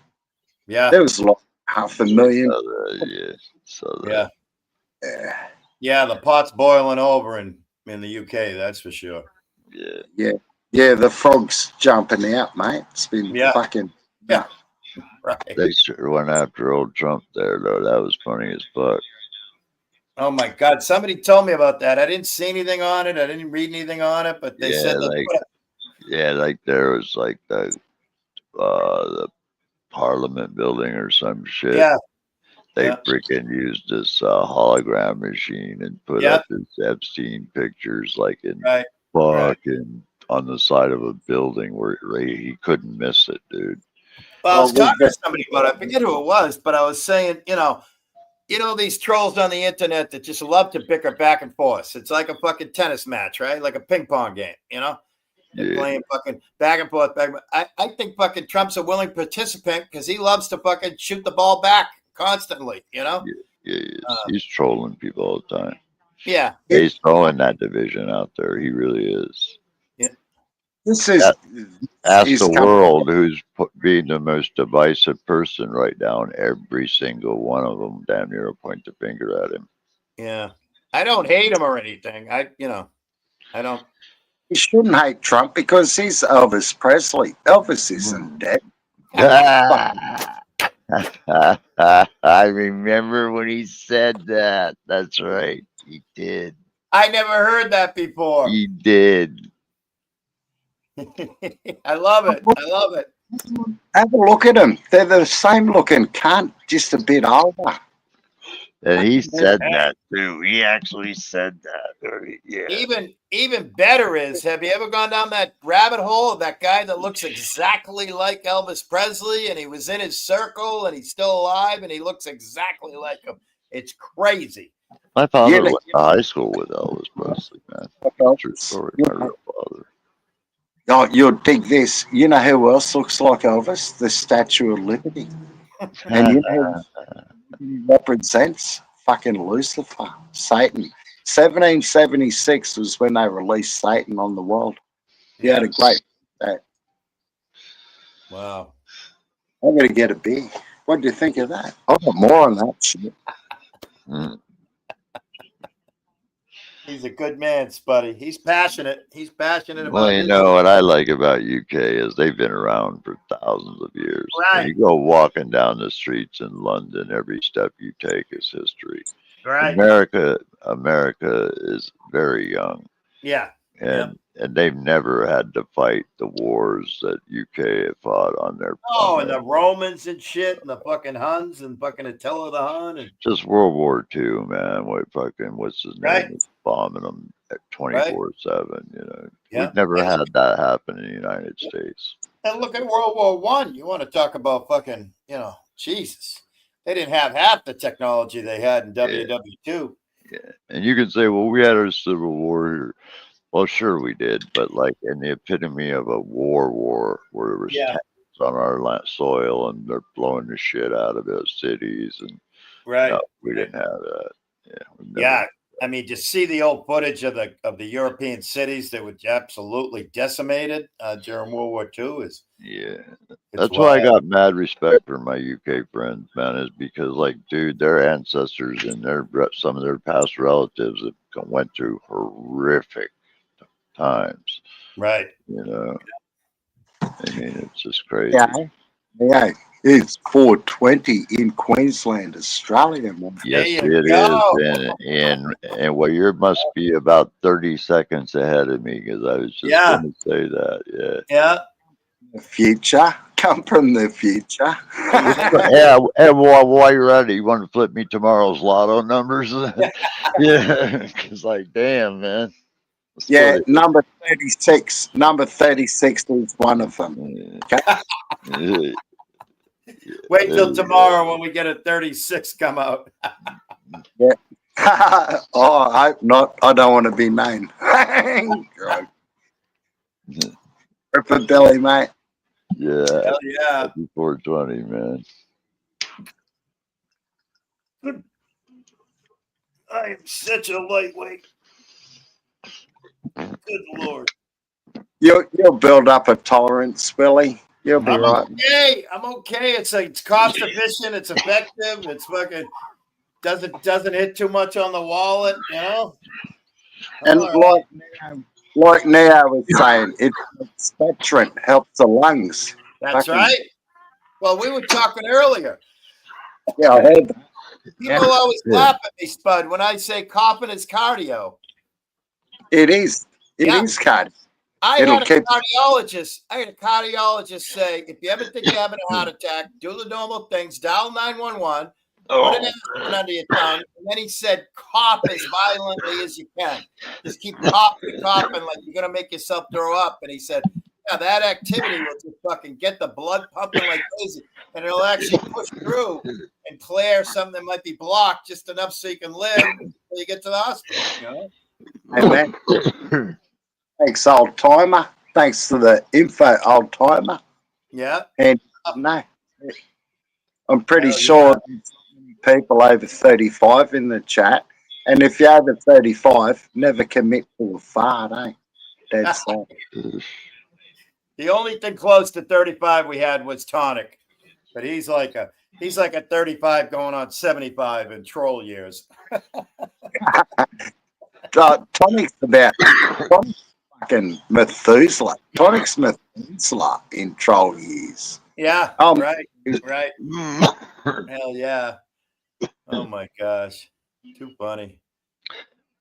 Yeah. There was like 500,000. yeah. So Yeah. Yeah, Yeah. The pot's boiling over in the UK. That's for sure. yeah. yeah, yeah. The frogs jumping out, mate. It's been Yeah. fucking. Yeah. Right. They sure went after old Trump there, though. That was funny as fuck. Oh my God. Somebody told me about that. I didn't see anything on it. I didn't read anything on it, but they Yeah, said they put it. like there was like the Parliament building or some shit. Yeah. They Yeah. freaking used this hologram machine and put Yeah. up his Epstein pictures like in Right. Right. fucking on the side of a building where he couldn't miss it, dude. Well, I was Well, talking to somebody about it. I forget who it was, but I was saying, these trolls on the internet that just love to bicker back and forth. It's like a fucking tennis match, right? Like a ping pong game, They're Yeah, playing fucking back and forth, back and forth. I think fucking Trump's a willing participant because he loves to fucking shoot the ball back constantly, yeah, Uh, he's trolling people all the time. yeah. He's throwing that division out there. He really is. Yeah. this is Ask is the coming. world who's being the most divisive person right now, and every single one of them damn near will point the finger at him. Yeah. I don't hate him or anything. I don't. You shouldn't hate Trump because he's Elvis Presley. Elvis isn't dead. I remember when he said that. That's right. He did. I never heard that before. He did. I love it. I love it. Have a look at them. They're the same looking cunt, just a bit older. And he said that too. He actually said that. Yeah. Even better is, have you ever gone down that rabbit hole of that guy that looks exactly like Elvis Presley and he was in his circle and he's still alive and he looks exactly like him? It's crazy. My father You know- went to high school with Elvis Presley, man. True story. My real father. Oh, you'll dig this. You know who else looks like Elvis? The Statue of Liberty. And you know who he represents? Fucking Lucifer, Satan. 1776 was when they released Satan on the world. He had a great. Wow. I'm going to get a beer. What do you think of that? I got more on that shit. Mm. He's a good man, Spuddy. He's passionate. He's passionate about Well, you know what I like about UK is they've been around for thousands of years. Right. When you go walking down the streets in London, every step you take is history. Right. America is very young, Yeah. and they've never had to fight the wars that UK have fought on their. Oh, on and their- the Romans and shit, and the fucking Huns and fucking Attila the Hun, and just World War II, man. What's his Right. name? Was bombing them at 24/7. Yeah. We've never had that happen in the United States. And look at World War One. You want to talk about fucking, Jesus. They didn't have half the technology they had in WW2. Yeah, and you can say, well, we had our Civil War here. Well, sure we did, but like in the epitome of a war where there was Yeah. tanks on our soil, and they're blowing the shit out of those cities. And Right. no, we didn't have that. Yeah. Yeah. I mean, to see the old footage of the European cities that were absolutely decimated during World War II is That's why I got mad respect for my UK friends, man, is because, like, dude, their ancestors and some of their past relatives have went through horrific times. Right. You know, I mean, it's just crazy. Yeah, it's 4:20 in Queensland, Australia. Man. Yes, it is. And well, you must be about 30 seconds ahead of me, because I was just going to say that. Yeah. The future. Come from the future. Yeah, and while you're at it, you want to flip me tomorrow's lotto numbers? Yeah, because, like, damn, man. Yeah, number 36. Number 36 is one of them. Okay? Wait till tomorrow when we get a 36 come out. Yeah. Oh, I hope not. I don't want to be named. For Billy, mate. Yeah. Hell yeah. Happy 420, man. I am such a lightweight. Good Lord. You'll build up a tolerance, Billy. You'll be right. Okay. I'm okay. It's cost efficient. It's effective. It's fucking doesn't hit too much on the wallet, you know. And like Neo was saying, it's expectorant, helps the lungs. That's right. Well, we were talking earlier. Yeah, I heard that. People always laugh at me, Spud, when I say coughing is cardio. It is. It is cardio. I had a cardiologist say, if you ever think you're having a heart attack, do the normal things, dial 911, put an instrument under your tongue, and then he said, cough as violently as you can. Just keep coughing like you're going to make yourself throw up. And he said, yeah, that activity will just fucking get the blood pumping like crazy, and it'll actually push through and clear something that might be blocked just enough so you can live until you get to the hospital, you know? Amen. Thanks, old timer. Thanks for the info, old timer. Yeah. And no, I'm pretty sure people over 35 in the chat. And if you're over 35, never commit to a fart, eh? That's all. The only thing close to 35 we had was Tonic, but he's like a 35 going on 75 in troll years. Tonic's about fucking Methuselah. Tonic's Methuselah in troll years. Yeah. Right. Hell yeah. Oh my gosh. Too funny.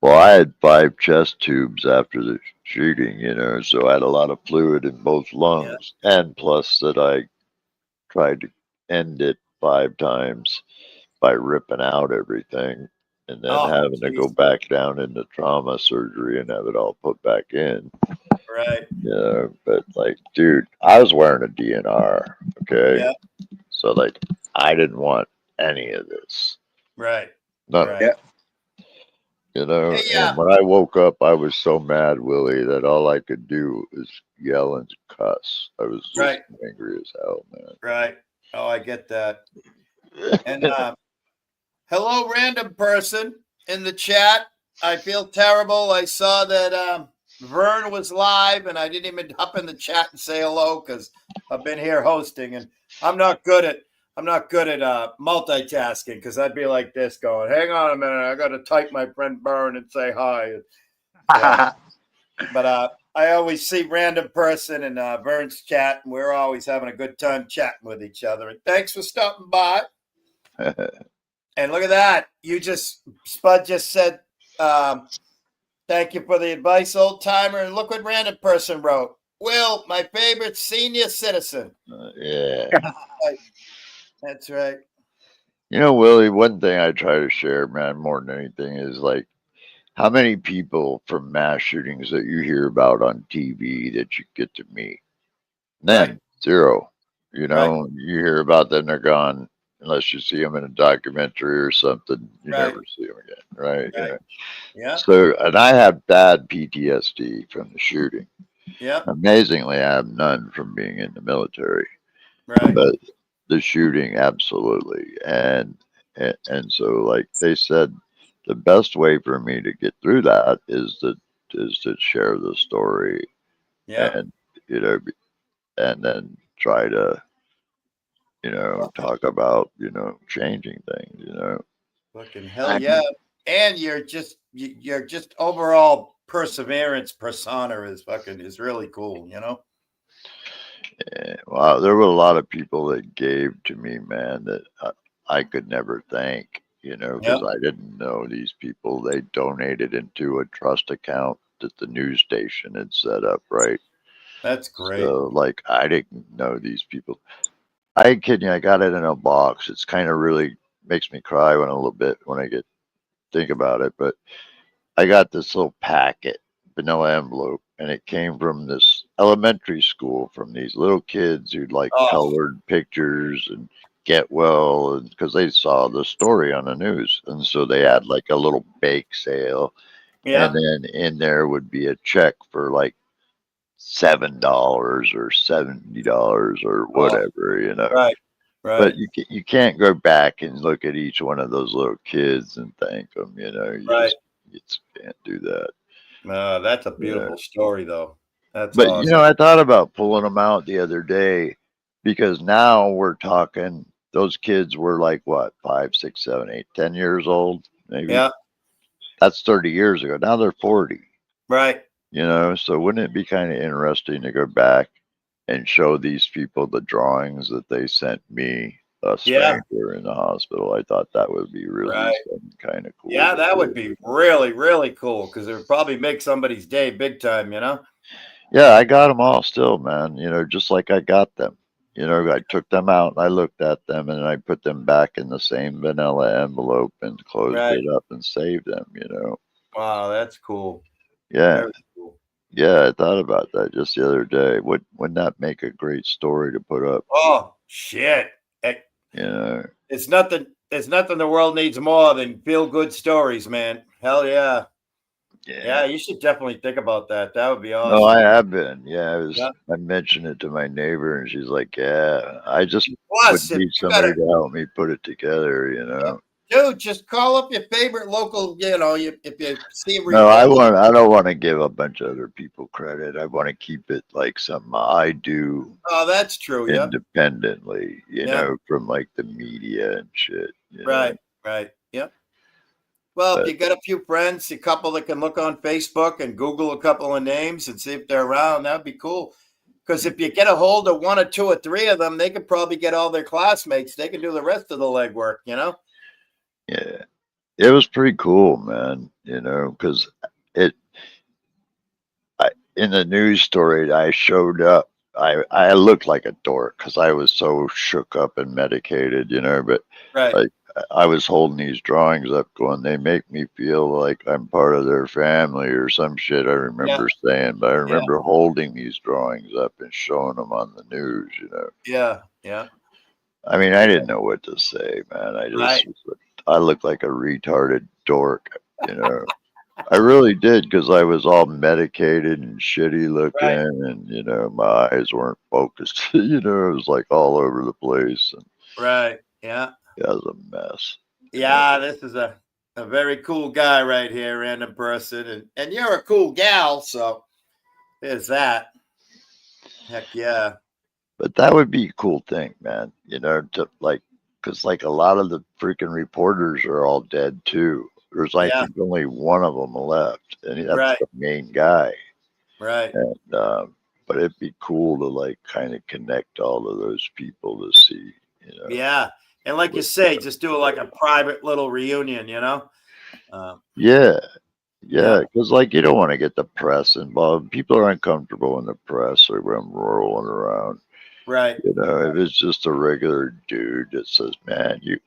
Well, I had 5 chest tubes after the shooting, you know, so I had a lot of fluid in both lungs. Yeah. And plus that I tried to end it 5 times by ripping out everything and then having to go back down into trauma surgery and have it all put back in. Right. Yeah, but, like, dude, I was wearing a DNR, okay? Yeah. So, like, I didn't want any of this. Right. None of it. You know, and when I woke up, I was so mad, Willie, that all I could do was yell and cuss. I was just angry as hell, man. Right. Oh, I get that. And hello, random person in the chat. I feel terrible. I saw that Vern was live, and I didn't even hop in the chat and say hello because I've been here hosting, and I'm not good at multitasking because I'd be like this going, hang on a minute, I got to type my friend Vern and say hi. But I always see random person in Vern's chat, and we're always having a good time chatting with each other. And thanks for stopping by. And look at that. Spud just said, thank you for the advice, old timer. And look what random person wrote. Will, my favorite senior citizen. Yeah. That's right. You know, Willie, one thing I try to share, man, more than anything is, like, how many people from mass shootings that you hear about on TV that you get to meet? Then, zero. You know, you hear about them, they're gone. Unless you see them in a documentary or something, you never see them again, right? Yeah. So, and I have bad PTSD from the shooting. Yeah. Amazingly, I have none from being in the military. Right. But the shooting, absolutely. And so, like they said, the best way for me to get through that is to share the story, Yeah. and you know, and then try to talk about changing things. Fucking hell yeah. And you're just overall perseverance persona is really cool, you know? Wow, there were a lot of people that gave to me, man, that I could never thank, Yep. because I didn't know these people. They donated into a trust account that the news station had set up, right? That's great. So, like, I didn't know these people. I ain't kidding you, I got it in a box. It's kind of really makes me cry when a little bit when I think about it, but I got this little packet, vanilla envelope, and it came from this elementary school from these little kids who'd like Oh, colored pictures and get well, and because they saw the story on the news, and so they yeah. had like a little bake sale, and Yeah. then in there would be a check for like $7 or $70 or Oh, whatever. right. But Right. you can't go back and look at each one of those little kids and thank them. Right. You just can't do that. That's a You know. beautiful story though. That's But awesome. I thought about pulling them out the other day because now we're talking. Those kids were like what, 5, 6, 7, 8, 10 years old, maybe. Yeah. That's 30 years ago. Now they're 40. Right. So wouldn't it be kind of interesting to go back and show these people the drawings that they sent me, a Yeah. stranger in the hospital? I thought that would be really Right. kind of cool Yeah, to that would do. be really, really cool because it would probably make somebody's day big time, you know? Yeah, I got them all still, man. Just like I got them. I took them out and I looked at them and I put them back in the same vanilla envelope and closed Right. it up and saved them. Wow, that's cool. Yeah. Very cool. Yeah, I thought about that just the other day. Wouldn't that make a great story to put up? Oh shit. It- You know. It's nothing the world needs more than feel good stories, man. Hell yeah. Yeah. Yeah, you should definitely think about that. That would be No, I awesome. have been. Yeah, Yeah. I mentioned it to my neighbor and she's like, "Yeah, I just would Plus, if need you got somebody to help me put it together." dude, just call up your favorite local, if you see a No, reporter. I don't want to give a bunch of other people credit. I want to keep it like something I do Oh, that's true. Yeah. independently, Yeah. from like the media and shit. Right. Right. Yep. Well, if But you got a few friends, a couple that can look on Facebook and Google a couple of names and see if they're around, that'd be cool. Because if you get a hold of one or two or three of them, they could probably get all their classmates. They can do the rest of the legwork, you know? yeah, it was pretty cool, man, because it, in the news story, I showed up. I looked like a dork because I was so shook up and medicated. But Right. like I was holding these drawings up, going, "They make me feel like I'm part of their family" or some shit. I Yeah. remember saying, but I Yeah. remember holding these drawings up and showing them on the news. Yeah. Yeah. I mean, I didn't know what to say, man. Right. I looked like a retarded dork. I really did because I was all medicated and shitty looking, Right. and my eyes weren't focused. It was like all over the place, and Right. Yeah. yeah, it was a mess. Yeah. This is a very cool guy right here, random person. And you're a cool gal. So there's that. Heck yeah. But that would be a cool thing, man. To like, because like a lot of the freaking reporters are all dead too. There's I Yeah. think only one of them left, and that's Right. the main guy. Right. And but it'd be cool to like kind of connect all of those people to see, Yeah. And like you what- say, just do like a private little reunion, you know? yeah, yeah, Yeah. because like you don't want to get the press involved. People are uncomfortable when the press or when rolling around. Right. If it's just a regular dude that says, "Man, you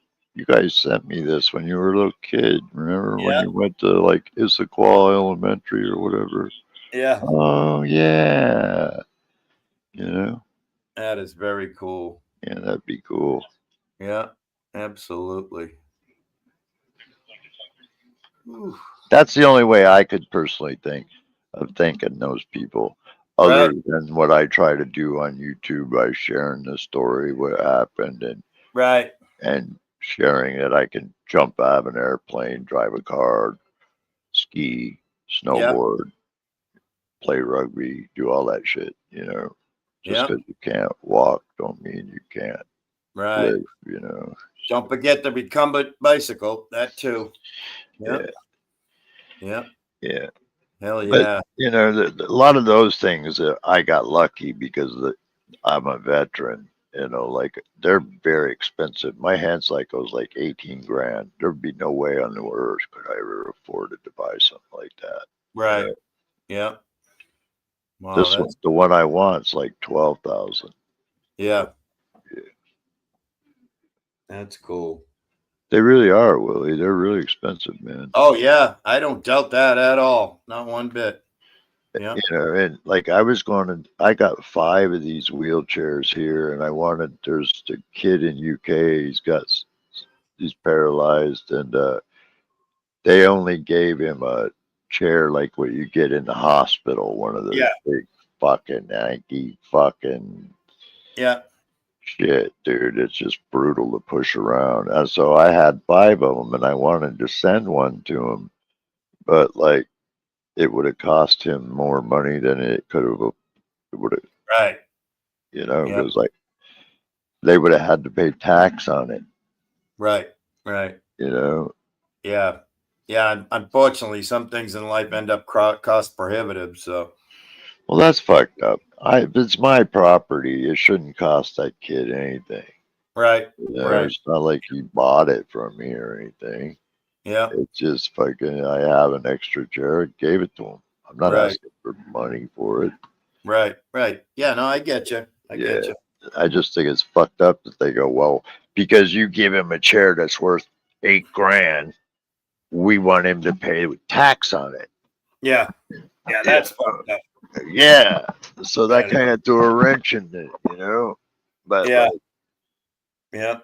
guys sent me this when you were a little kid. Remember when Yeah. you went to like Issaquah Elementary or whatever?" Yeah. Oh yeah, you know, That is very cool. yeah, that'd be cool. Yeah. Absolutely. Ooh. That's the only way I could personally think of thanking those people. other than what I try to do on YouTube by sharing the story, what happened, and sharing that I can jump out of an airplane, drive a car, ski, snowboard, play rugby, do all that shit. You know, just because you can't walk don't mean you can't live. You know. Don't forget the recumbent bicycle. That too. Yeah. Yeah. Yeah. Hell yeah. But, you know, a lot of those things I got lucky because I'm a veteran. You know, like they're very expensive. My hand cycle is like 18 grand. There'd be no way on the earth could I ever afford it to buy something like that. Right. You know? Yeah. Wow, This one, the one I want, is like 12,000. Yeah. Yeah. That's cool. They really are, Willie. They're really expensive, man. Oh yeah, I don't doubt that at all. Not one bit. Yeah. You know, and like I got 5 of these wheelchairs here, and there's the kid in UK. He's paralyzed, and they only gave him a chair like what you get in the hospital, one of those big fucking Yankee fucking shit, dude. It's just brutal to push around. And so I had 5 of them, and I wanted to send one to him, but like it would have cost him more money than it could have. It would have, right? You know, because like they would have had to pay tax on it, right? Right. You know. Yeah. Yeah. Unfortunately, some things in life end up cost prohibitive. So. Well, that's fucked up. If it's my property, it shouldn't cost that kid anything. Right. You know, right. It's not like he bought it from me or anything. Yeah. It's just fucking, I have an extra chair, gave it to him. I'm not asking for money for it. Right. Right. Yeah. No, I get you. I get you. I just think it's fucked up that they go, well, because you give him a chair that's worth $8 grand, we want him to pay tax on it. Yeah. Yeah. That's fucked up. Yeah. So that kind of threw a wrench in it, you know? But yeah. Yeah.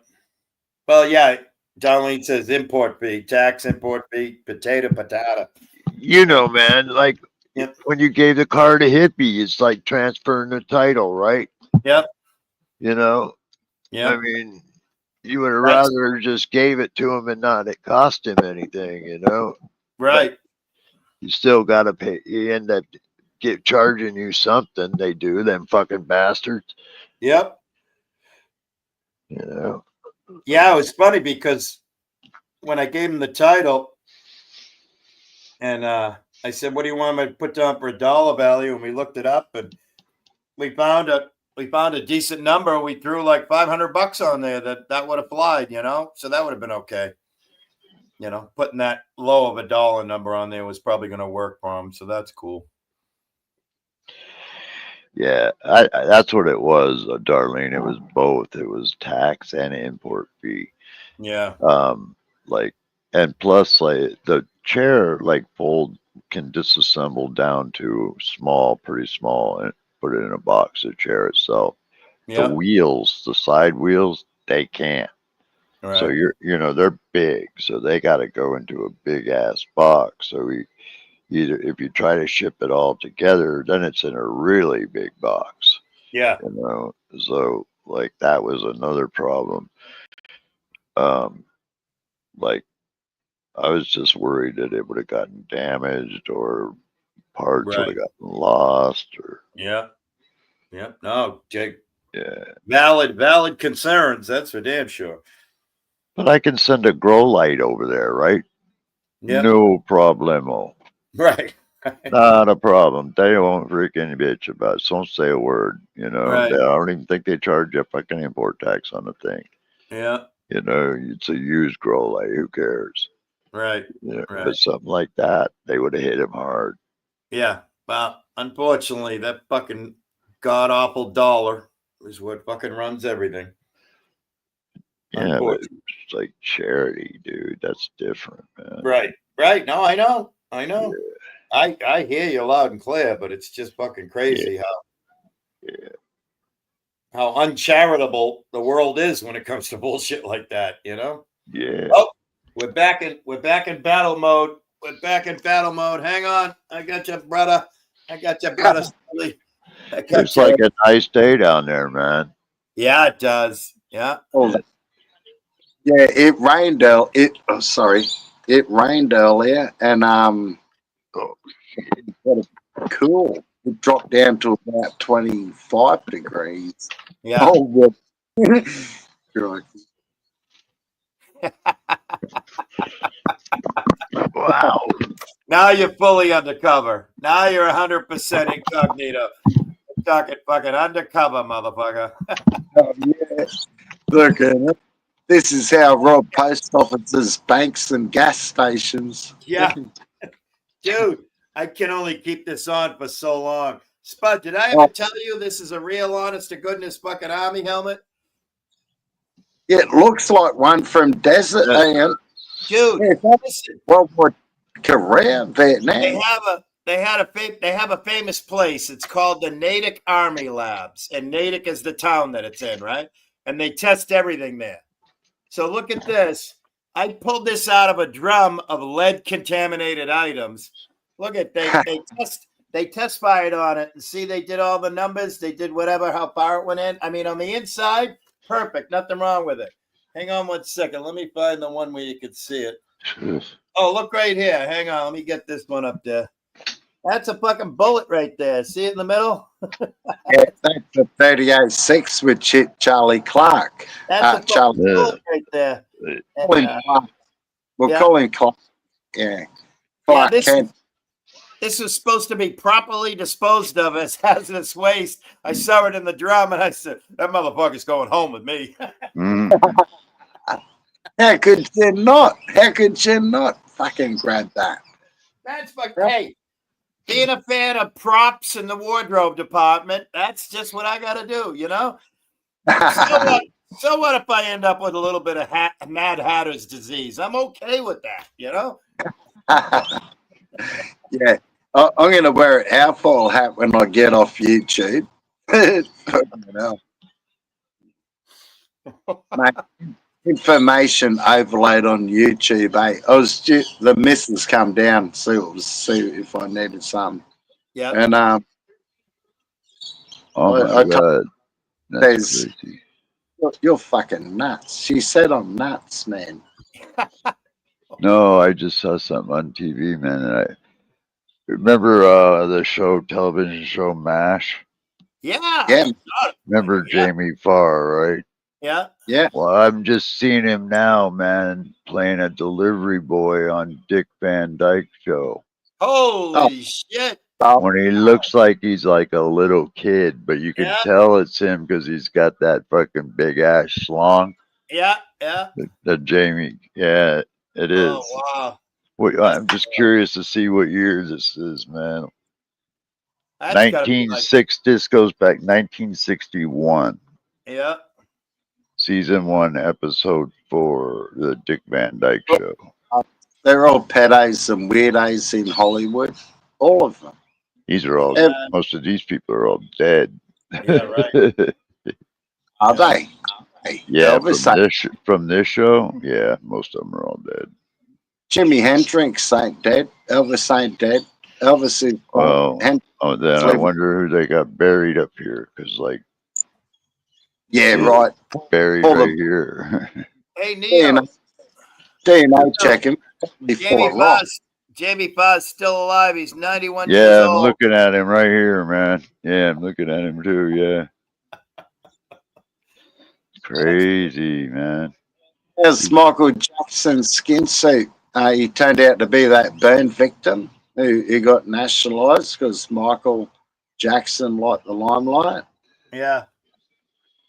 Well, yeah. Darlene says import fee, tax, import fee, potato, patata. You know, man, like when you gave the car to Hippie, it's like transferring the title, right? Yep. You know? Yeah. I mean, you would have rather just gave it to him and not it cost him anything, you know? Right. But you still got to pay. You end up charging you something. They do, them fucking bastards. Yep. You know? Yeah, it was funny because when I gave him the title and I said, what do you want me to put down for a dollar value? And we looked it up and we found a decent number. We threw like $500 on there that would have flied, you know? So that would have been okay. You know, putting that low of a dollar number on there was probably going to work for him. So that's cool. Yeah, that's what it was, Darlene. It was both. It was tax and import fee. Yeah. Like, and plus, like the chair, like can disassemble down to pretty small, and put it in a box. The chair itself. Yeah. The wheels, the side wheels, they can't. Right. So they're big, so they got to go into a big ass box. So either if you try to ship it all together, then it's in a really big box. Yeah. You know, so like that was another problem. Like I was just worried that it would have gotten damaged or parts would have gotten lost or. Yeah. Yeah. No, Jake. Yeah. Valid concerns. That's for damn sure. But I can send a grow light over there, right? Yeah. No problemo. Right. Not a problem. They won't freaking bitch about it. Don't say a word. You know, I don't even think they charge you fucking import tax on the thing. Yeah. You know, it's a used grow light. Who cares? Right. You know, but something like that, they would have hit him hard. Yeah. Well, unfortunately, that fucking god awful dollar is what fucking runs everything. Yeah, but it's like charity, dude. That's different, man. Right. Right. No, I know. Yeah. I hear you loud and clear, but it's just fucking crazy how uncharitable the world is when it comes to bullshit like that, you know? Yeah. Oh, we're back in battle mode. Hang on. I got you, brother. Looks like a nice day down there, man. Yeah, it does. Yeah. Oh, yeah, it rained. It rained earlier, and cool. It dropped down to about 25 degrees. Yeah. Oh, well. Right. Wow. Now you're fully undercover. Now you're 100% incognito. Talking fucking undercover, motherfucker. Oh, yeah. Look at it. This is how Rob post offices, banks, and gas stations. Yeah. Dude, I can only keep this on for so long. Spud, did I ever tell you this is a real honest to goodness fucking army helmet? It looks like one from Desert Land. Dude, Yeah, listen, World War Korea, Vietnam. they have a famous place. It's called the Natick Army Labs, and Natick is the town that it's in, right? And they test everything there. So look at this. I pulled this out of a drum of lead contaminated items. Look at they test fired on it and see they did all the numbers. They did whatever, how far it went in. I mean, on the inside, perfect. Nothing wrong with it. Hang on 1 second. Let me find the one where you can see it. Oh, look right here. Hang on. Let me get this one up there. That's a fucking bullet right there. See it in the middle? Yeah, that's the 38-6 with Charlie Clark. That's a Charlie bullet right there. Colin Clark. We'll call him Clark. Yeah. Clark Kent. This was supposed to be properly disposed of as hazardous waste. I saw it in the drum and I said, that motherfucker's going home with me. How could you not? How could you not fucking grab that? That's fucking, hey, being a fan of props in the wardrobe department, that's just what I got to do, you know? So what if I end up with a little bit of Mad Hatter's disease? I'm okay with that, you know? Yeah. I'm going to wear an outfall hat when I get off YouTube. Mate, information overlaid on YouTube. The missus come down see if I needed something. Yeah. And oh my God, that's crazy. You're fucking nuts. She said I'm nuts, man. No, I just saw something on TV, man. And I remember the television show MASH. Yeah. Remember Jamie Farr, right? Yeah. Yeah. Well, I'm just seeing him now, man, playing a delivery boy on Dick Van Dyke Show. Holy shit. When he looks like he's like a little kid, but you can tell it's him because he's got that fucking big ass schlong. Yeah. The Jamie, yeah, it is. Oh, wow. I'm just curious to see what year this is, man. That's 1906. This goes back 1961. Yeah. Season 1, episode 4, the Dick Van Dyke Show. They're all pedos and weirdos in Hollywood. All of them. These are all. Most of these people are all dead. Yeah, right. Are they? Yeah, from this show, yeah, most of them are all dead. Jimi Hendrix ain't dead. Elvis ain't dead. Elvis is. Then I wonder who they got buried up here, because like. Yeah, right. Buried right here. Hey, Neil. DNA checking. Jamie Farr's still alive. He's 91 years Yeah, old. I'm looking at him right here, man. Yeah, I'm looking at him too. Yeah. Crazy, man. There's Michael Jackson's skin suit. He turned out to be that burn victim who got nationalized because Michael Jackson liked the limelight. Yeah.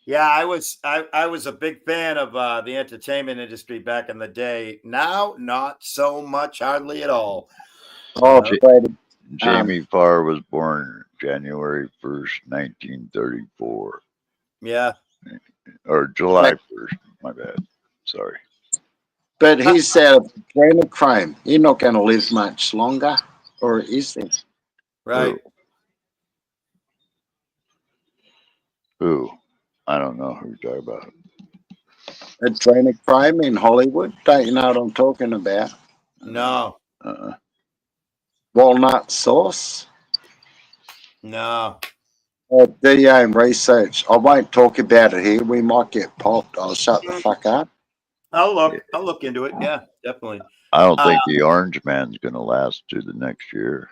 Yeah, I was a big fan of the entertainment industry back in the day. Now, not so much, hardly at all. Oh, Jamie Farr was born January 1st, 1934. Yeah. Or July 1st. My bad. Sorry. But he's out of adrenochrome. He's not going to live much longer, or is he? Right. Who? I don't know who you're talking about. Adrenochrome in Hollywood. Don't you know what I'm talking about? No. Walnut sauce. No. do your own research. I won't talk about it here. We might get popped. I'll shut the fuck up. I'll look into it. Yeah, definitely. I don't think the Orange Man's going to last to the next year.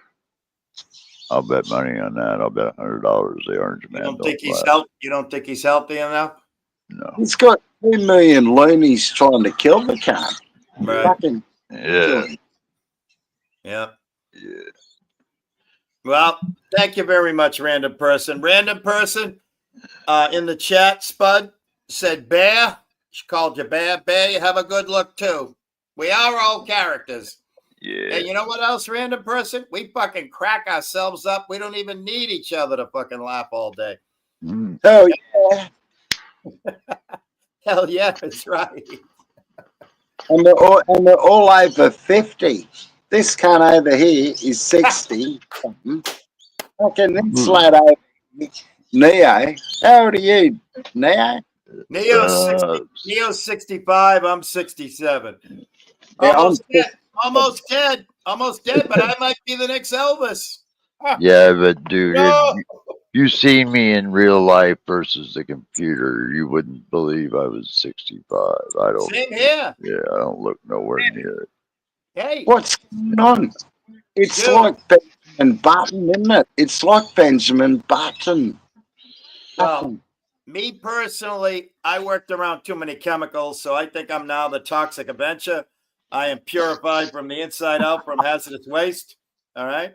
I'll bet money on that. I'll bet $100 the Orange Man don't last. You don't think he's healthy enough? No. He's got 2 million loonies trying to kill the cunt. Right. Fucking Yeah. Yeah. Yeah. Well, thank you very much, Random Person. Random Person in the chat, Spud said, Bear. She called you Bear. Bear, you have a good look, too. We are all characters. Yeah. And you know what else, Random Person? We fucking crack ourselves up. We don't even need each other to fucking laugh all day. Mm. hell yeah. Hell yeah, that's right. And they're all over 50. This cunt over here is 60. Fucking this lad over here, Neo. How old are you, Neo? Neo's 65. I'm 67. Yeah, Almost dead, but I might be the next Elvis. Yeah, but dude, No. you seen me in real life versus the computer, you wouldn't believe I was 65. I don't. Same here. Yeah, I don't look nowhere near it. Hey, What's going on? It's Dude. like Benjamin Button, isn't it? It's like Benjamin Button. well, me personally, I worked around too many chemicals, so I think I'm now the toxic Avenger. I am purified from the inside out from hazardous waste. All right.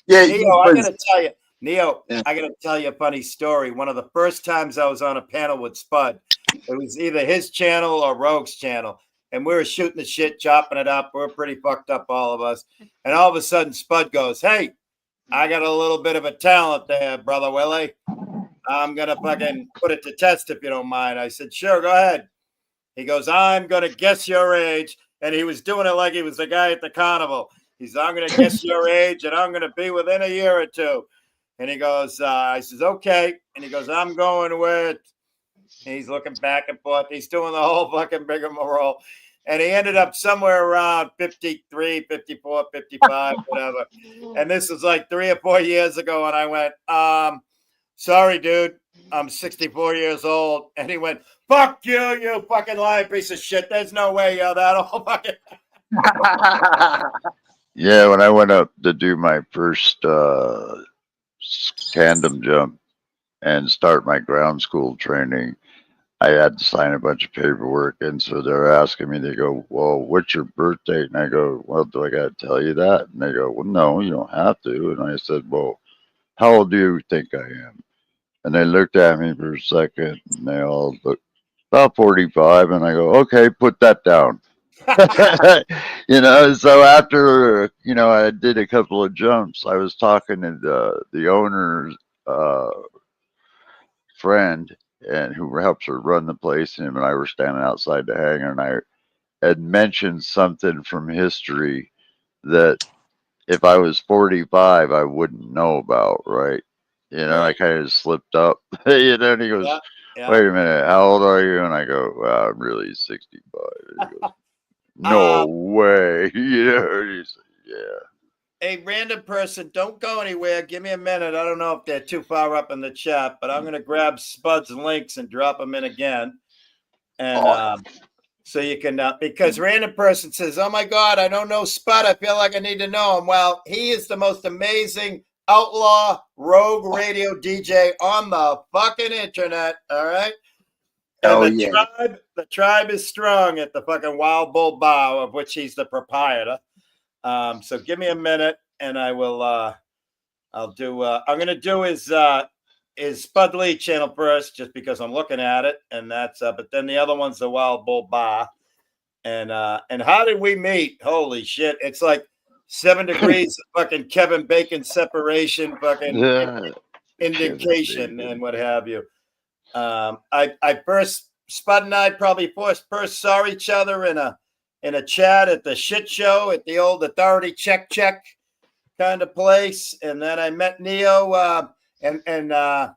Yeah, Neo, I gotta tell you, Yeah. I gotta tell you a funny story. One of the first times I was on a panel with Spud, it was either his channel or Rogue's channel, and we were shooting the shit, chopping it up. We're pretty fucked up, all of us. And all of a sudden, Spud goes, "Hey, I got a little bit of a talent there, brother Willie. I'm gonna fucking put it to test if you don't mind." I said, "Sure, go ahead." He goes, "I'm gonna guess your age," and he was doing it like he was the guy at the carnival. He's, "I'm going to guess your age, and I'm going to be within a year or two." And he goes, I says, "Okay." And he goes, "I'm going with," and he's looking back and forth. He's doing the whole fucking rigmarole. And he ended up somewhere around 53, 54, 55, whatever. And this was like 3 or 4 years ago. And I went, "Sorry, dude. I'm 64 years old." And he went, "Fuck you, you fucking lying piece of shit. There's no way you're that old." Fucking. Yeah, when I went up to do my first tandem jump and start my ground school training, I had to sign a bunch of paperwork. And so they're asking me, they go, "Well, what's your birth date?" And I go, "Well, do I got to tell you that?" And they go, "Well, no, you don't have to." And I said, "Well, how old do you think I am?" And they looked at me for a second and they all looked about 45. And I go, "Okay, put that down." So after, I did a couple of jumps, I was talking to the owner's friend and who helps her run the place, and him and I were standing outside the hangar, and I had mentioned something from history that if I was 45, I wouldn't know about, right? I kind of slipped up, and he goes, Yeah. "Wait a minute, how old are you?" And I go, "Well, I'm really 65. And he goes, "No way." Yeah. A random person, don't go anywhere. Give me a minute. I don't know if they're too far up in the chat, but I'm going to grab Spud's links and drop them in again. And so you can, because random person says, "Oh my God, I don't know Spud. I feel like I need to know him." Well, he is the most amazing outlaw rogue radio DJ on the fucking internet. All right. And the tribe is strong at the fucking Wild Bull Bar, of which he's the proprietor. So give me a minute, and I will. I'm gonna do his Spud Lee channel first, just because I'm looking at it, and that's. But then the other one's the Wild Bull Bar, and how did we meet? Holy shit! It's like 7 degrees of fucking Kevin Bacon separation, fucking indication, and what have you. I first Spud and I probably first saw each other in a chat at the shit show at the old Authority Check kind of place, and then I met Neo, and I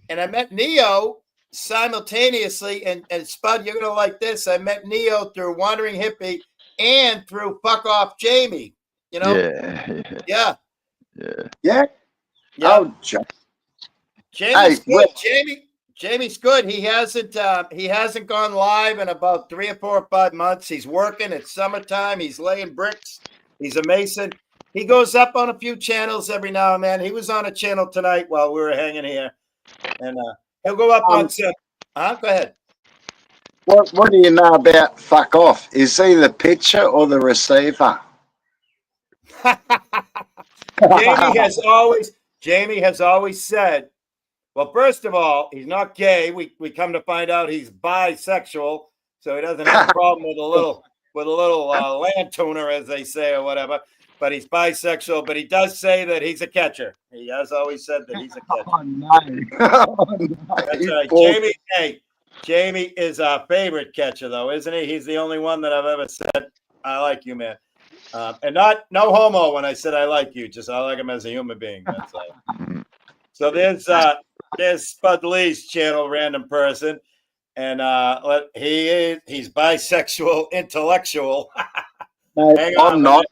met Neo simultaneously. And Spud, you're gonna like this. I met Neo through Wandering Hippie and through Fuck Off Jamie. Yeah. Oh, Jamie's Hey, good. well- Jamie's good. He hasn't gone live in about 3 or 4 or 5 months. He's working. It's summertime. He's laying bricks. He's a mason. He goes up on a few channels every now and then. He was on a channel tonight while we were hanging here, and he'll go up on some. Go ahead. What do you know about fuck off? Is he the pitcher or the receiver? Jamie has always said, well, first of all, he's not gay. We come to find out he's bisexual, so he doesn't have a problem with a little land tuner, as they say, or whatever. But he's bisexual. But he does say that he's a catcher. He has always said that he's a catcher. Oh, no. That's right. Jamie is our favorite catcher, though, isn't he? He's the only one that I've ever said, I like you, man. And no homo when I said I like you, just I like him as a human being. That's all. So there's Spud Lee's channel, Random Person, and he's bisexual intellectual. No,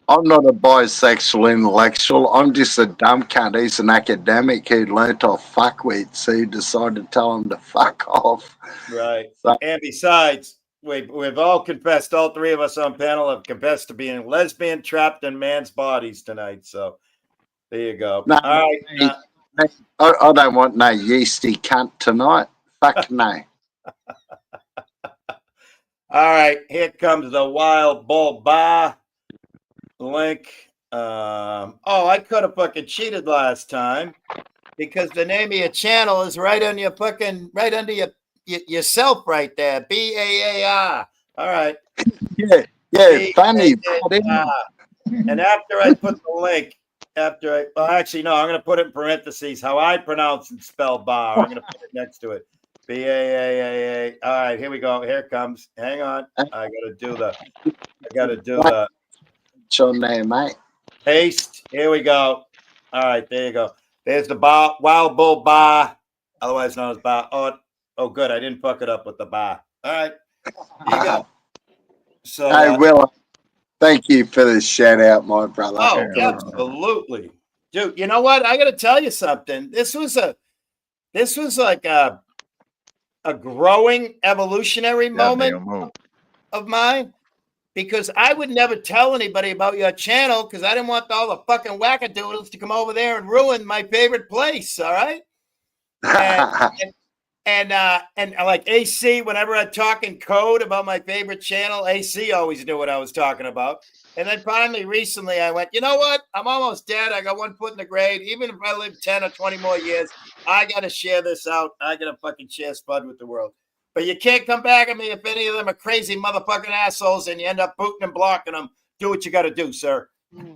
I'm not a bisexual intellectual. I'm just a dumb cunt. He's an academic who learnt off fuckwit, so he decided to tell him to fuck off. Right. So, And besides, we've all confessed, all three of us on panel have confessed to being lesbian trapped in man's bodies tonight. So there you go. No, all right. I don't want no yeasty cunt tonight. Fuck no. All right. Here comes the Wild Bull Bar link. I could have fucking cheated last time because the name of your channel is right under your yourself right there. BAAR. All right. Yeah, funny. And after I put the link, actually, no, I'm going to put it in parentheses how I pronounce and spell bar. I'm going to put it next to it. BAAAA. All right, here we go. Here it comes. Hang on. I got to do the. What's your name, mate? Paste. Here we go. All right, there you go. There's the bar, Wild Bull Bar, otherwise known as bar. Oh, good. I didn't fuck it up with the bar. All right. Here you go. So, hey, Will, thank you for the shout out, my brother. Oh, absolutely. Dude, you know what? I got to tell you something. This was like a growing evolutionary moment of mine. Because I would never tell anybody about your channel because I didn't want all the fucking wackadoodles to come over there and ruin my favorite place. All right. And like AC, whenever I talk in code about my favorite channel, AC always knew what I was talking about. And then finally, recently, I went, you know what? I'm almost dead. I got one foot in the grave. Even if I live 10 or 20 more years, I got to share this out. I got to fucking share Spud with the world. But you can't come back at me if any of them are crazy motherfucking assholes and you end up booting and blocking them. Do what you got to do, sir. Hey,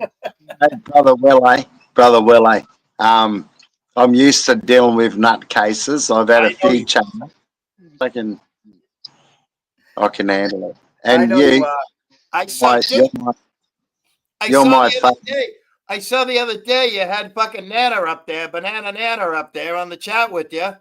Brother VillAY. I'm used to dealing with nutcases. I've had a few channels. I can handle it. And I saw the other day you had fucking Banana Nana up there on the chat with you.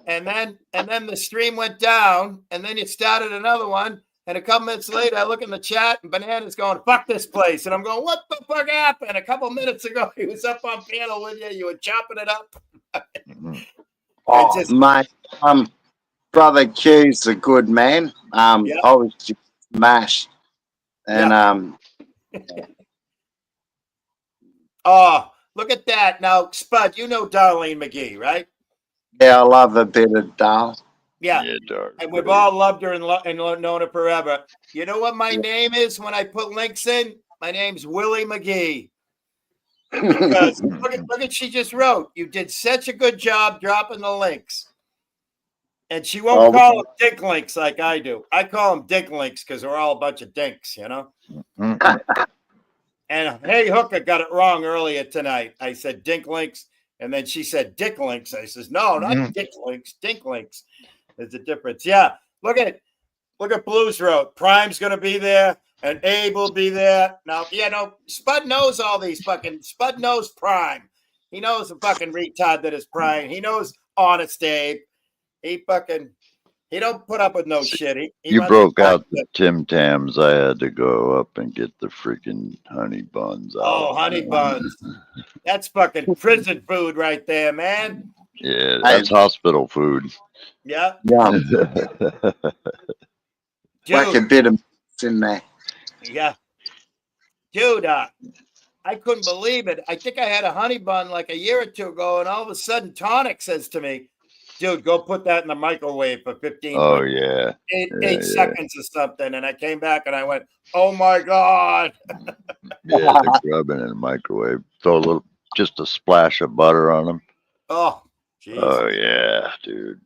And then the stream went down, and then you started another one. And a couple minutes later, I look in the chat, and Banana's going, "Fuck this place." And I'm going, "What the fuck happened?" A couple minutes ago, he was up on panel with you. You were chopping it up. My brother Q's a good man. I was just smashed, and Oh, look at that! Now, Spud, you know Darlene McGee, right? Yeah, I love a bit of Dar. Yeah, and we've all loved her and known her forever. You know what my name is when I put links in? My name's Willie McGee. Because look at she just wrote. You did such a good job dropping the links. And she won't call them dick links like I do. I call them dick links because we're all a bunch of dinks, you know? And Hey Hooker got it wrong earlier tonight. I said dink links. And then she said dick links. I says, no, not dick links, dink links. There's a difference. Yeah. Look at Blues Road. Prime's going to be there and Abe will be there. Now, Spud knows all these Spud knows Prime. He knows the fucking retard that is Prime. He knows Honest Abe. He don't put up with no shit. You broke out the Tim Tams. I had to go up and get the freaking honey buns out. Oh, honey buns. That's fucking prison food right there, man. Yeah, that's hospital food. Yeah, Yeah, like a dude. bit of mix in there. Yeah, dude. I couldn't believe it. I think I had a honey bun like a year or two ago, and all of a sudden, Tonic says to me, "Dude, go put that in the microwave for 15, Oh like yeah, eight, yeah, 8 seconds or something." And I came back and I went, "Oh my god!" yeah. The grub in the microwave. Throw a little, just a splash of butter on them. Oh, Oh Jesus. yeah, dude.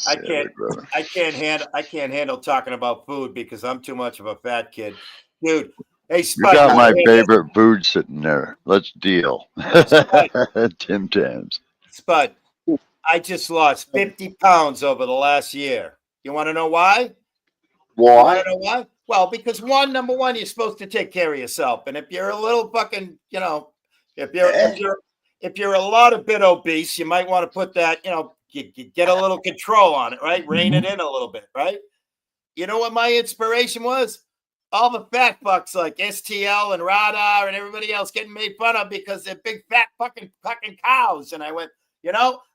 I Yeah, can't. the grub. I can't handle talking about food because I'm too much of a fat kid, dude. Hey, You Spud, you got want my to hear this? favorite food sitting there. Let's deal. Spud, Tim Tams. Spud, I just lost 50 pounds over the last year. You want to know why? You want Why? to know why? Well, because number one, you're supposed to take care of yourself, and if you're a little fucking, if you're a lot of bit obese, you might want to put that, you get a little control on it, right? Rein it in a little bit, right? You know what my inspiration was? All the fat fucks like STL and Radar and everybody else getting made fun of because they're big fat fucking cows. And I went,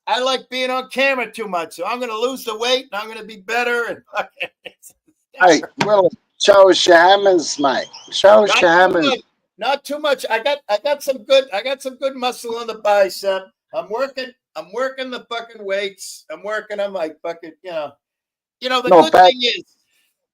I like being on camera too much, so I'm going to lose the weight and I'm going to be better. And fucking, Hey, Will, show us your hammers, mate. Show us not your too hammers. much. Not too much. I got some good muscle on the bicep. I'm working the fucking weights. I'm working on my fucking, the Not good bad, thing is,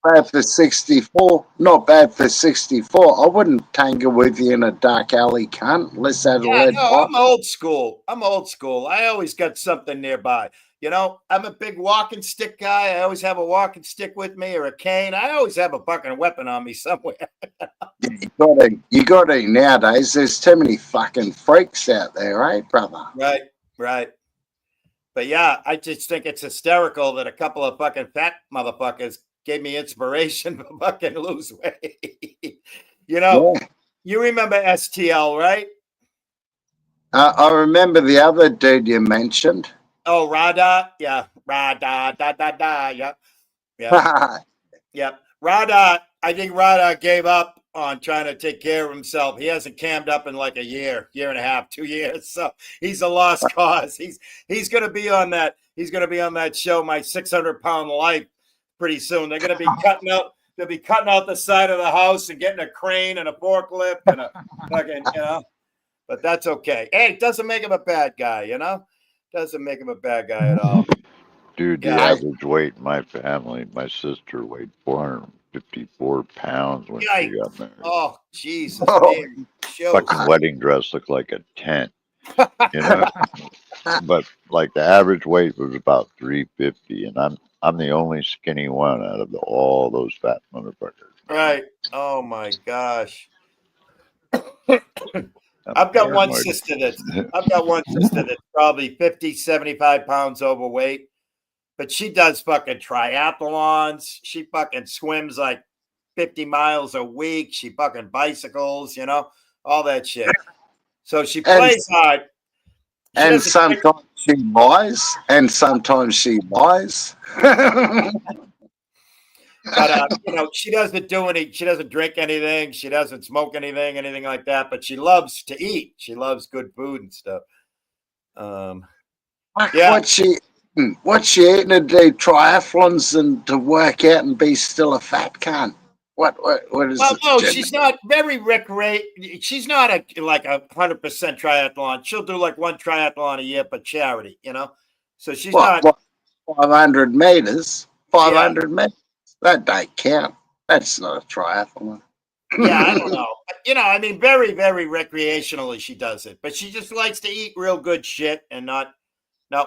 bad for 64. Not bad for 64. I wouldn't tangle with you in a dark alley, cunt. Let's have a yeah, lead no, pipe. I'm old school. I always got something nearby. I'm a big walking stick guy. I always have a walking stick with me or a cane. I always have a fucking weapon on me somewhere. You got to nowadays. There's too many fucking freaks out there, right, brother? Right, right. But yeah, I just think it's hysterical that a couple of fucking fat motherfuckers gave me inspiration to fucking lose weight. Yeah. You remember STL, right? I remember the other dude you mentioned. Oh, Rada, yeah, Rada, da da da, yep, yep, yep. Rada, I think Rada gave up on trying to take care of himself. He hasn't cammed up in like a year and a half, 2 years. So he's a lost cause. He's gonna be on that. He's gonna be on that show, My 600-Pound Life, pretty soon. They're gonna be cutting out. They'll be cutting out the side of the house and getting a crane and a forklift and a fucking, But that's okay. Hey, it doesn't make him a bad guy, Doesn't make him a bad guy at all. Dude, the Yeah. average weight in my family, my sister weighed 454 pounds when she Yikes. got married. Oh, Jesus, Oh. man. Shows. Fucking wedding dress looked like a tent, But like the average weight was about 350, and I'm the only skinny one out of all those fat motherfuckers. Right. Oh my gosh. I'm I've got one paranoid. sister that's probably 50, 75 pounds overweight, but she does fucking triathlons. She fucking swims like 50 miles a week. She fucking bicycles, all that shit. So she plays hard. She And doesn't drink- sometimes she lies, and sometimes she lies. But she doesn't do any. She doesn't drink anything. She doesn't smoke anything like that. But she loves to eat. She loves good food and stuff. Yeah. What's she eating to do triathlons and to work out and be still a fat cunt? What is Well, it? no, she's not very She's not like 100% triathlon. She'll do like one triathlon a year for charity. So she's not. 500 meters? 500 meters? That don't count. That's not a triathlon. Yeah, I don't know. I mean, very, very recreationally she does it, but she just likes to eat real good shit and not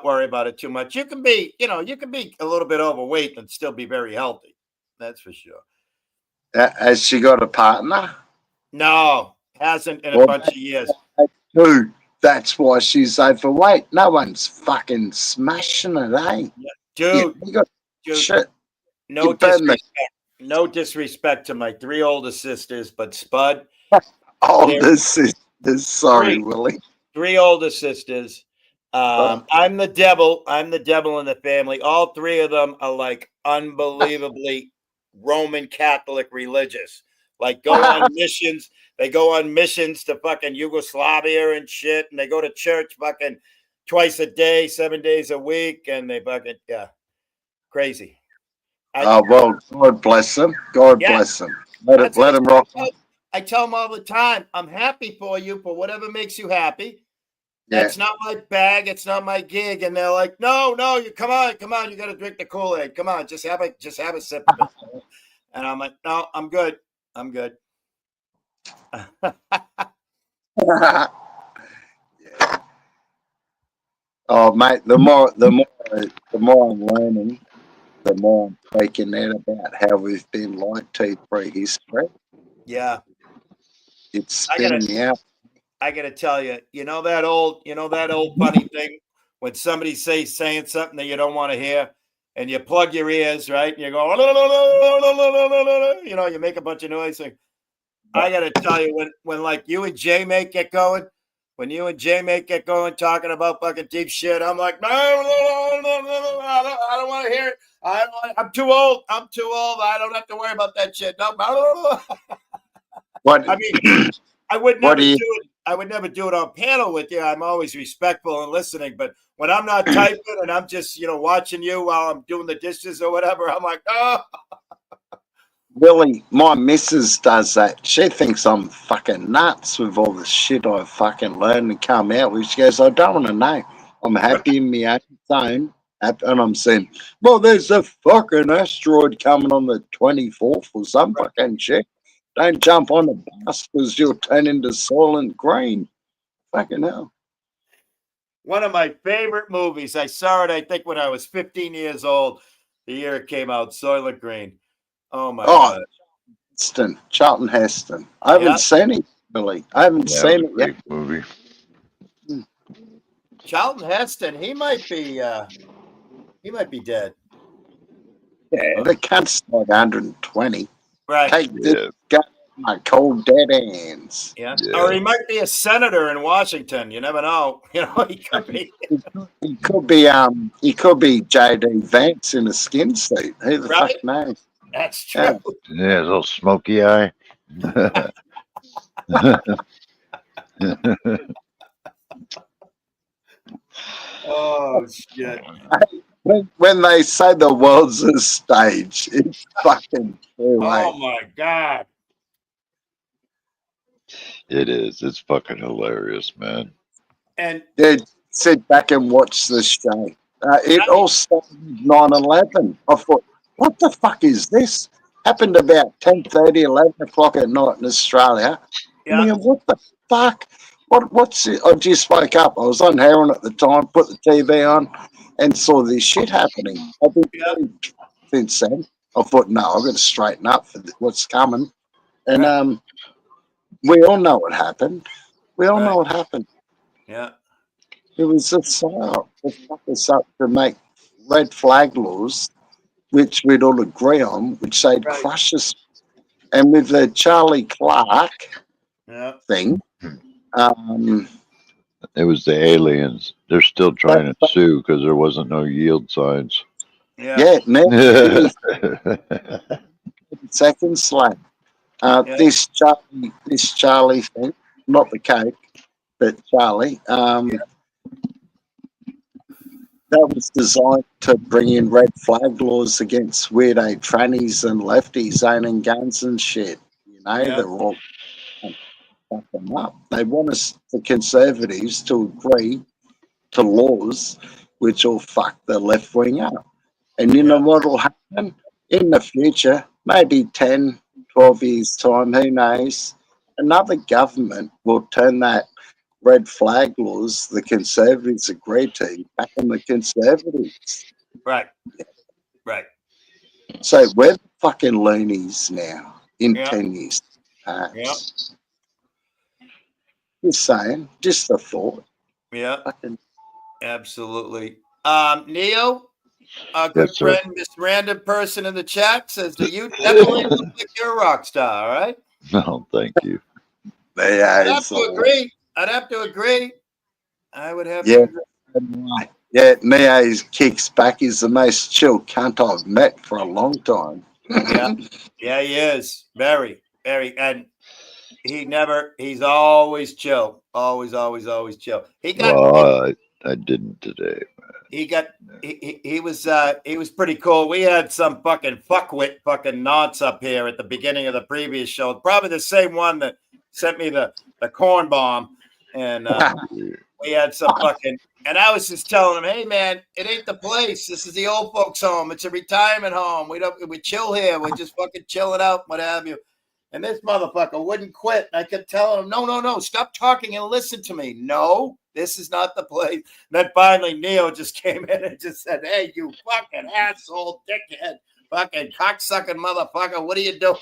worry about it too much. You can be, you can be a little bit overweight and still be very healthy. That's for sure. Has she got a partner? No, hasn't in a bunch of years. Dude, that's why she's overweight. No one's fucking smashing it, eh? Dude, you got shit. No disrespect. No disrespect to my 3 oldest sisters, but Spud. Oldest sisters, sorry, Willie. 3 oldest sisters. I'm the devil. I'm the devil in the family. All 3 of them are like unbelievably Roman Catholic religious. Like go on missions. They go on missions to fucking Yugoslavia and shit, and they go to church fucking twice a day, 7 days a week, and they fucking crazy. Well, God bless them. God bless them. Let them rock. I tell them all the time, I'm happy for you for whatever makes you happy. That's not my bag. It's not my gig. And they're like, no, you come on. You got to drink the Kool-Aid. Come on, just have a sip of it. And I'm like, no, I'm good. Oh, mate, the more I'm learning, the more I'm freaking out about how we've been lied to prehistory. Yeah. It's spinning out. I gotta tell you, you know that old funny thing when somebody saying something that you don't want to hear, and you plug your ears, right? And you go, you make a bunch of noise. I gotta tell you, when like you and J-Mate get going, talking about fucking deep shit, I'm like, no, I don't want to hear it. I'm too old. I don't have to worry about that shit. No. What? I mean, I would never do it. I would never do it on panel with you. I'm always respectful and listening. But when I'm not typing and I'm just, watching you while I'm doing the dishes or whatever, I'm like, oh. Billy, my missus does that. She thinks I'm fucking nuts with all the shit I fucking learned and come out with. She goes, I don't want to know. I'm happy in my own zone. And I'm saying, well, there's a fucking asteroid coming on the 24th or some fucking shit. Don't jump on the bus because you'll turn into Soylent Green. Fucking hell. One of my favorite movies. I saw it, I think, when I was 15 years old. The year it came out, Soylent Green. Oh, my God. Charlton Heston. I haven't seen it, Billy. I haven't seen it yet. Movie. Charlton Heston, he might be dead. Yeah, the cunt's like 120. Right. Take this guy my cold dead hands. Yeah. Or he might be a senator in Washington. You never know. He could be. He could be JD Vance in a skin suit. Who the fuck knows? That's true. Yeah, his little smoky eye. Oh shit. When they say the world's a stage, it's fucking true. Oh my God. It is. It's fucking hilarious, man. And dude, sit back and watch this show. It all started with 9/11. I thought, what the fuck is this? Happened about 10:30, 11 o'clock at night in Australia. Yeah. I mean, what the fuck? What's it? I just woke up. I was on heroin at the time, put the TV on, and saw this shit happening. I've been since then. I thought, no, I've got to straighten up for what's coming. And we all know what happened. We all know what happened. Yeah. It was a psyop to fuck us up to make red flag laws, which we'd all agree on, which they'd crush us. And with the Charlie Clark thing, it was the aliens. They're still trying to sue because there wasn't no yield signs. Yeah, now second slap. This Charlie thing, not the cake, but Charlie. That was designed to bring in red flag laws against weirdo trannies and lefties owning guns and shit. They're all fuck them up. They want us, the conservatives, to agree to laws which will fuck the left wing up. And you know what will happen? In the future, maybe 10, 12 years' time, who knows, another government will turn that red flag laws the conservatives agreed to back on the conservatives. Right. So we're fucking loonies now in 10 years. Just saying, just a thought. Yeah. Fucking absolutely. Neo, a good friend, this random person in the chat says that you definitely look like you're a rock star, all right? No, thank you. I'd have to agree. I would have to agree. Yeah, Neo kicks back. He's the most chill cunt I've met for a long time. Yeah, he is. Very, very. And he's always chill. Always chill. I didn't today. He was pretty cool. We had some fucking fuckwit fucking nonce up here at the beginning of the previous show. Probably the same one that sent me the corn bomb. And we had some fucking, and I was just telling him, hey man, it ain't the place. This is the old folks' home. It's a retirement home. We chill here. We're just fucking chilling out, what have you. And this motherfucker wouldn't quit. And I kept telling him, no, stop talking and listen to me. No, this is not the place. And then finally Neo just came in and just said, hey, you fucking asshole, dickhead, fucking cocksucking motherfucker, what are you doing?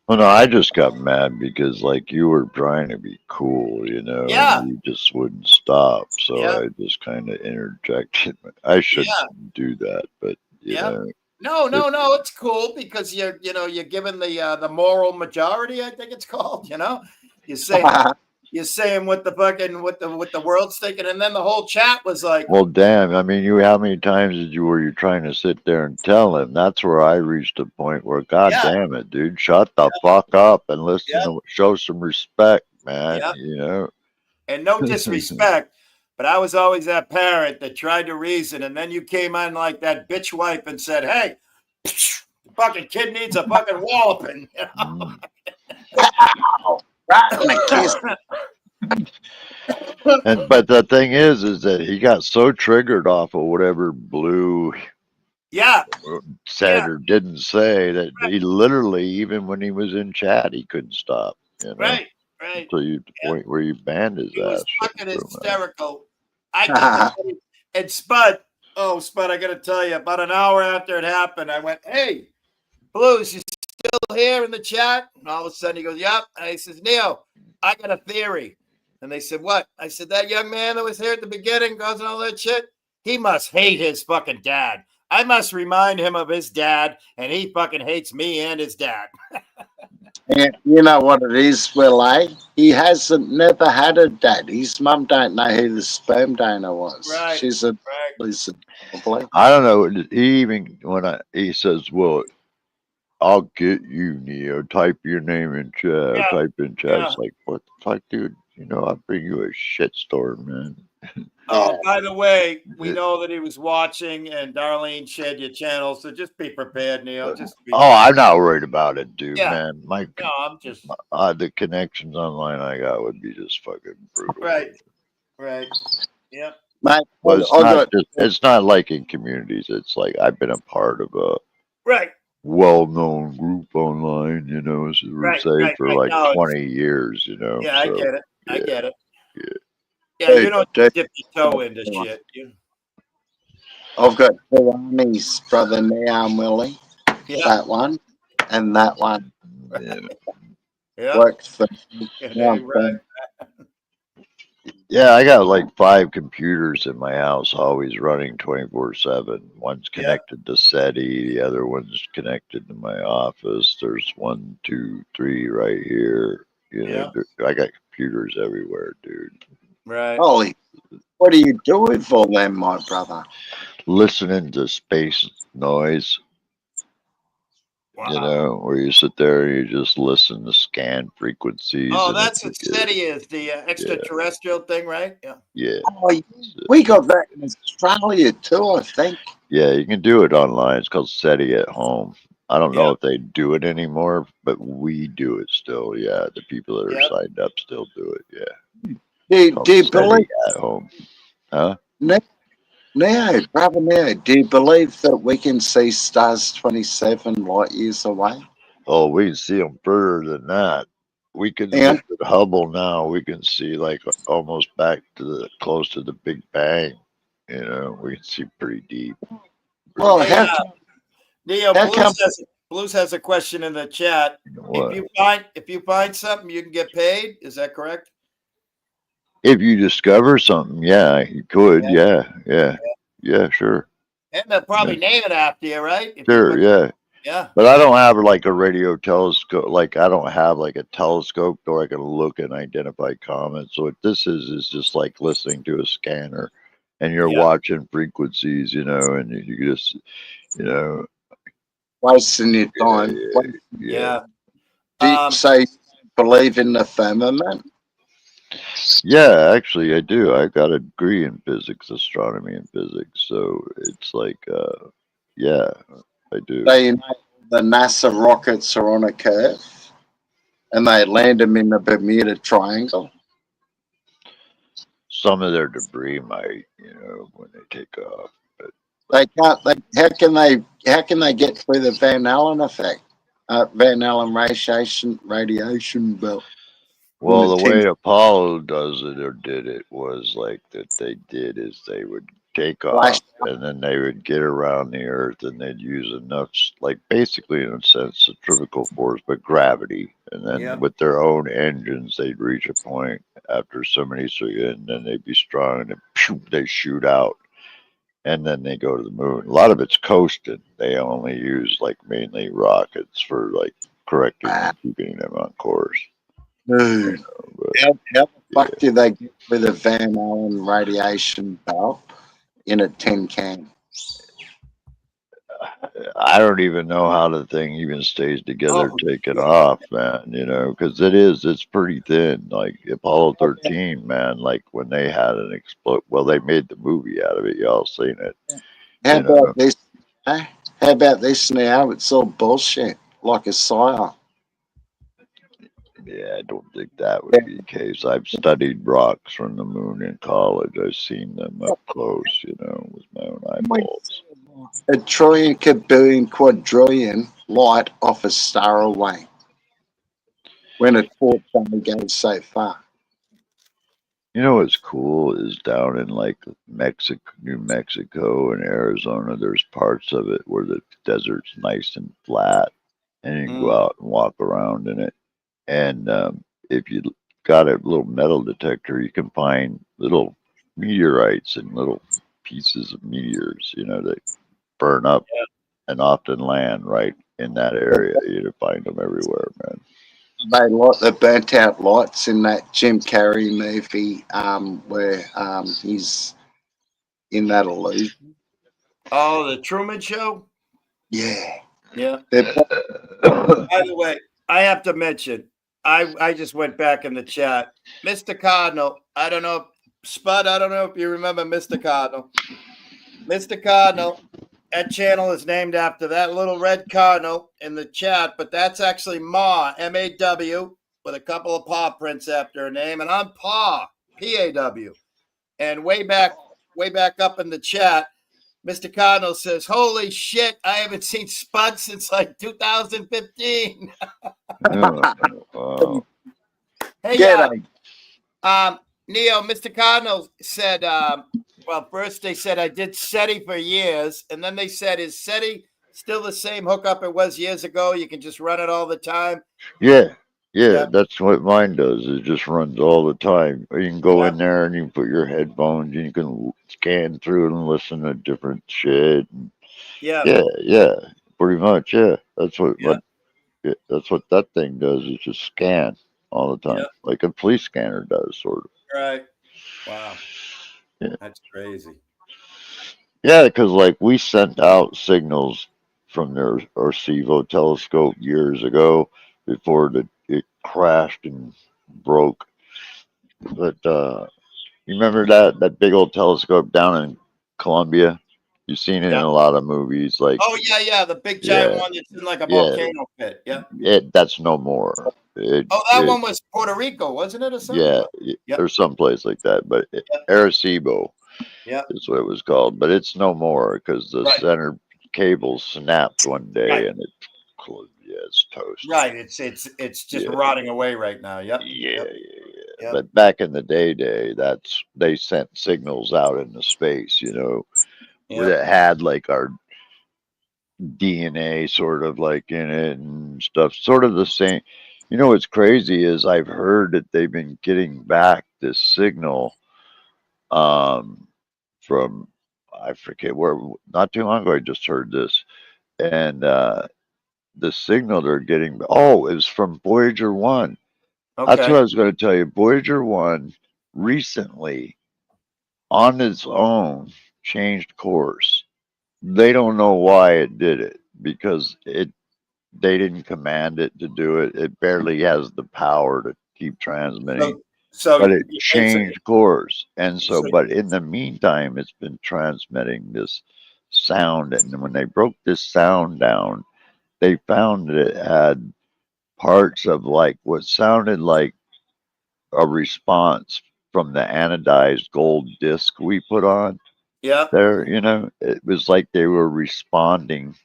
Well, no, I just got mad because, like, you were trying to be cool, you know, Yeah. and you just wouldn't stop. So Yeah. I just kind of interjected. I shouldn't do that, but you know. No, it's cool because you're given the moral majority, I think it's called, you know. You're saying what the world's thinking, and then the whole chat was like, Well, damn. I mean, how many times were you trying to sit there and tell him? That's where I reached a point where, God damn it, dude, shut the fuck up and listen to show some respect, man. You know. And no disrespect, but I was always that parent that tried to reason, and then you came on like that bitch wife and said, "Hey, the fucking kid needs a fucking walloping." You know? Right in the kiss. But the thing is that he got so triggered off of whatever Blue said or didn't say that he literally, even when he was in chat, he couldn't stop. You know? Right. So you the point where you banned his He ass. was fucking hysterical. And Spud, I got to tell you, about an hour after it happened, I went, "Hey, Blues, you still here in the chat?" And all of a sudden he goes, "Yep." And he says, "Neo, I got a theory." And they said, "What?" I said, "That young man that was here at the beginning, goes and all that shit, he must hate his fucking dad. I must remind him of his dad, and he fucking hates me and his dad." And you know what it is, VillAY? He never had a dad. His mum don't know who the sperm donor was. Right. She's a I don't know. He even he says, "Well, I'll get you, Neo. Type your name in chat. Type in chat." It's like, what the fuck, dude? You know, I'll bring you a shitstorm, man. Oh, by the way, we know that he was watching, and Darlene shared your channel, so just be prepared, Neo. I'm not worried about it, dude, man. I'm just the connections online I got would be just fucking brutal. Right. Yep. Mate, but it's not like in communities. It's like I've been a part of a well-known group online, you know, as we say, for like 20 years, you know. Yeah, so, I get it. Yeah. Yeah, you don't dip your toe into shit. I've got two armies, brother Neo and Willie. That one and that one. Worked for Yeah, I got like 5 computers in my house, always running 24/7. One's connected to SETI, the other one's connected to my office. There's 1, 2, 3 right here. You know, I got computers everywhere, dude. Right. Holy, what do you do with all them, my brother? Listening to space noise. Wow. You know, where you sit there and you just listen to scan frequencies. Oh, that's what SETI is, the extraterrestrial thing, right? Yeah. Oh, we got that in Australia too, I think. Yeah, you can do it online. It's called SETI at home. I don't know if they do it anymore, but we do it still. Yeah, the people that are signed up still do it. Yeah. Do you believe at home? Huh? Now, brother, do you believe that we can see stars 27 light years away? Oh, we can see them further than that. We can look at Hubble now. We can see like almost back to close to the Big Bang. You know, we can see pretty deep. Well, Neo, Blues has a question in the chat. If you find something, you can get paid. Is that correct? If you discover something, yeah, you could. Yeah, sure. And they'll probably name it after you, right? Sure, yeah. Yeah. But I don't have like a radio telescope. Like I don't have like a telescope where I can look and identify comets. So what this is just like listening to a scanner, and you're watching frequencies, you know, and you just, you know, wasting your time. Yeah. Do you say believe in the firmament? Yeah, actually, I do. I got a degree in physics, astronomy, and physics. So it's like, yeah, I do. So you know the NASA rockets are on a curve, and they land them in the Bermuda Triangle. Some of their debris might, when they take off. But They can't. How can they get through the Van Allen effect? Van Allen radiation belt in well, the the 10 way Apollo does it or did it was like that they did is they would take flash. off and then they would get around the Earth and they'd use enough, like basically in a sense, centrifugal force, but gravity. And then Yep. with their own engines, they'd reach a point after so many, and then they'd be strong and then they shoot out. And then they go to the moon. A lot of it's coasted. They only use like mainly rockets for like correcting and keeping them on course. Dude, But how the yeah, fuck do they get through the Van Allen radiation belt in a tin can? I don't even know how the thing even stays together, Oh, taken shit. off, man. Because it's pretty thin. Like Apollo 13, man. Like when they had an explode. Well, they made the movie out of it. Y'all seen it? How You know. about this? Eh? How about this now? It's all bullshit, like a sire. Yeah, I don't think that would be the case. I've studied rocks from the moon in college. I've seen them up close, with my own eyeballs. A trillion, kabillion, quadrillion light off a star away when a torch only goes so far. You know what's cool is down in like Mexico, New Mexico, and Arizona. There's parts of it where the desert's nice and flat, and you can go out and walk around in it. And if you got a little metal detector, you can find little meteorites and little pieces of meteors, that burn up and often land right in that area. You find them everywhere, man. They like the burnt out lights in that Jim Carrey movie, where he's in that illusion. Oh, the Truman Show. Yeah, Yeah. they're By the way, I have to mention, I just went back in the chat, Mr. Cardinal. I don't know, Spud. I don't know if you remember Mr. Cardinal. Mr. Cardinal. That channel is named after that little red cardinal in the chat, but that's actually Ma, M-A-W, with a couple of paw prints after her name, and I'm Paw, P-A-W. And way back up in the chat, Mr. Cardinal says, "Holy shit, I haven't seen Spud since like 2015." Wow. Hey, ghetto. Neo, Mr. Cardinal said, well, first they said I did SETI for years, and then they said, is SETI still the same hookup it was years ago? You can just run it all the time? Yeah, Yep. that's what mine does. It just runs all the time. You can go Yep. in there and you can put your headphones and you can scan through and listen to different shit. Yeah. Yeah, pretty much. Yeah, that's what Yeah. that's what that thing does. Is just scan all the time, Yep. like a police scanner does, sort of. Right. Wow. Yeah, That's crazy. yeah, because like we sent out signals from their Arecibo telescope years ago before it crashed and broke. But you remember that big old telescope down in Colombia? You've seen it in Yeah. a lot of movies, like Oh, yeah. The big giant yeah, one that's in like a yeah. volcano pit. Yeah. That's no more. Oh, that one was Puerto Rico, wasn't it, or something? Yep. There's some place like that, but Yep. Arecibo Yep. is what it was called. But it's no more because the Right. center cable snapped one day Right. and it's toast. Right. It's just Yeah. rotting away right now. Yep. Yeah. Yep. But back in the day, they sent signals out into space, where Yep. it had like our DNA sort of like in it and stuff, sort of the same. What's crazy is I've heard that they've been getting back this signal from I forget where. Not too long ago, I just heard this, and the signal they're getting. Oh, it was from Voyager 1. That's Okay. what I was going to tell you. Voyager 1 recently, on its own, changed course. They don't know why it did it because they didn't command it to do it. It barely has the power to keep transmitting. So, but it it's, changed course. And so, so but in the meantime, it's been transmitting this sound. And when they broke this sound down, they found that it had parts of like what sounded like a response from the anodized gold disc we put on yeah. there. You know, it was like they were responding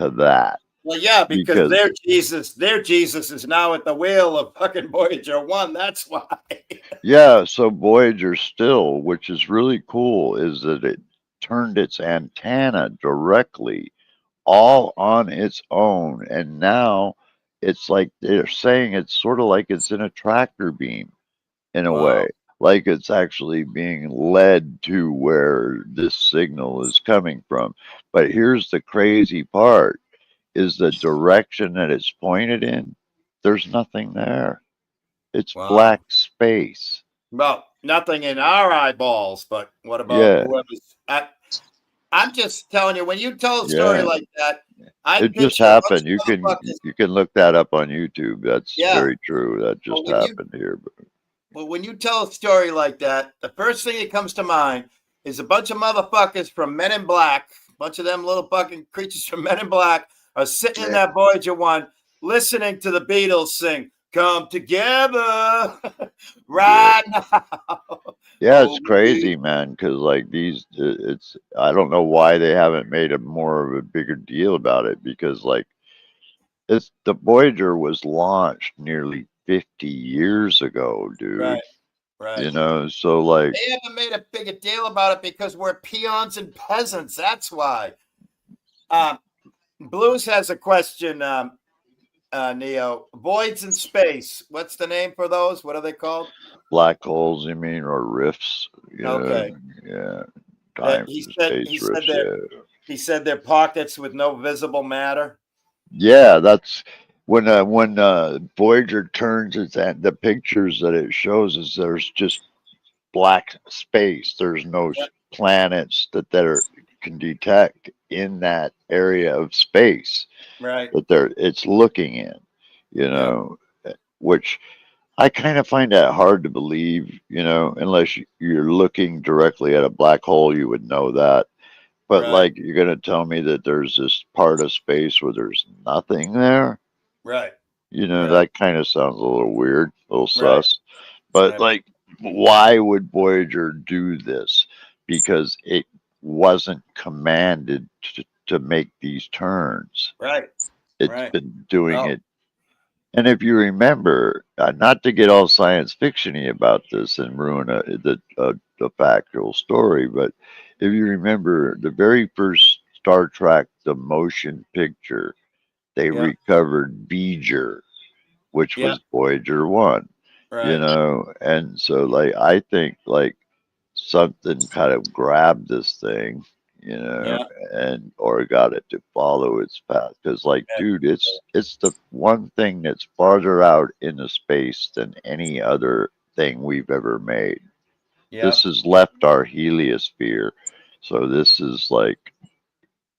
to that Well, yeah, because because, their Jesus is now at the wheel of fucking Voyager 1. That's why. yeah. So Voyager still, which is really cool, is that it turned its antenna directly all on its own. And now it's like they're saying it's sort of like it's in a tractor beam in a Wow. way, like it's actually being led to where this signal is coming from. But here's the crazy part is the direction that it's pointed in, there's nothing there. It's Wow. black space. Well, nothing in our eyeballs, but what about Yeah, whoever's? I'm just telling you, when you tell a story yeah. like that, I It just picture a bunch happened. of motherfuckers. You can look that up on YouTube. That's Yeah. very true. That But just happened here. when you tell a story like that, the first thing that comes to mind is a bunch of motherfuckers from Men in Black. A bunch of them little fucking creatures from Men in Black are sitting in that Voyager 1 listening to the Beatles sing, "Come Together right now." Yeah, it's Oh, crazy, man. Because like these, it's I don't know why they haven't made a more of a bigger deal about it. Because like it's the Voyager was launched nearly 50 years ago, dude. right, right. You know, so like They haven't made a big a deal about it because we're peons and peasants. That's why. Um, Blues has a question, Neo. Voids in space. What's the name for those? What are they called? black holes, you mean, or rifts? You know, Okay. yeah, That time space rifts. Yeah. he said they're pockets with no visible matter. Yeah, that's when Voyager turns its the pictures that it shows is there's just black space. There's no Yep. planets that can detect in that area of space Right. that it's looking in. You Yep. know, which I kind of find that hard to believe. You know, unless you're looking directly at a black hole, you would know that. But Right. like, you're going to tell me that there's this part of space where there's nothing there? Right. You know, Right. that kind of sounds a little weird, a little Right. sus. But Right. like, why would Voyager do this? Because it wasn't commanded to make these turns. Right. It's Right. been doing Oh, it. And if you remember, not to get all science fictiony about this and ruin the factual story, but if you remember the very first Star Trek, the motion picture, they yeah. recovered V'ger, which Yeah. was Voyager 1, you Right. know? And so, like, I think, like, something kind of grabbed this thing, you know, Yeah. and or got it to follow its path. Because, like, dude, it's the one thing that's farther out into space than any other thing we've ever made. Yeah. This has left our heliosphere, so this is like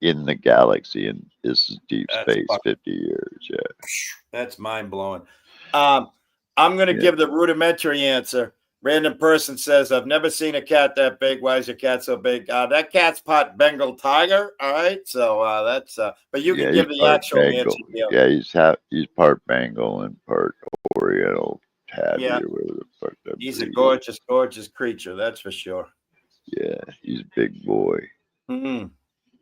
in the galaxy, and this is deep That's space, 50 years. Yeah. That's mind blowing. I'm going to Yeah. give the rudimentary answer. Random person says, "I've never seen a cat that big. Why is your cat so big?" That cat's part Bengal tiger. All right, so that's. But you can Yeah, give he's the part actual answer. Bengal. Yeah, he's part Bengal and part Oriental Yeah, tabby or whatever the fuck that he's a breed is. gorgeous, gorgeous creature. That's for sure. Yeah, he's a big boy. Mm-hmm.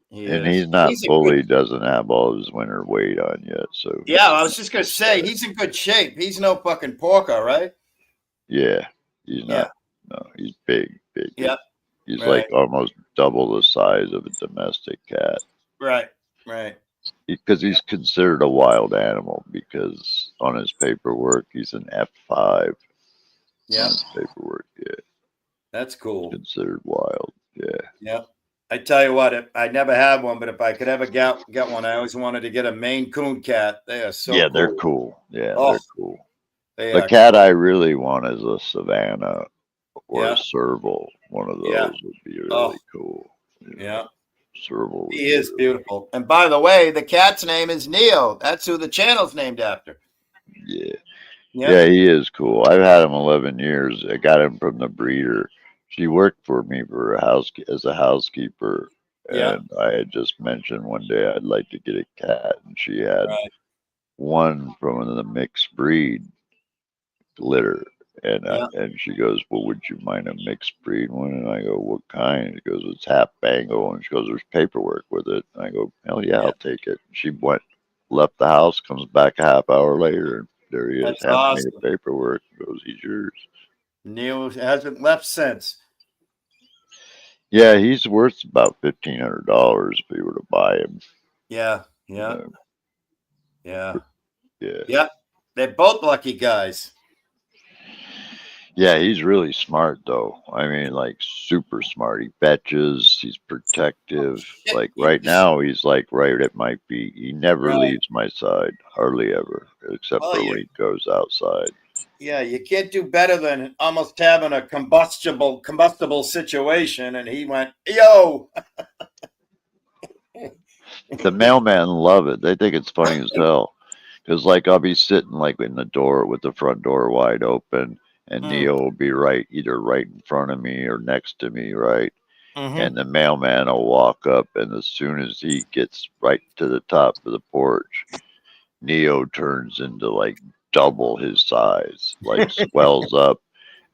He And is. he's not He's a good. doesn't have all his winter weight on yet. So Yeah, I was just gonna say he's in good shape. He's no fucking porker, right? yeah, he's Yeah. not. No, he's big, big. Yep. He's Right. like almost double the size of a domestic cat. Right. Right. Because he's considered a wild animal because on his paperwork he's an F5. Yeah. On his paperwork, yeah, That's cool. considered wild. Yeah. Yep. I tell you what, I never had one, but if I could ever get one, I always wanted to get a Maine Coon cat. They are so Yeah, cool. they're cool. Yeah, Oh, they're cool. they The are. cat I really want is a Savannah or Yeah. a Serval. One of Yeah. those would be Oh, really cool. You know, yeah. Serval would He be is really beautiful. And by the way, the cat's name is Neo. That's who the channel's named after. yeah. Yeah, he is cool. I've had him 11 years. I got him from the breeder. She worked for me for as a housekeeper, Yeah. and I had just mentioned one day I'd like to get a cat, and she had Right. one from the mixed breed litter, and Yeah. and she goes, "Well, would you mind a mixed breed one?" And I go, "What kind?" She goes, "It's half Bengal," and she goes, "There's paperwork with it." And I go, "Hell yeah, Yeah. I'll take it." She left the house, comes back a half hour later, and there he is, That's handing me awesome. the paperwork. Goes, "He's yours." Neil hasn't left since. Yeah, he's worth about $1,500 if you were to buy him. Yeah. You Yeah. know? Yeah. Yeah. Yeah. They're both lucky guys. Yeah, he's really smart though. I mean, like super smart. He fetches. He's protective. Like right now, he's like right at my feet. He never Right. leaves my side, hardly ever, except Well, for when he goes outside. yeah, you can't do better than almost having a combustible situation. And he went, yo. The mailman love it. They think it's funny as hell. Because like I'll be sitting like in the door with the front door wide open, and Neo will be either right in front of me or next to me, right? And the mailman will walk up, and as soon as he gets right to the top of the porch, Neo turns into like double his size, like swells up,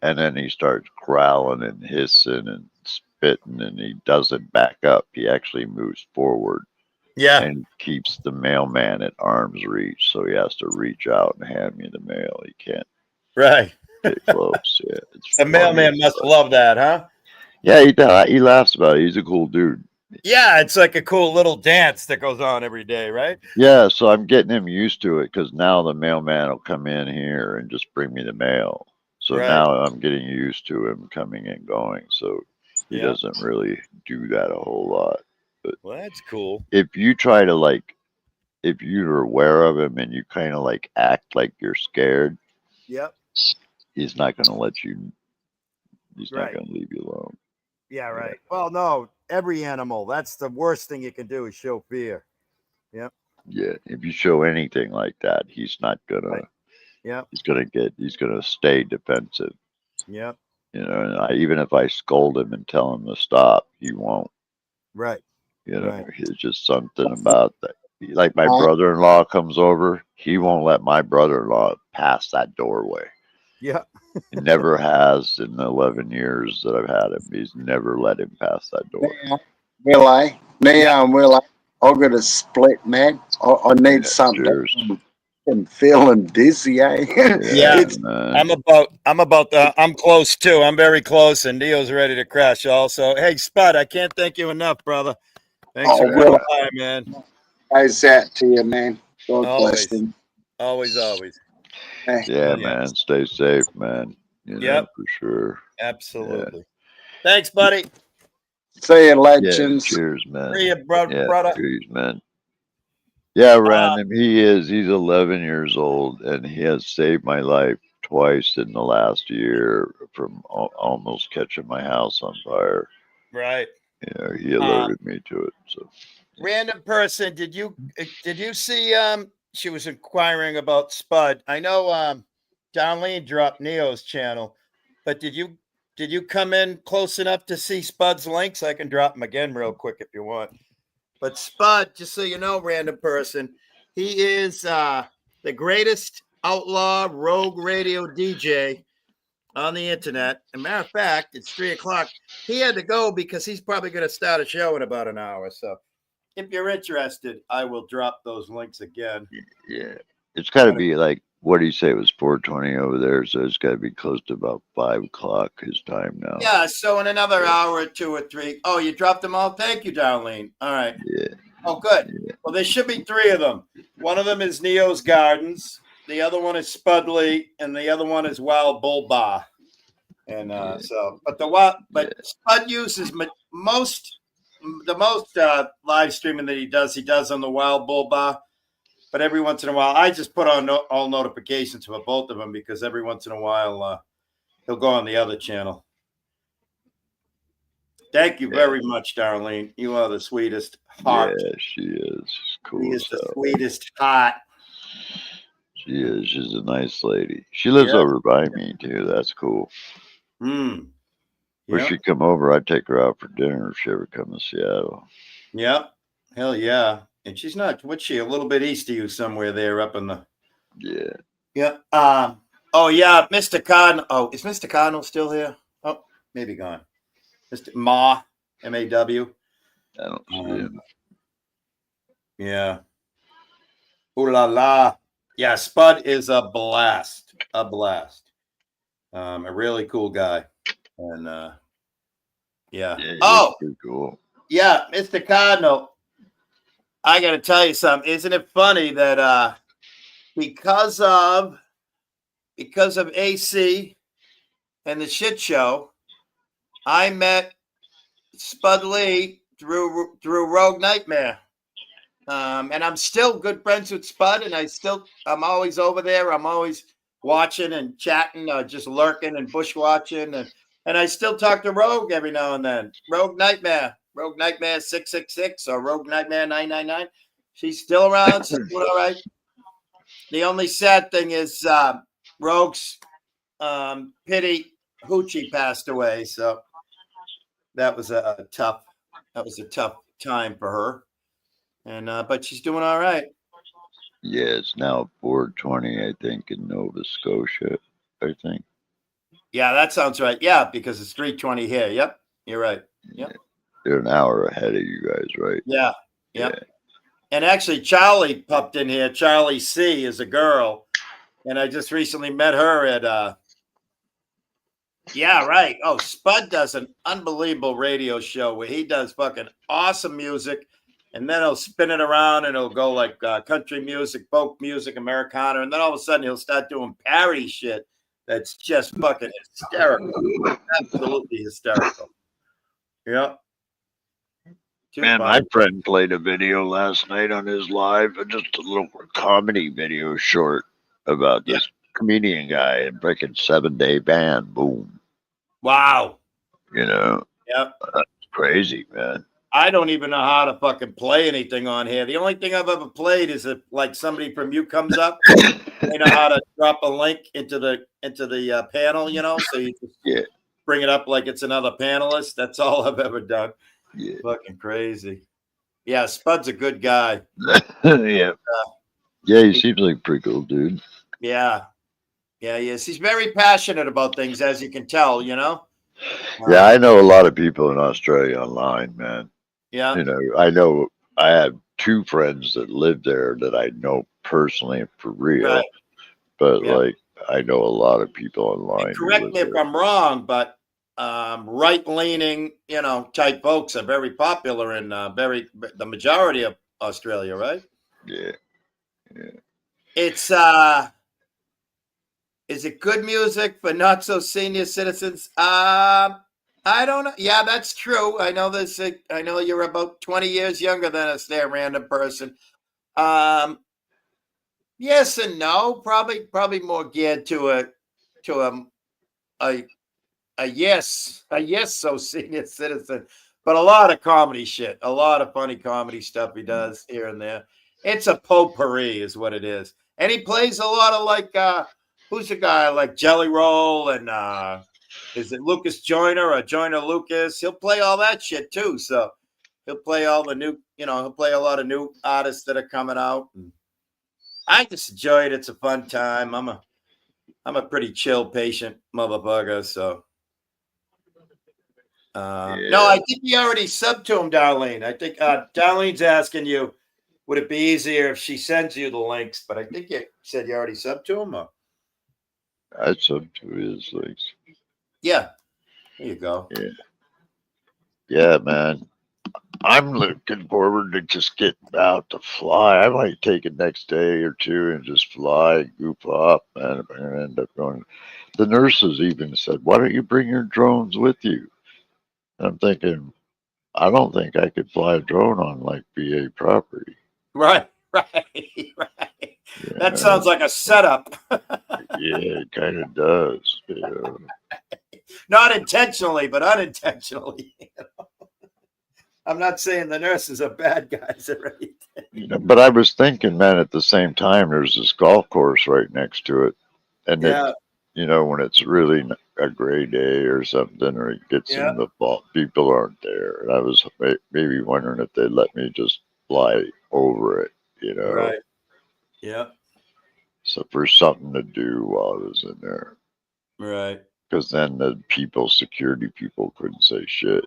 and then he starts growling and hissing and spitting, and he doesn't back up. He actually moves forward Yeah. and keeps the mailman at arm's reach, so he has to reach out and hand me the mail. He can't Right. get close. Yeah, it's The funny. mailman must love that, huh? Yeah, he laughs about it. He's a cool dude. Yeah, it's like a cool little dance that goes on every day, right? Yeah, so I'm getting him used to it because now the mailman will come in here and just bring me the mail. So Right. now I'm getting used to him coming and going. So he Yeah. doesn't really do that a whole lot. But Well, that's cool. if you try to like, if you're aware of him and you kind of like act like you're scared, Yep. he's not going to let you. He's not Right. going to leave you alone. Yeah, right. Well, no, every animal, that's the worst thing you can do is show fear. Yep. Yeah, if you show anything like that, he's not gonna. Right. Yep. He's gonna stay defensive. Yep. You know, and even if I scold him and tell him to stop, he won't. Right. You know, Right. it's just something about that. Like my brother-in-law comes over, he won't let my brother-in-law pass that doorway. Yeah. He never has in the 11 years that I've had him. He's never let him pass that door. VillAY, Neo and VillAY, I've got a split, man. I need something. Cheers. I'm feeling dizzy, eh? Yeah. Man. I'm close too. I'm very close, and Neo's ready to crash also. Hey, Spud, I can't thank you enough, brother. Thanks for coming by, man. Goes out to you, man. God bless Always. him. Always. Yeah, man. Stay safe, man. You know, for sure. Absolutely. Thanks, buddy. See you, Yeah, legends. cheers, man. See you, brother. Cheers, man. Yeah, Random. He's 11 years old, and he has saved my life twice in the last year from almost catching my house on fire. Right. You know, he alerted me to it. So, random person, did you see? She was inquiring about Spud. I know Darlene dropped Neo's channel, but did you come in close enough to see Spud's links? I can drop them again real quick if you want. But Spud, just so you know, random person, he is the greatest outlaw rogue radio DJ on the internet. As a matter of fact, it's 3:00. He had to go because he's probably going to start a show in about an hour. So if you're interested, I will drop those links again. yeah, it's got to be like, what do you say? It was 4:20 over there, so it's got to be close to about 5:00 his time now. Yeah, so in another hour or 2 or 3. Oh, you dropped them all? Thank you, Darlene. All right. Yeah. Oh, good. Yeah. Well, there should be 3 of them. One of them is Neo's Gardens. The other one is Spud Lee, and the other one is Wild Bull Bar. And but Spud uses the most live streaming that he does on the Wild Bull Bar. But every once in a while, I just put on all notifications for both of them because every once in a while he'll go on the other channel. Thank you very much, Darlene. You are the sweetest heart. Yeah, she is. She's cool. She is the sweetest heart. She is. She's a nice lady. She lives Yeah. over by me too. That's cool. Hmm. Wish Yeah. she'd come over. I'd take her out for dinner if she ever come to Seattle. Yep. Hell yeah. And she's not, what's she, a little bit east of you somewhere there up in the. Yeah. Yeah. Oh, yeah. Mr. Cardinal. Oh, is Mr. Cardinal still here? Oh, maybe gone. Mr. Ma, M-A-W. I don't see him. Yeah. Ooh la la. Yeah. Spud is a blast. A blast. A really cool guy. And, yeah. Yeah, Oh, pretty cool. yeah. Mr. Cardinal. I got to tell you something. Isn't it funny that, because of AC and the shit show, I met Spud Lee through Rogue Nightmare, and I'm still good friends with Spud, and I'm always over there. I'm always watching and chatting, just lurking and bushwatching, and I still talk to Rogue every now and then. Rogue Nightmare 666 or Rogue Nightmare 999. She's still around. She's doing all right. The only sad thing is Rogue's pity Hoochie passed away, so that was a tough time for her. And but she's doing all right. Yeah, it's now 4:20, I think, in Nova Scotia. I think. Yeah, that sounds right. Yeah, because it's 3:20 here. Yep, you're right. Yep. They're an hour ahead of you guys, right? Yeah. Yep. Yeah. And actually, Charlie popped in here. Charlie C is a girl, and I just recently met her at. Yeah, right. Oh, Spud does an unbelievable radio show where he does fucking awesome music, and then he'll spin it around and it'll go like country music, folk music, Americana, and then all of a sudden he'll start doing parody shit that's just fucking hysterical, absolutely hysterical. Yeah. Man, my friend played a video last night on his live, just a little comedy video short about this comedian guy and freaking 7-day ban. Boom. Wow. You know? Yep. That's crazy, man. I don't even know how to fucking play anything on here. The only thing I've ever played is if like somebody from you comes up, they know how to drop a link into the panel, you know, so you just bring it up like it's another panelist. That's all I've ever done. Yeah. Fucking crazy. Yeah, Spud's a good guy. Yeah. Yeah, he seems like a pretty cool dude. Yeah. Yeah, yes. He's very passionate about things, as you can tell, you know? Yeah, I know a lot of people in Australia online, man. Yeah. You know, I have 2 friends that live there that I know personally for real. Right. But like I know a lot of people online. And correct me if I'm wrong, but right-leaning, you know, type folks are very popular in the majority of Australia, right? Yeah. Yeah. It's is it good music for not so senior citizens? I don't know. Yeah, that's true. I know this. I know you're about 20 years younger than us there, random person. Yes and no. Probably more geared to a yes, so senior citizen. But a lot of comedy shit, a lot of funny comedy stuff he does here and there. It's a potpourri is what it is. And he plays a lot of like who's the guy like Jelly Roll and is it Lucas Joyner or Joyner Lucas? He'll play all that shit too. So he'll play all the new, you know, he'll play a lot of new artists that are coming out. And I just enjoy it. It's a fun time. I'm a pretty chill, patient motherfucker. So no, I think you already subbed to him, Darlene. I think Darlene's asking you, would it be easier if she sends you the links? But I think you said you already subbed to him. Or? I subbed to his links. Yeah, there you go. Yeah, yeah, man. I'm looking forward to just getting out to fly. I might take it next day or 2 and just fly, goof off, man. And end up going. The nurses even said, "Why don't you bring your drones with you?" And I'm thinking, I don't think I could fly a drone on like VA property. Right. Yeah. That sounds like a setup. Yeah, it kind of does. You know. Not intentionally, but unintentionally. You know? I'm not saying the nurses are bad guys or anything. But I was thinking, man, at the same time, there's this golf course right next to it, and Yeah. when it's really a gray day or something, or it gets Yeah. in the fall, people aren't there. And I was maybe wondering if they'd let me just fly over it, Right. Yeah. So for something to do while I was in there, Right. because then the security people couldn't say shit.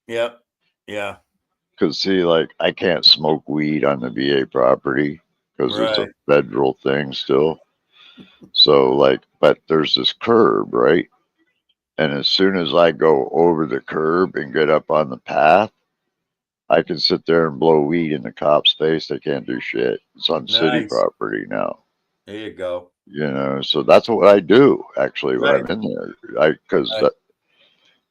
Yep. Yeah. Because see, like I can't smoke weed on the VA property because it's a Right. federal thing still. So like, but there's this curb, right? And as soon as I go over the curb and get up on the path, I can sit there and blow weed in the cop's face. They can't do shit. It's on city Nice. property now. There you go. So that's what I do actually when Right. I'm in there. Because Right.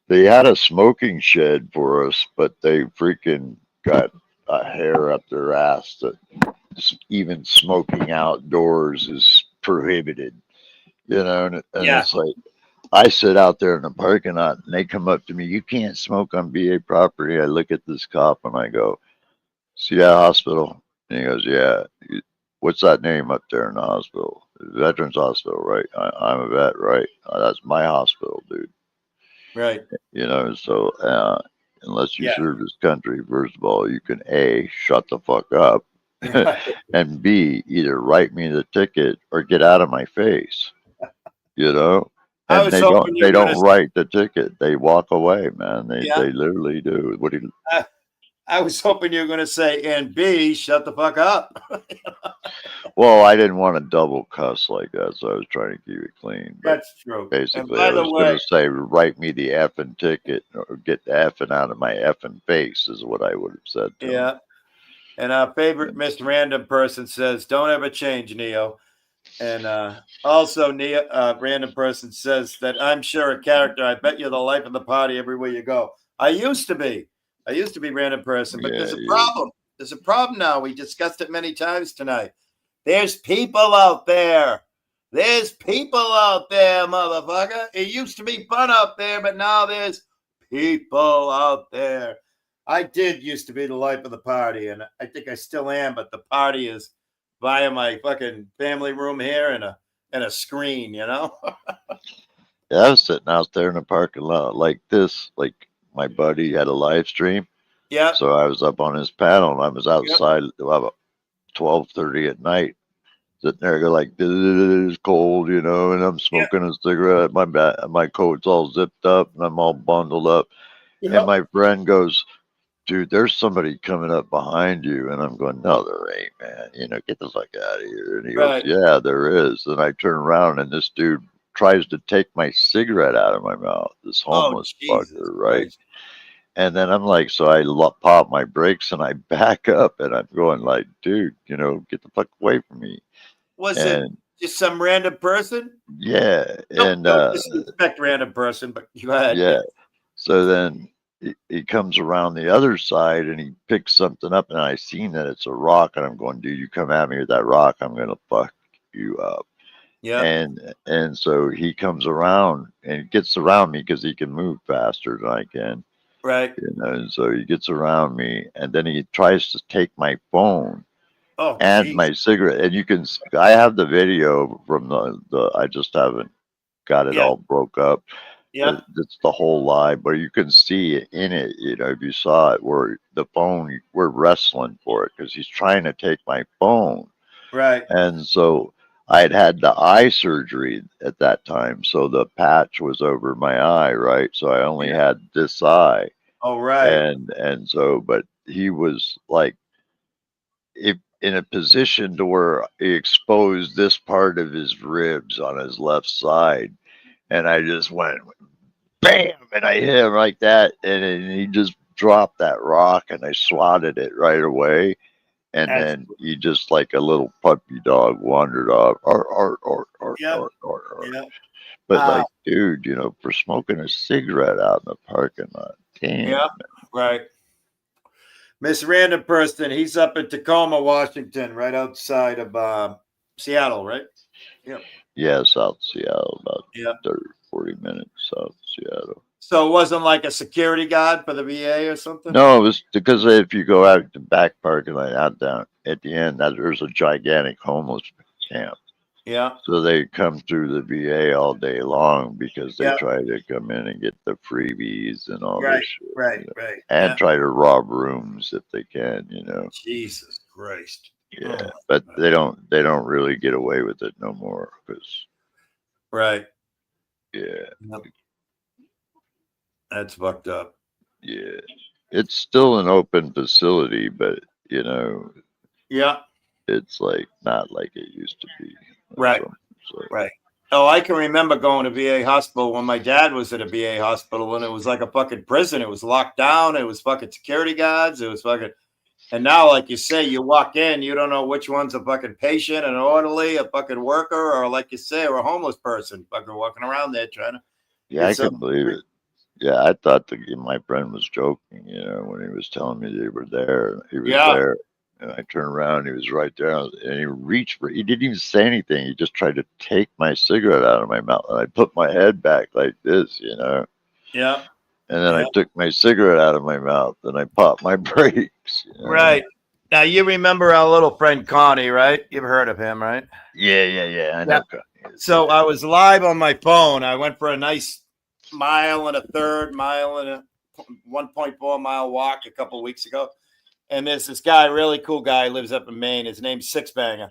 they had a smoking shed for us, but they freaking got a hair up their ass that even smoking outdoors is prohibited. And Yeah. it's like I sit out there in the parking lot and they come up to me, you can't smoke on VA property. I look at this cop and I go, see that hospital? And he goes, yeah. What's that name up there in the hospital? Veterans Hospital, right? I'm a vet, right? That's my hospital, dude. Right. So unless you Yeah. serve this country, first of all, you can A, shut the fuck up, Right. and B, either write me the ticket or get out of my face. I And was hoping you they were going don't to. write the ticket. They walk away, man. Yeah. They literally do. What do you? I was hoping you were going to say, and B, shut the fuck up. Well, I didn't want to double cuss like that, so I was trying to keep it clean. But That's true. And basically, by I the was going way, to say, write me the effing ticket or get the effing out of my effing face is what I would have said to him. yeah. And our favorite Miss Random person says, don't ever change, Neo. And also, Neo, Random person says that I'm sure a character. I bet you're the life of the party everywhere you go. I used to be Random person, but there's a problem. There's a problem now. We discussed it many times tonight. There's people out there. There's people out there, motherfucker. It used to be fun out there, but now there's people out there. I did used to be the life of the party, and I think I still am, but the party is via my fucking family room here and a screen, Yeah, I was sitting out there in the parking lot like this. Like my buddy had a live stream. Yeah. So I was up on his panel and I was outside about 12:30 at night. Sitting there, go like, this is cold, and I'm smoking a cigarette. My coat's all zipped up, and I'm all bundled up. And my friend goes, dude, there's somebody coming up behind you. And I'm going, no, there ain't, man. Get the fuck out of here. And he goes, yeah, there is. And I turn around, and this dude tries to take my cigarette out of my mouth, this homeless fucker, right? Christ. And then I'm like, so I pop my brakes, and I back up, and I'm going like, dude, get the fuck away from me. Was it just some random person? Yeah. Don't disrespect random person, but go ahead. Yeah. So then he comes around the other side and he picks something up, and I seen that it's a rock, and I'm going, dude, you come at me with that rock, I'm gonna fuck you up. Yeah. And so he comes around and gets around me because he can move faster than I can. Right. And so he gets around me, and then he tries to take my phone. And my cigarette, and I have the video from the I just haven't got it all broke up. Yeah. It's the whole live, but you can see it in it, if you saw it, where the phone, we're wrestling for it because he's trying to take my phone. Right. And so I'd had the eye surgery at that time. So the patch was over my eye, right? So I only had this eye. Oh, right. And so, but he was like, in a position to where he exposed this part of his ribs on his left side. And I just went, bam, and I hit him like that. And then he just dropped that rock, and I swatted it right away. And then he just like a little puppy dog wandered off. But like, dude, for smoking a cigarette out in the parking lot. Damn. Yeah, right. Miss Random Person, he's up in Tacoma, Washington, right outside of Seattle, right? Yeah. Yeah, South Seattle, about 30, 40 minutes south Seattle. So it wasn't like a security guard for the VA or something? No, it was because if you go out the back parking lot out down at the end, there's a gigantic homeless camp. Yeah. So they come through the VA all day long because they Yeah. try to come in and get the freebies and all Right, this shit. right, you know, right. and Yeah. try to rob rooms if they can, you know. Jesus Christ. Yeah, Oh, but they don't really get away with it no more because right. yeah, Yep. That's fucked up. yeah, it's still an open facility, but you know, Yeah. it's like not like it used to be. Right. So, Right. Oh, I can remember going to VA hospital when my dad was at a VA hospital and it was like a fucking prison. It was locked down. It was fucking security guards. It was fucking. And now, like you say, you walk in, you don't know which one's a fucking patient, an orderly, a fucking worker, or like you say, or a homeless person fucking walking around there trying to. yeah, I can believe it. Yeah, I thought my friend was joking, you know, when he was telling me they were there. He was there, and I turned around, he was right there, and he reached for. He didn't even say anything. He just tried to take my cigarette out of my mouth, and I put my head back like this, you know. Yeah. And then I took my cigarette out of my mouth, and I popped my brakes. You know? Right. Now you remember our little friend Connie, right? You've heard of him, right? Yeah. I know. So I was live on my phone. I went for a nice mile and a 1.4 mile walk a couple of weeks ago. And there's this guy, really cool guy, lives up in Maine. His name's Six Banger.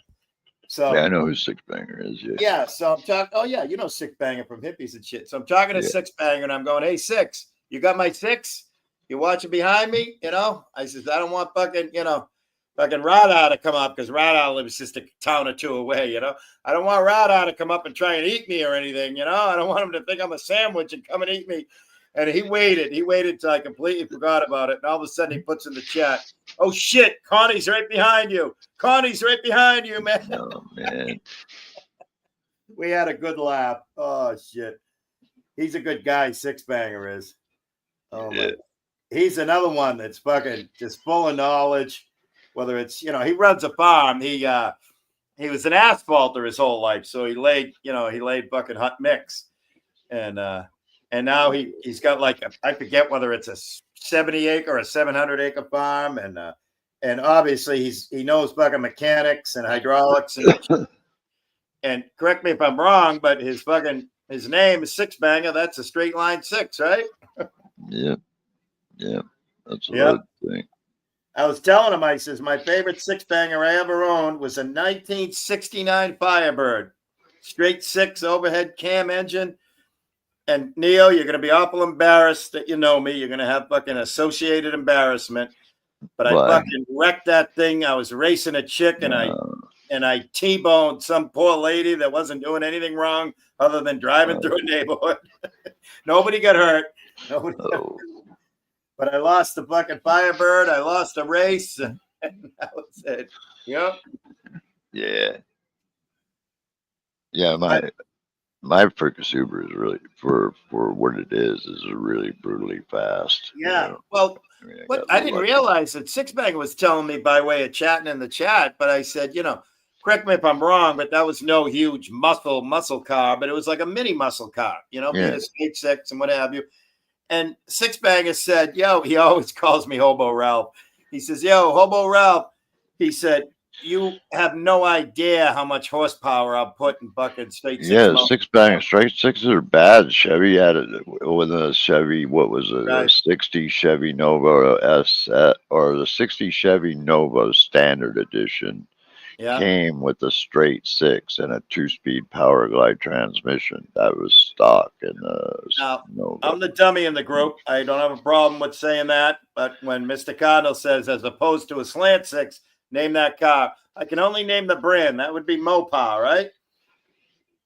So yeah, I know who Six Banger is. Yeah. Yeah. So I'm talking. Oh yeah, you know Six Banger from Hippies and shit. So I'm talking to Six Banger, and I'm going, "Hey Six, you got my six? You watching behind me? You know?" I says, "I don't want fucking Rada to come up because Rada lives just a town or two away. You know, I don't want Rada to come up and try and eat me or anything. You know, I don't want him to think I'm a sandwich and come and eat me." And he waited. He waited till I completely forgot about it. And all of a sudden, he puts in the chat, "Oh shit, Connie's right behind you. Connie's right behind you, man." Oh man. We had a good laugh. Oh shit. He's a good guy, Six Banger is. Oh my. He's another one that's fucking just full of knowledge. Whether it's, he runs a farm. He was an asphalter his whole life. So he laid fucking hot mix. And now he's got like I forget whether it's a 70 acre or a 700 acre farm. And obviously he knows fucking mechanics and hydraulics and correct me if I'm wrong, but his name is Six Banger. That's a straight line six, right? Yeah. That's what I think. I was telling him, I says, my favorite Six Banger I ever owned was a 1969 Firebird. Straight six overhead cam engine. And Neil, you're going to be awful embarrassed that you know me. You're going to have fucking associated embarrassment. But I fucking wrecked that thing. I was racing a chick and I T-boned some poor lady that wasn't doing anything wrong other than driving through a neighborhood. Nobody got hurt. But I lost the fucking Firebird. I lost a race. And that was it. Yep. Yeah. Yeah, my freaking Subaru is really for what it is really brutally fast. Yeah. You know? Well, I didn't realize that Six Banger was telling me by way of chatting in the chat, but I said, correct me if I'm wrong, but that was no huge muscle car, but it was like a mini muscle car, being a straight six and what have you. And Six Banger said, "Yo," he always calls me Hobo Ralph. He says, "Yo, Hobo Ralph," he said, "you have no idea how much horsepower I'll put in fucking straight six." Yeah, Six Banger straight sixes are bad. Chevy had it with a Chevy. What was it? A 60 Chevy Nova S or the 60 Chevy Nova Standard Edition. Came with a straight six and a 2-speed power glide transmission. That was stock. And I'm the dummy in the group. I don't have a problem with saying that. But when Mr. Cardinal says, as opposed to a slant six, name that car, I can only name the brand. That would be Mopar, right?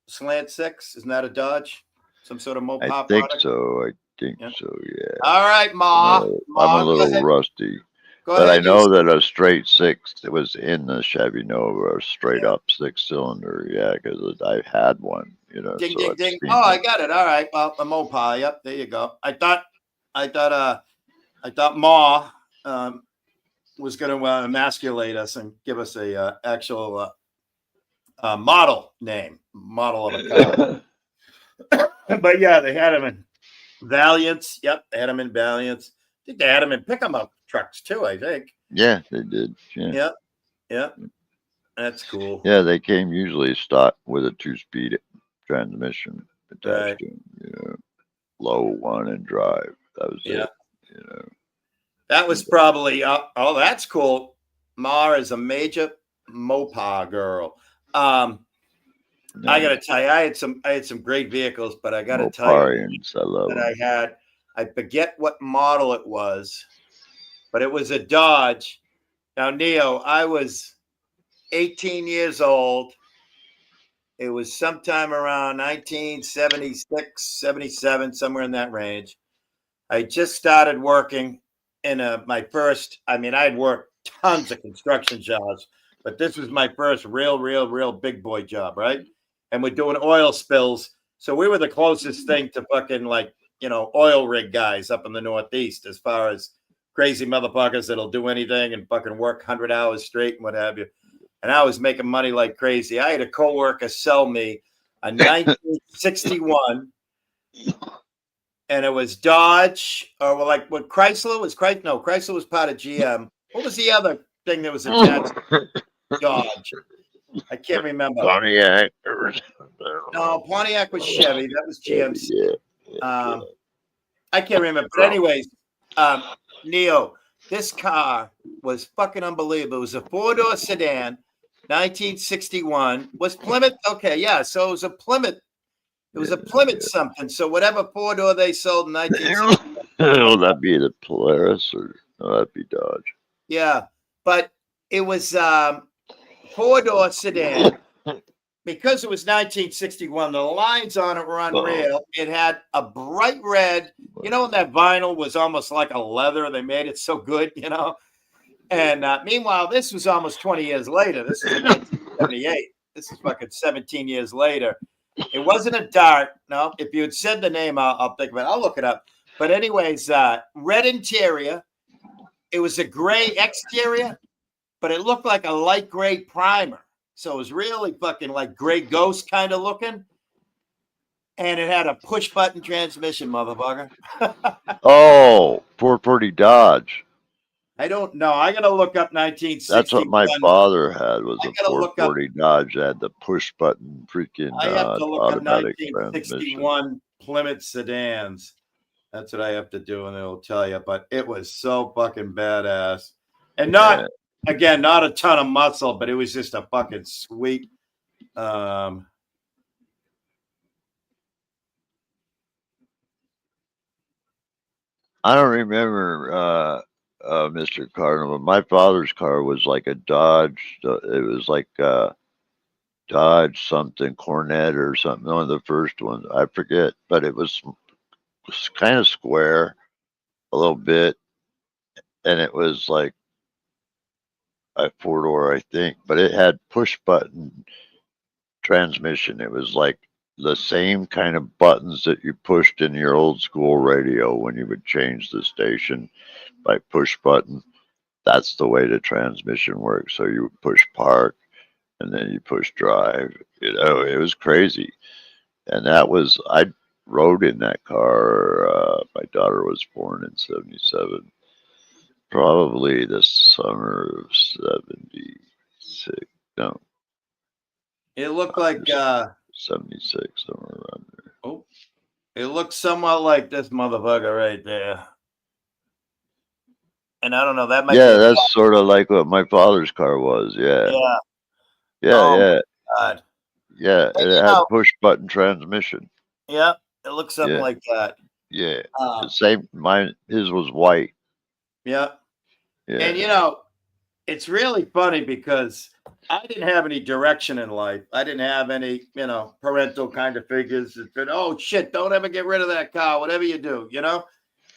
Slant six, isn't that a Dodge? Some sort of Mopar I think product? so. Yeah. All right, Ma. I'm a little rusty. But I know that a straight six was in the Chevy Nova, a straight up 6-cylinder. Yeah, because I had one. Ding, ding, ding. Oh, I got it. All right. Well, a Mopar. Yep, there you go. I thought Ma was going to emasculate us and give us a actual model of a car. But yeah, they had him in Valiants. Yep, they had them in Valiants. I think they had them in pick-em-up trucks too, I think. Yeah, they did. Yeah. Yeah. That's cool. Yeah, they came usually stock with a 2-speed transmission attached Right. to them. You know, low one and drive. That was it. You know, that was probably. Oh, that's cool. Ma is a major Mopar girl. I gotta tell you, I had some great vehicles, but I gotta tell you I love that them. I had. I forget what model it was, but it was a Dodge. Now, Neo, I was 18 years old. It was sometime around 1976, 77, somewhere in that range. I just started working in my first. I mean, I'd worked tons of construction jobs, but this was my first real big boy job, right? And we're doing oil spills. So we were the closest thing to fucking oil rig guys up in the Northeast as far as crazy motherfuckers that'll do anything and fucking work 100 hours straight and what have you. And I was making money like crazy. I had a coworker sell me a 1961, and it was Dodge, or like what Chrysler was. Chrysler was part of GM. What was the other thing that was attached to Dodge? I can't remember. Pontiac. No, Pontiac was Chevy. That was GMC. Yeah. I can't remember. But anyways, Neo, this car was fucking unbelievable. It was a 4-door sedan, 1961. Was Plymouth? Okay, yeah. So it was a Plymouth. It was a Plymouth something. So whatever 4-door they sold in 1961. Will that be the Polaris or that'd be Dodge? Yeah, but it was 4-door sedan. Because it was 1961, the lines on it were unreal. It had a bright red, when that vinyl was almost like a leather. They made it so good, And meanwhile, this was almost 20 years later. This is 1978. This is fucking 17 years later. It wasn't a Dart. No, if you had said the name, I'll think of it. I'll look it up. But anyways, red interior. It was a gray exterior, but it looked like a light gray primer. So it was really fucking like gray ghost kind of looking. And it had a push button transmission, motherfucker. 440 Dodge. I don't know. I got to look up 1961. That's what my father had, was a 440 Dodge. That had the push button freaking I have to look automatic up 1961 Plymouth sedans. That's what I have to do, and it'll tell you. But it was so fucking badass. And not a ton of muscle, but it was just a fucking sweet. I don't remember Mr. Cardinal, but my father's car was like a Dodge. It was like Dodge something, Cornet or something. One of the first ones, I forget, but it was kind of square a little bit, and it was like a 4-door, I think, but it had push button transmission. It was like the same kind of buttons that you pushed in your old school radio when you would change the station by push button. That's the way the transmission works. So you would push park and then you push drive. It was crazy. And I rode in that car. My daughter was born in 77. Probably the summer of 76. No. It looked like 76, somewhere around there. Oh, it looks somewhat like this motherfucker right there. And I don't know, that might be that's sort of like what my father's car was. Yeah. God. Yeah, it had push button transmission. Yeah, it looks something like that. Yeah. The same. His was white. Yeah. And it's really funny because I didn't have any direction in life. I didn't have any, parental kind of figures that said, "Oh shit, don't ever get rid of that car, whatever you do,"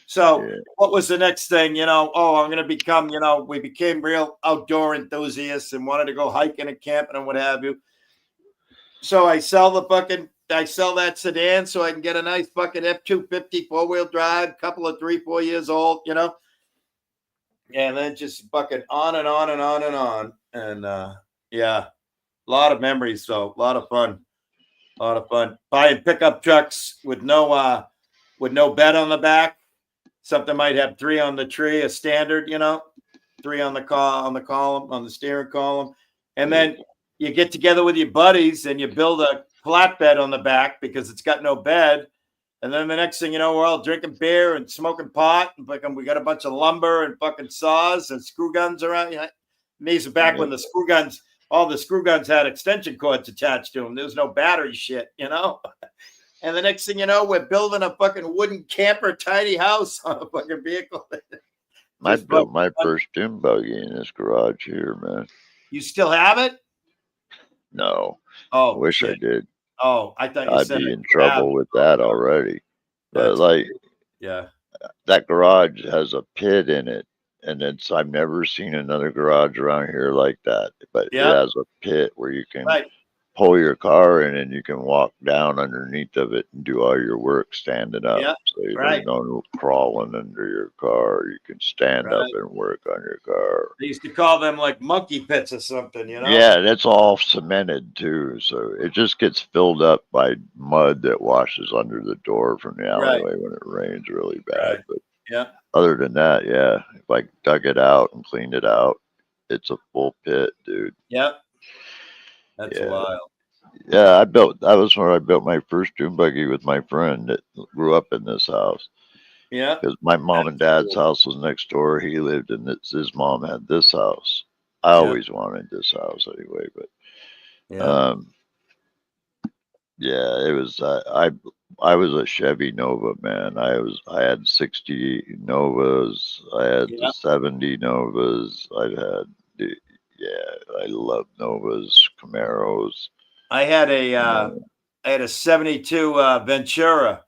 So what was the next thing? I'm going to become, we became real outdoor enthusiasts and wanted to go hiking and camping and what have you. So I sell that sedan so I can get a nice fucking F-250 4-wheel drive, couple of 3-4 years old, and then just fucking on and on and on and on. And a lot of memories. So a lot of fun. Buying pickup trucks with no with no bed on the back. Something might have 3 on the tree, a standard, 3 on the column, on the steering column. And then you get together with your buddies and you build a flatbed on the back because it's got no bed. And then the next thing you know, we're all drinking beer and smoking pot. And we got a bunch of lumber and fucking saws and screw guns around. These are back when all the screw guns had extension cords attached to them. There was no battery shit, And the next thing you know, we're building a fucking wooden camper tiny house on a fucking vehicle. I built my first dune buggy in this garage here, man. You still have it? No. Oh, I wish I did. Oh, I thought you I'd said be in trouble with that already. But that garage has a pit in it, and I've never seen another garage around here like that. But it has a pit where you can pull your car in and you can walk down underneath of it and do all your work standing up. So you don't go crawling under your car. You can stand up and work on your car. They used to call them like monkey pits or something, Yeah, that's all cemented too. So it just gets filled up by mud that washes under the door from the alleyway when it rains really bad. But other than that, if I dug it out and cleaned it out, it's a full pit, dude. Yep. That's wild. Yeah, that was where I built my first dune buggy with my friend that grew up in this house. Yeah. Because my mom and dad's house was next door. He lived in this. His mom had this house. I always wanted this house anyway, but it was I was a Chevy Nova man. I had 60 Novas. I had the 70 Novas. I love Novas, Camaros. I had a 72 Ventura.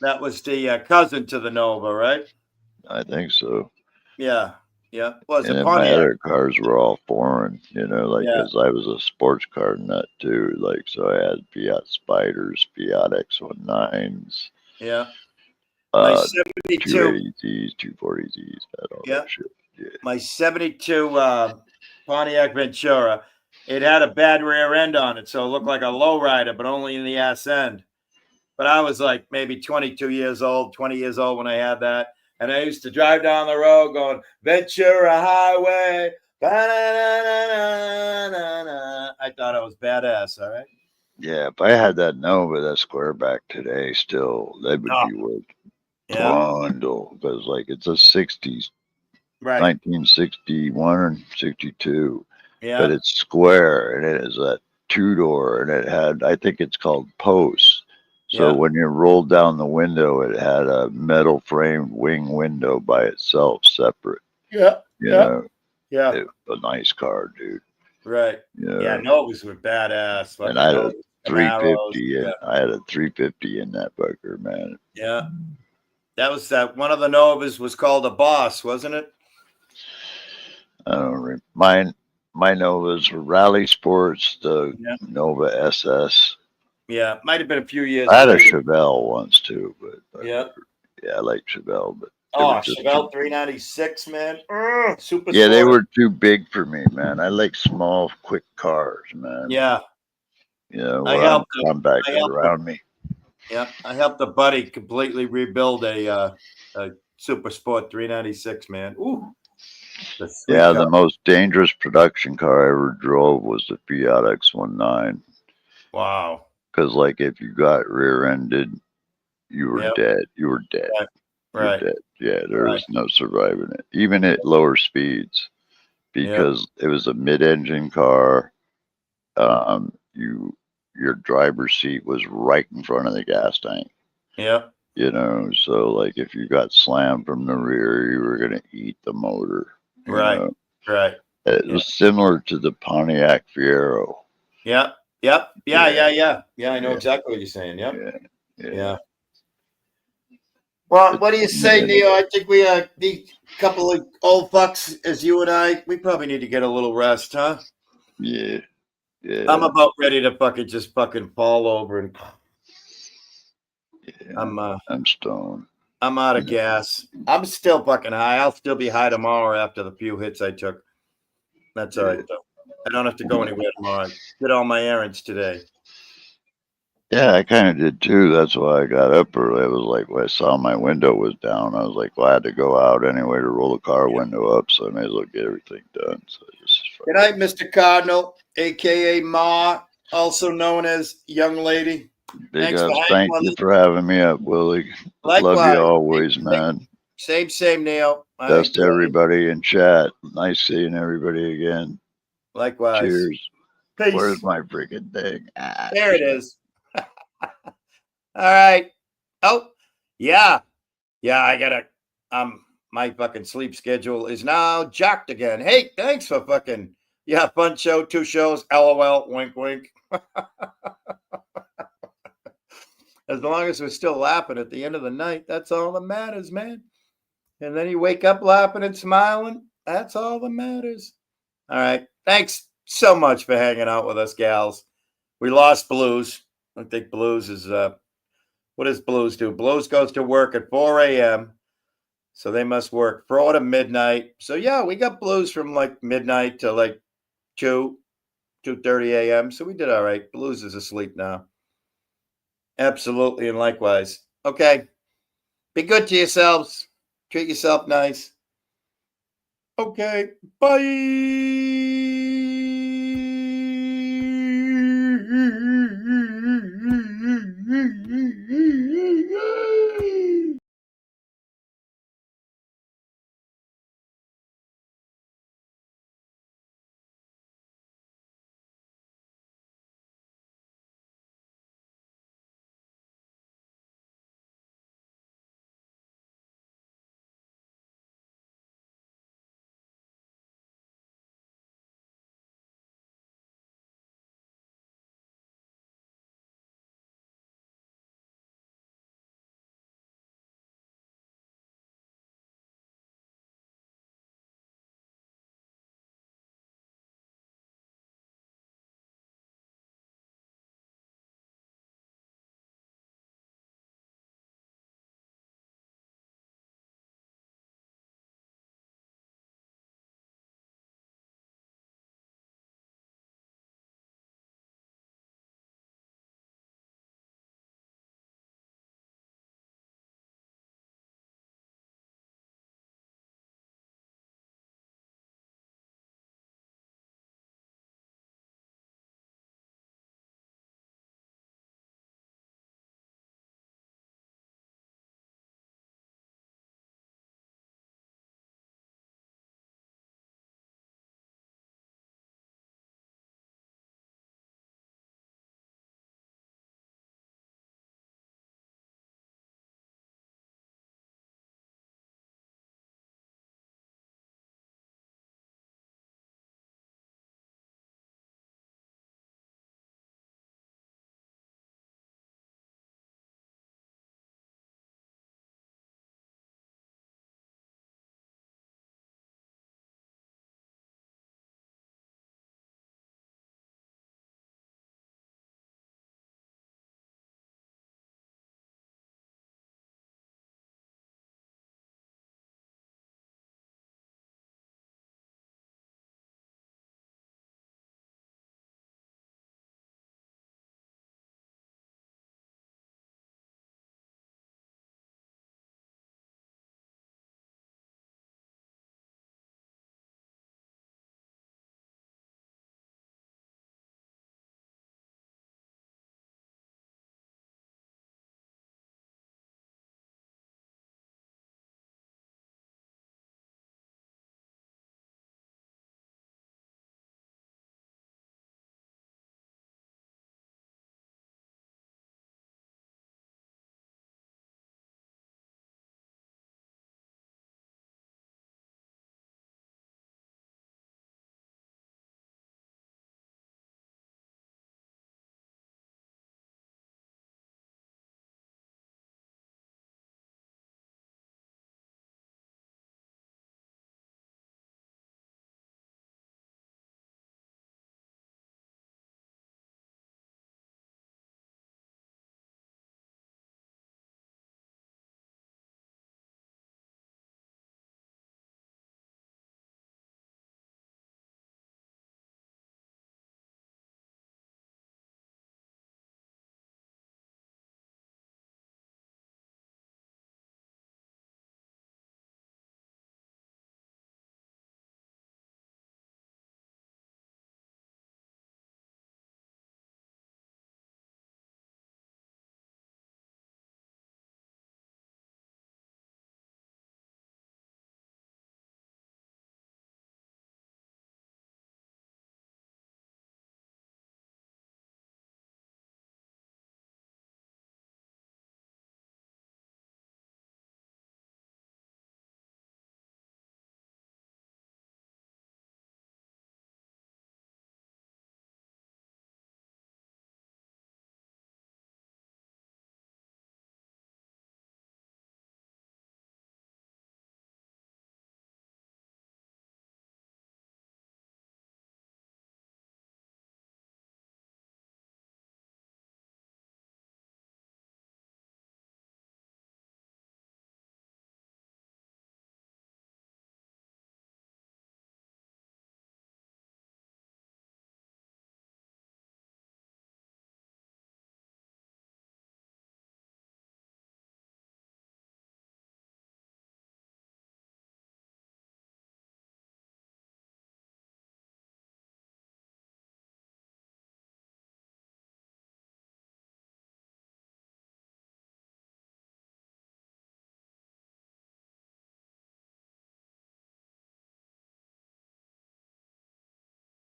That was the cousin to the Nova, right? I think so. Yeah. Yeah. Well, and then my other cars were all foreign, because I was a sports car nut too. So I had Fiat Spiders, Fiat X19s. Yeah. My 72 280Zs, 240Zs, all that shit. Yeah. My 72 Pontiac Ventura, it had a bad rear end on it, so it looked like a lowrider, but only in the ass end. But I was like maybe 20 years old when I had that. And I used to drive down the road going, Ventura Highway. I thought I was badass, all right? Yeah, if I had that Nova, that square back today still, that would be worth bundle. Because it's a 60s, 1961 and 62. Yeah. But it's square, and it is a 2-door, and it had, I think it's called posts. So when you rolled down the window, it had a metal framed wing window by itself, separate. Yeah. Yeah. It was a nice car, dude. Right. Yeah, Novas were badass. And I had a 350. I had a 350 in that fucker, man. Yeah. That was one of the Novas was called a Boss, wasn't it? I don't remember. My Novas were Rally Sports, the Nova SS. Yeah, might have been a few years. I had a Chevelle once too, but I like Chevelle, but Chevelle 396, man, super. Yeah, they were too big for me, man. I like small, quick cars, man. Yeah, I helped around me. Yeah, I helped a buddy completely rebuild a Super Sport 396, man. Ooh. The most dangerous production car I ever drove was the Fiat X19. Wow. Because, if you got rear-ended, you were dead. You were dead. Right. Dead. Yeah, there was no surviving it, even at lower speeds, because it was a mid-engine car. Your driver's seat was right in front of the gas tank. Yeah. So if you got slammed from the rear, you were gonna eat the motor. Right. Right. It was similar to the Pontiac Fiero. Yeah. Yep. Yeah. I know exactly what you're saying. Yep. Yeah. Well, what do you say, Neo? I think we need a couple of old fucks as you and I. We probably need to get a little rest, huh? Yeah. I'm about ready to fucking fall over and. I'm stoned. I'm out of gas. I'm still fucking high. I'll still be high tomorrow after the few hits I took. That's all right though. I don't have to go anywhere tomorrow. I did all my errands today. Yeah, I kind of did too. That's why I got up early. I was like, when I saw my window was down, I was like, well, I had to go out anyway to roll the car window up, so I may as well get everything done. So I just Good night, Mr. Cardinal, aka Ma, also known as Young Lady. big Thanks for ups. hanging Thank with you us. for having me up, Willie. Love you Likewise. always, man. Same, Neil. I Best to enjoyed it. everybody in chat. Nice seeing everybody again. Likewise. Cheers. Peace. Where's my freaking thing? Ah, There it shit. is. All right. Oh, yeah. Yeah, I gotta my fucking sleep schedule is now jacked again. Hey, thanks for fucking fun show, 2 shows. LOL, wink wink. As long as we're still laughing at the end of the night, that's all that matters, man. And then you wake up laughing and smiling. That's all that matters. All right. Thanks so much for hanging out with us, gals. We lost Blues. I think Blues is what does Blues do? Blues goes to work at 4 a.m. So they must work 4 to midnight. So yeah, we got Blues from like midnight to like 2:30 a.m. So we did all right. Blues is asleep now. Absolutely, and likewise. Okay. Be good to yourselves. Treat yourself nice. Okay. Bye.